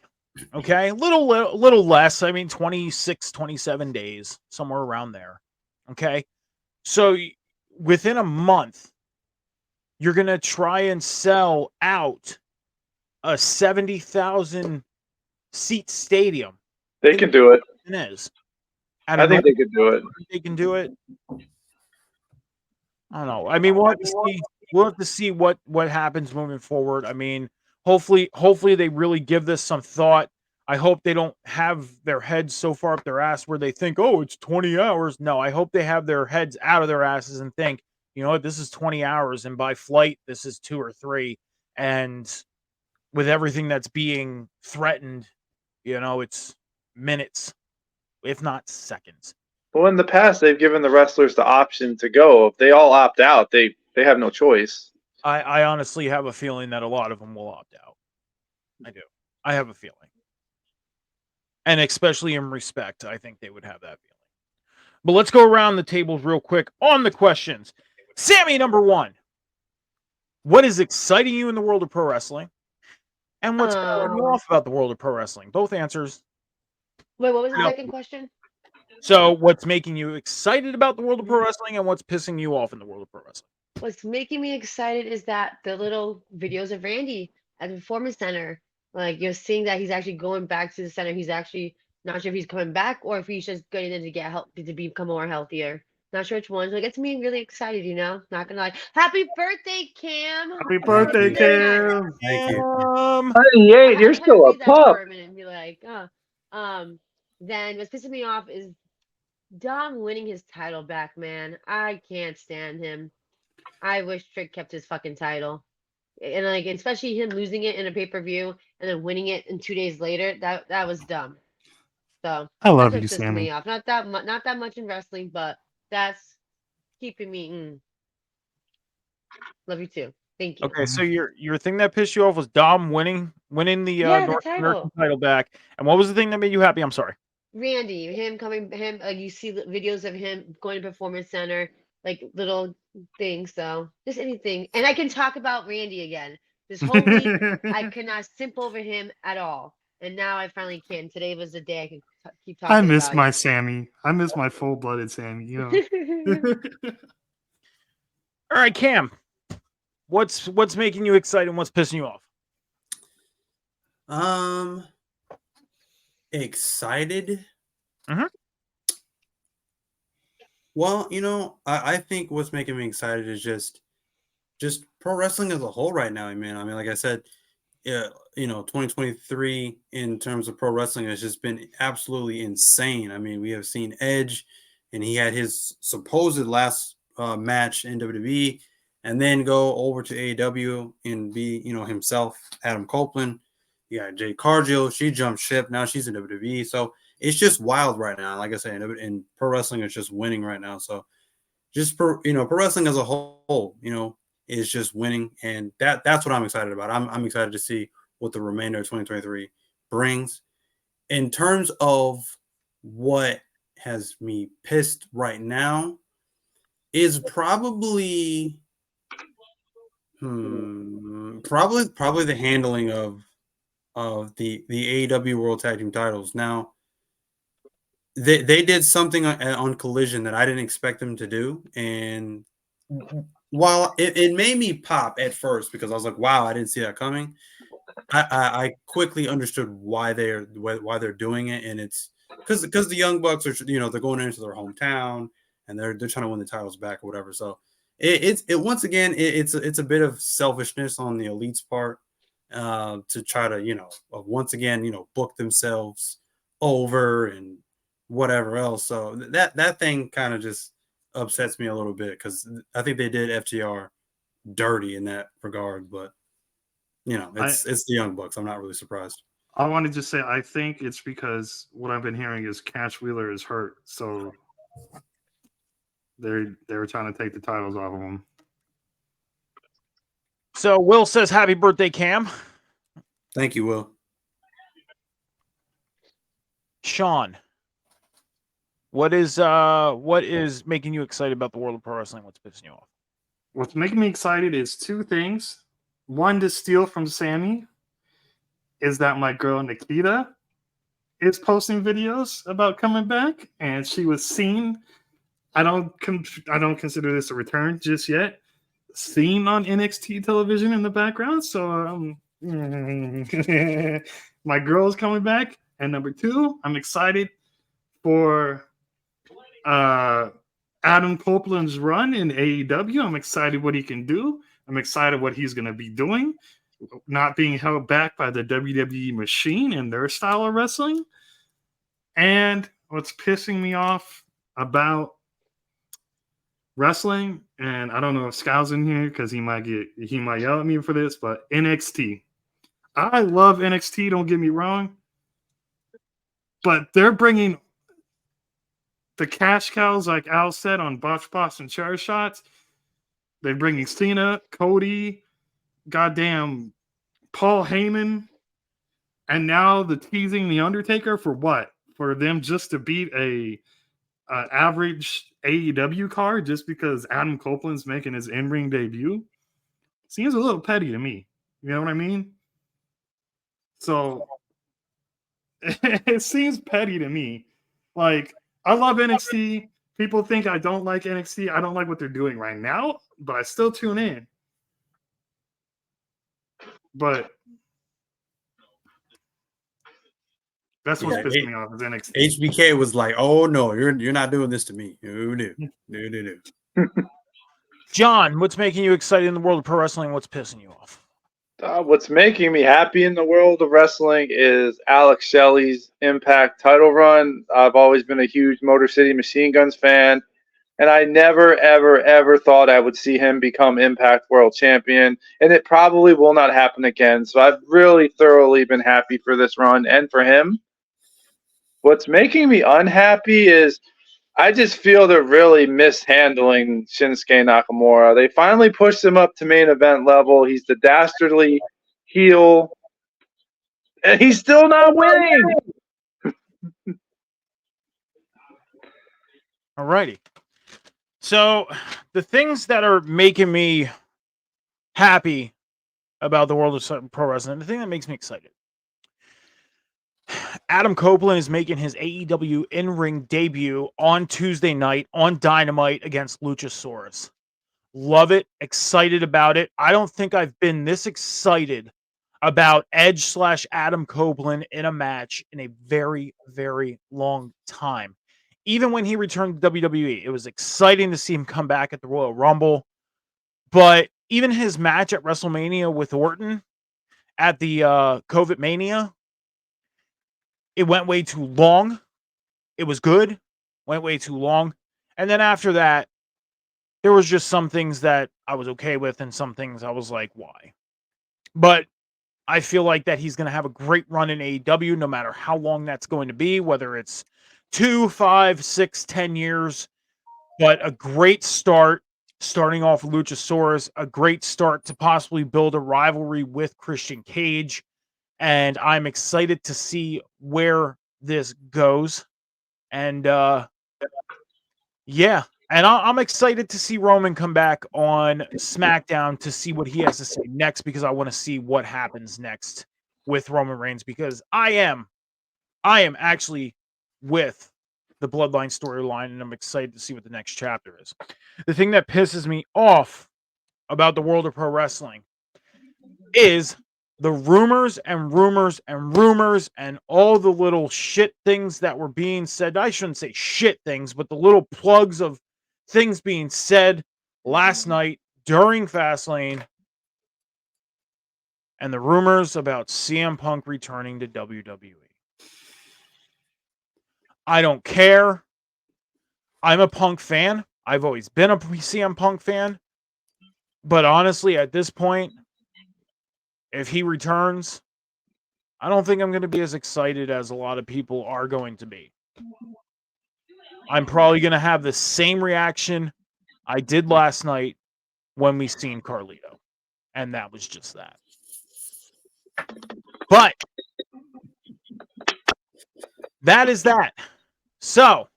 Okay, little less. I mean, 26, 27 days, somewhere around there. Okay, so within a month, you're gonna try and sell out a 70,000 seat stadium. They can do it. It is. I think they could do it. They can do it. I don't know. I mean, we'll have to see. We'll have to see what happens moving forward. I mean, hopefully they really give this some thought. I hope they don't have their heads so far up their ass where they think, oh, it's 20 hours. No, I hope they have their heads out of their asses and think, you know what, this is 20 hours, and by flight, this is 2 or 3. And with everything that's being threatened, it's minutes, if not seconds. Well, in the past, they've given the wrestlers the option to go. If they all opt out, they have no choice. I honestly have a feeling that a lot of them will opt out. I do. I have a feeling. And especially in respect, I think they would have that feeling. But let's go around the tables real quick on the questions. Sammy, number 1. What is exciting you in the world of pro wrestling? And what's pissing you off about the world of pro wrestling? Both answers. Wait, what was the second question? So, what's making you excited about the world of pro wrestling, and what's pissing you off in the world of pro wrestling? What's making me excited is that the little videos of Randy at the Performance Center, like you're seeing that he's actually going back to the center. He's actually not sure if he's coming back or if he's just going in to get help to become more healthier. Not sure which one. So it gets me really excited, Not gonna lie. Happy birthday, Cam! Happy birthday, Cam! Thank you. 28, you're still a pup. For a minute and be like, then what's pissing me off is Dom winning his title back, man. I can't stand him. I wish Trick kept his fucking title. And like especially him losing it in a pay-per-view and then winning it and 2 days later, that was dumb. So I love that's you, what pisses me Sammy. off. Not that much in wrestling, but that's keeping me Love you too. Thank you. Okay, so your thing that pissed you off was Dom winning the Yeah, the North American title. title back. And what was the thing that made you happy? I'm sorry. Randy, him, like you see the videos of him going to Performance Center, like little things. So just anything, and I can talk about Randy again. This whole week, I could not simp over him at all, and now I finally can. Today was the day I can keep I talking miss about my Sammy. I miss my full-blooded Sammy. You know. it. All right, Cam. What's making you excited and what's pissing you off? Excited. Mm-hmm. Well, I think what's making me excited is just pro wrestling as a whole right now, man. I mean, like I said, yeah, 2023 in terms of pro wrestling has just been absolutely insane. I mean, we have seen Edge, and he had his supposed last match in WWE, and then go over to AEW and be, himself, Adam Copeland. You got Jade Cargill. She jumped ship. Now she's in WWE. So it's just wild right now. Like I said, and pro wrestling is just winning right now. So just pro wrestling as a whole, is just winning, and that's what I'm excited about. I'm excited to see what the remainder of 2023 brings. In terms of what has me pissed right now is probably probably the handling of the AEW World Tag Team titles. Now they did something on Collision that I didn't expect them to do, and while it made me pop at first because I was like, wow, I didn't see that coming. I quickly understood why they're doing it, and it's because the Young Bucks are they're going into their hometown and they're trying to win the titles back or whatever. So it's once again it's a bit of selfishness on the Elite's part to try to once again book themselves over and whatever else. So that thing kind of just upsets me a little bit because I think they did FTR dirty in that regard, but it's the Young Bucks. I'm not really surprised. I want to just say I think it's because what I've been hearing is Cash Wheeler is hurt, so they're trying to take the titles off of him. So Will says, "Happy birthday, Cam." Thank you, Will. Sean, what is making you excited about the world of pro wrestling? What's pissing you off? What's making me excited is two things. One, to steal from Sammy, is that my girl Nikita is posting videos about coming back, and she was seen. I don't consider this a return just yet. Seen on NXT television in the background, so my girl's coming back. And number two, I'm excited for Adam Copeland's run in AEW. I'm excited what he can do. I'm excited what he's going to be doing, not being held back by the WWE machine and their style of wrestling. And what's pissing me off about wrestling, and I don't know if Scal's in here because he might yell at me for this, but NXT. I love NXT, don't get me wrong, but they're bringing the cash cows, like Al said, on Botch Boss and Chair Shots. They're bringing Cena, Cody, goddamn Paul Heyman, and now the teasing the Undertaker for what? For them just to beat a average AEW card just because Adam Copeland's making his in-ring debut? Seems a little petty to me. You know what I mean? So it seems petty to me. Like, I love NXT. People think I don't like NXT. I don't like what they're doing right now, but I still tune in. But that's what's pissing me off is NXT. HBK was like, "Oh no, you're not doing this to me." No. John, what's making you excited in the world of pro wrestling? What's pissing you off? What's making me happy in the world of wrestling is Alex Shelley's Impact title run. I've always been a huge Motor City Machine Guns fan, and I never, ever, ever thought I would see him become Impact World Champion, and it probably will not happen again. So I've really thoroughly been happy for this run and for him. What's making me unhappy is I just feel they're really mishandling Shinsuke Nakamura. They finally pushed him up to main event level. He's the dastardly heel, and he's still not winning. Alrighty. So the things that are making me happy about the world of pro wrestling, the thing that makes me excited. Adam Copeland is making his AEW in-ring debut on Tuesday night on Dynamite against Luchasaurus. Love it. Excited about it. I don't think I've been this excited about Edge / Adam Copeland in a match in a very, very long time. Even when he returned to WWE, it was exciting to see him come back at the Royal Rumble. But even his match at WrestleMania with Orton at the COVID Mania, it went way too long. It was good, went way too long. And then after that, there was just some things that I was okay with and some things I was like, why? But I feel like that he's going to have a great run in AEW, no matter how long that's going to be, whether it's 2, 5, 6, 10 years. But a great start, starting off with Luchasaurus, a great start to possibly build a rivalry with Christian Cage. And I'm excited to see where this goes. And yeah, and I'm excited to see Roman come back on SmackDown to see what he has to say next, because I want to see what happens next with Roman Reigns, because I am actually with the Bloodline storyline, and I'm excited to see what the next chapter is. The thing that pisses me off about the world of pro wrestling is the rumors and rumors and rumors and all the little shit things that were being said. I shouldn't say shit things, but the little plugs of things being said last night during Fastlane, and the rumors about CM Punk returning to WWE. I don't care. I'm a Punk fan. I've always been a CM Punk fan. But honestly, at this point, if he returns, I don't think I'm going to be as excited as a lot of people are going to be. I'm probably going to have the same reaction I did last night when we seen Carlito. And that was just that. But that is that. So,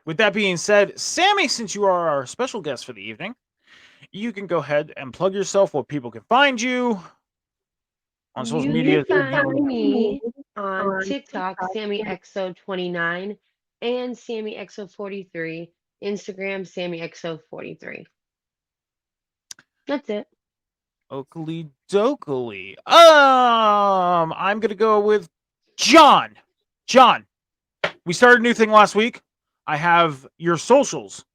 with that being said, Sammy, since you are our special guest for the evening, you can go ahead and plug yourself where people can find you on social You media. can find me on TikTok, SammyXO29, and SammyXO43. Instagram, SammyXO43. That's it. Oakley Dokley. I'm gonna go with John. John, we started a new thing last week. I have your socials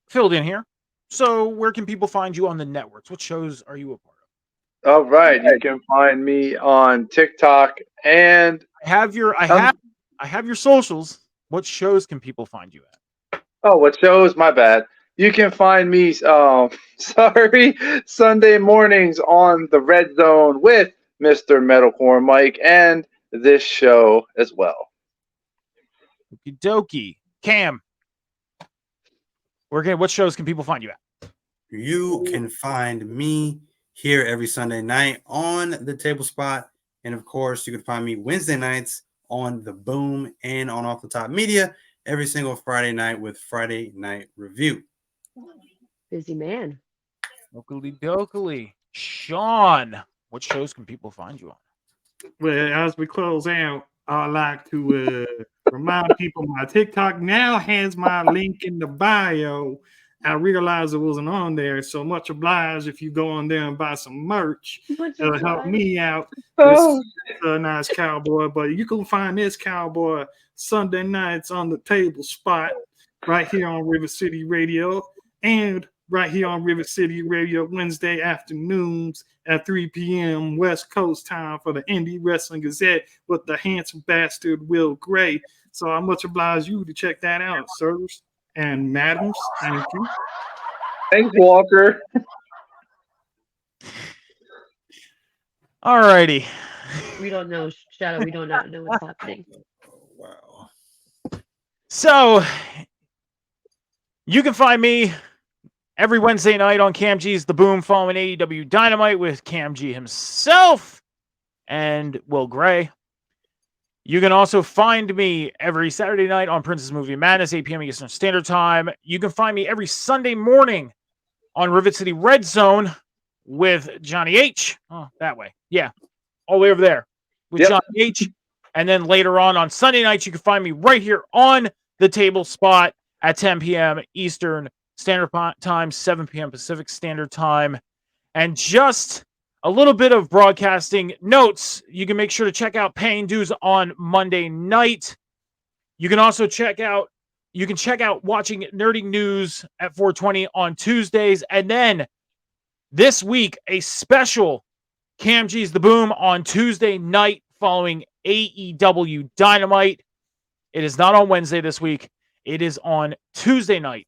filled in here. So where can people find you on the networks? What shows are you a part of? All right, you can find me on TikTok and I have your socials. What shows can people find you at? oh, what shows? My bad. You can find me, sorry, Sunday mornings on the Red Zone with Mr. Metalcore Mike and this show as well. Okie dokie. Cam, what shows can people find you at? You can find me here every Sunday night on the Table Spot. And of course, you can find me Wednesday nights on the Boom and on Off the Top Media every single Friday night with Friday Night Review. Busy man. Oakley dokley. Sean, what shows can people find you on? Well, as we close out, I'd like to remind people my TikTok now has my link in the bio. I realized it wasn't on there, so much obliged if you go on there and buy some merch. It'll help me out. This a nice cowboy, but you can find this cowboy Sunday nights on the Table Spot right here on River City Radio and right here on River City Radio Wednesday afternoons at 3 p.m. West Coast time for the Indie Wrestling Gazette with the handsome bastard Will Gray. So I much oblige you to check that out, sirs and madams. Thank you. Thanks, Walker. All righty. We don't know, Shadow. We do not know what's happening. Wow. So you can find me every Wednesday night on Cam G's The Boom following AEW Dynamite with Cam G himself and Will Gray. You can also find me every Saturday night on Princess Movie Madness, 8 p.m. Eastern Standard Time. You can find me every Sunday morning on Rivet City Red Zone with Johnny H. Oh, that way. Yeah. All the way over there with Johnny H. And then later on Sunday nights, you can find me right here on the table spot at 10 p.m. Eastern Standard Time, 7 p.m. Pacific Standard Time. And just a little bit of broadcasting notes. You can make sure to check out Paying Dues on Monday night. You can also check out watching Nerdy News at 420 on Tuesdays. And then this week, a special Cam G's The Boom on Tuesday night following AEW Dynamite. It is not on Wednesday this week. It is on Tuesday night.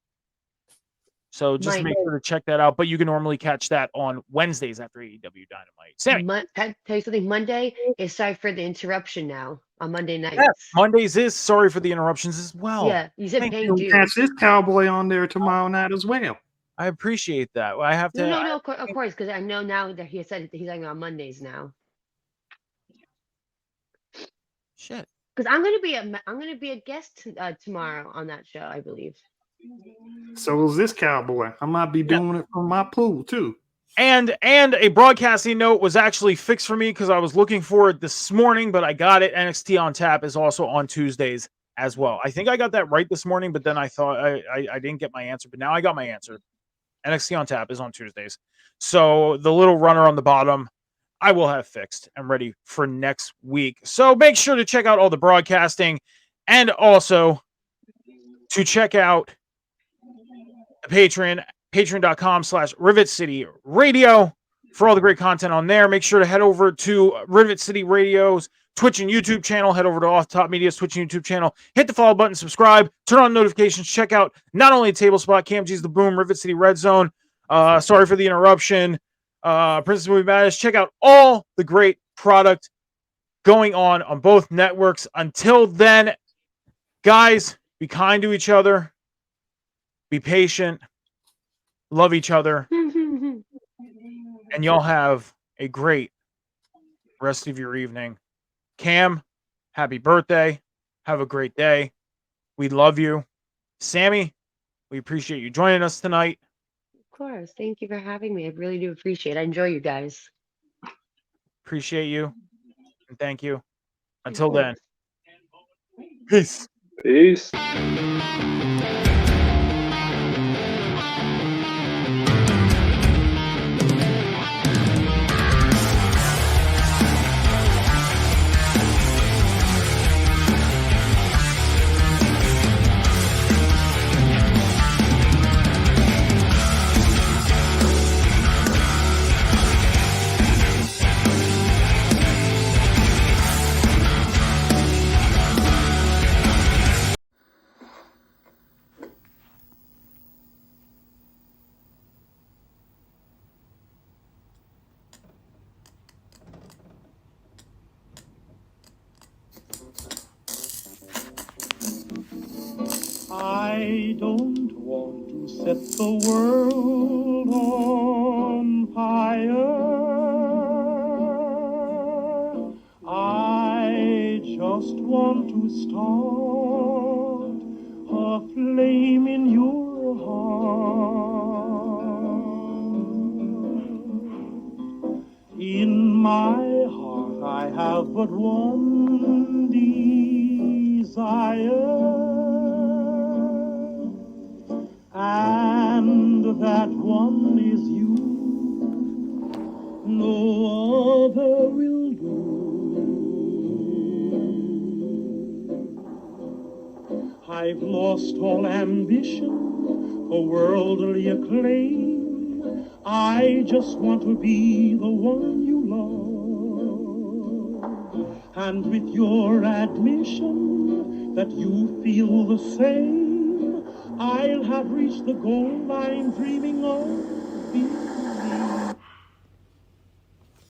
So just make sure to check that out. But you can normally catch that on Wednesdays after AEW Dynamite. Sammy. Can I tell you something? Monday is sorry for the interruption now on Monday nights. Yes, Mondays is sorry for the interruptions as well. Yeah, you said Paying Dues. Catch this cowboy on there tomorrow night as well. I appreciate that. I have to. No, of course, because I know now that he said he's like on Mondays now. Shit. Because I'm gonna be a guest tomorrow on that show, I believe. So is this cowboy. I might be doing it from my pool too. And a broadcasting note was actually fixed for me because I was looking for it this morning, but I got it. NXT on Tap is also on Tuesdays as well. I think I got that right this morning, but then I thought I didn't get my answer. But now I got my answer. NXT on Tap is on Tuesdays. So the little runner on the bottom, I will have fixed and ready for next week. So make sure to check out all the broadcasting and also to check out the Patreon, patreon.com/Rivet City Radio for all the great content on there. Make sure to head over to Rivet City Radio's Twitch and YouTube channel. Head over to Off Top Media's Twitch and YouTube channel. Hit the follow button, subscribe, turn on notifications. Check out not only Table Spot, Cam G's The Boom, Rivet City Red Zone. Sorry for the interruption. Princess Movie Madness. Check out all the great product going on both networks. Until then, guys, be kind to each other. Be patient. Love each other. And y'all have a great rest of your evening. Cam, happy birthday. Have a great day. We love you. Sammy, we appreciate you joining us tonight. Of course. Thank you for having me. I really do appreciate it. I enjoy you guys. Appreciate you. And thank you. Until then. Peace. Peace. I don't want to set the world on fire. I just want to start a flame in your heart. In my heart I have but one desire. And that one is you. No other will do. I've lost all ambition for worldly acclaim. I just want to be the one you love. And with your admission that you feel the same, I'll have reached the goal I'm dreaming of.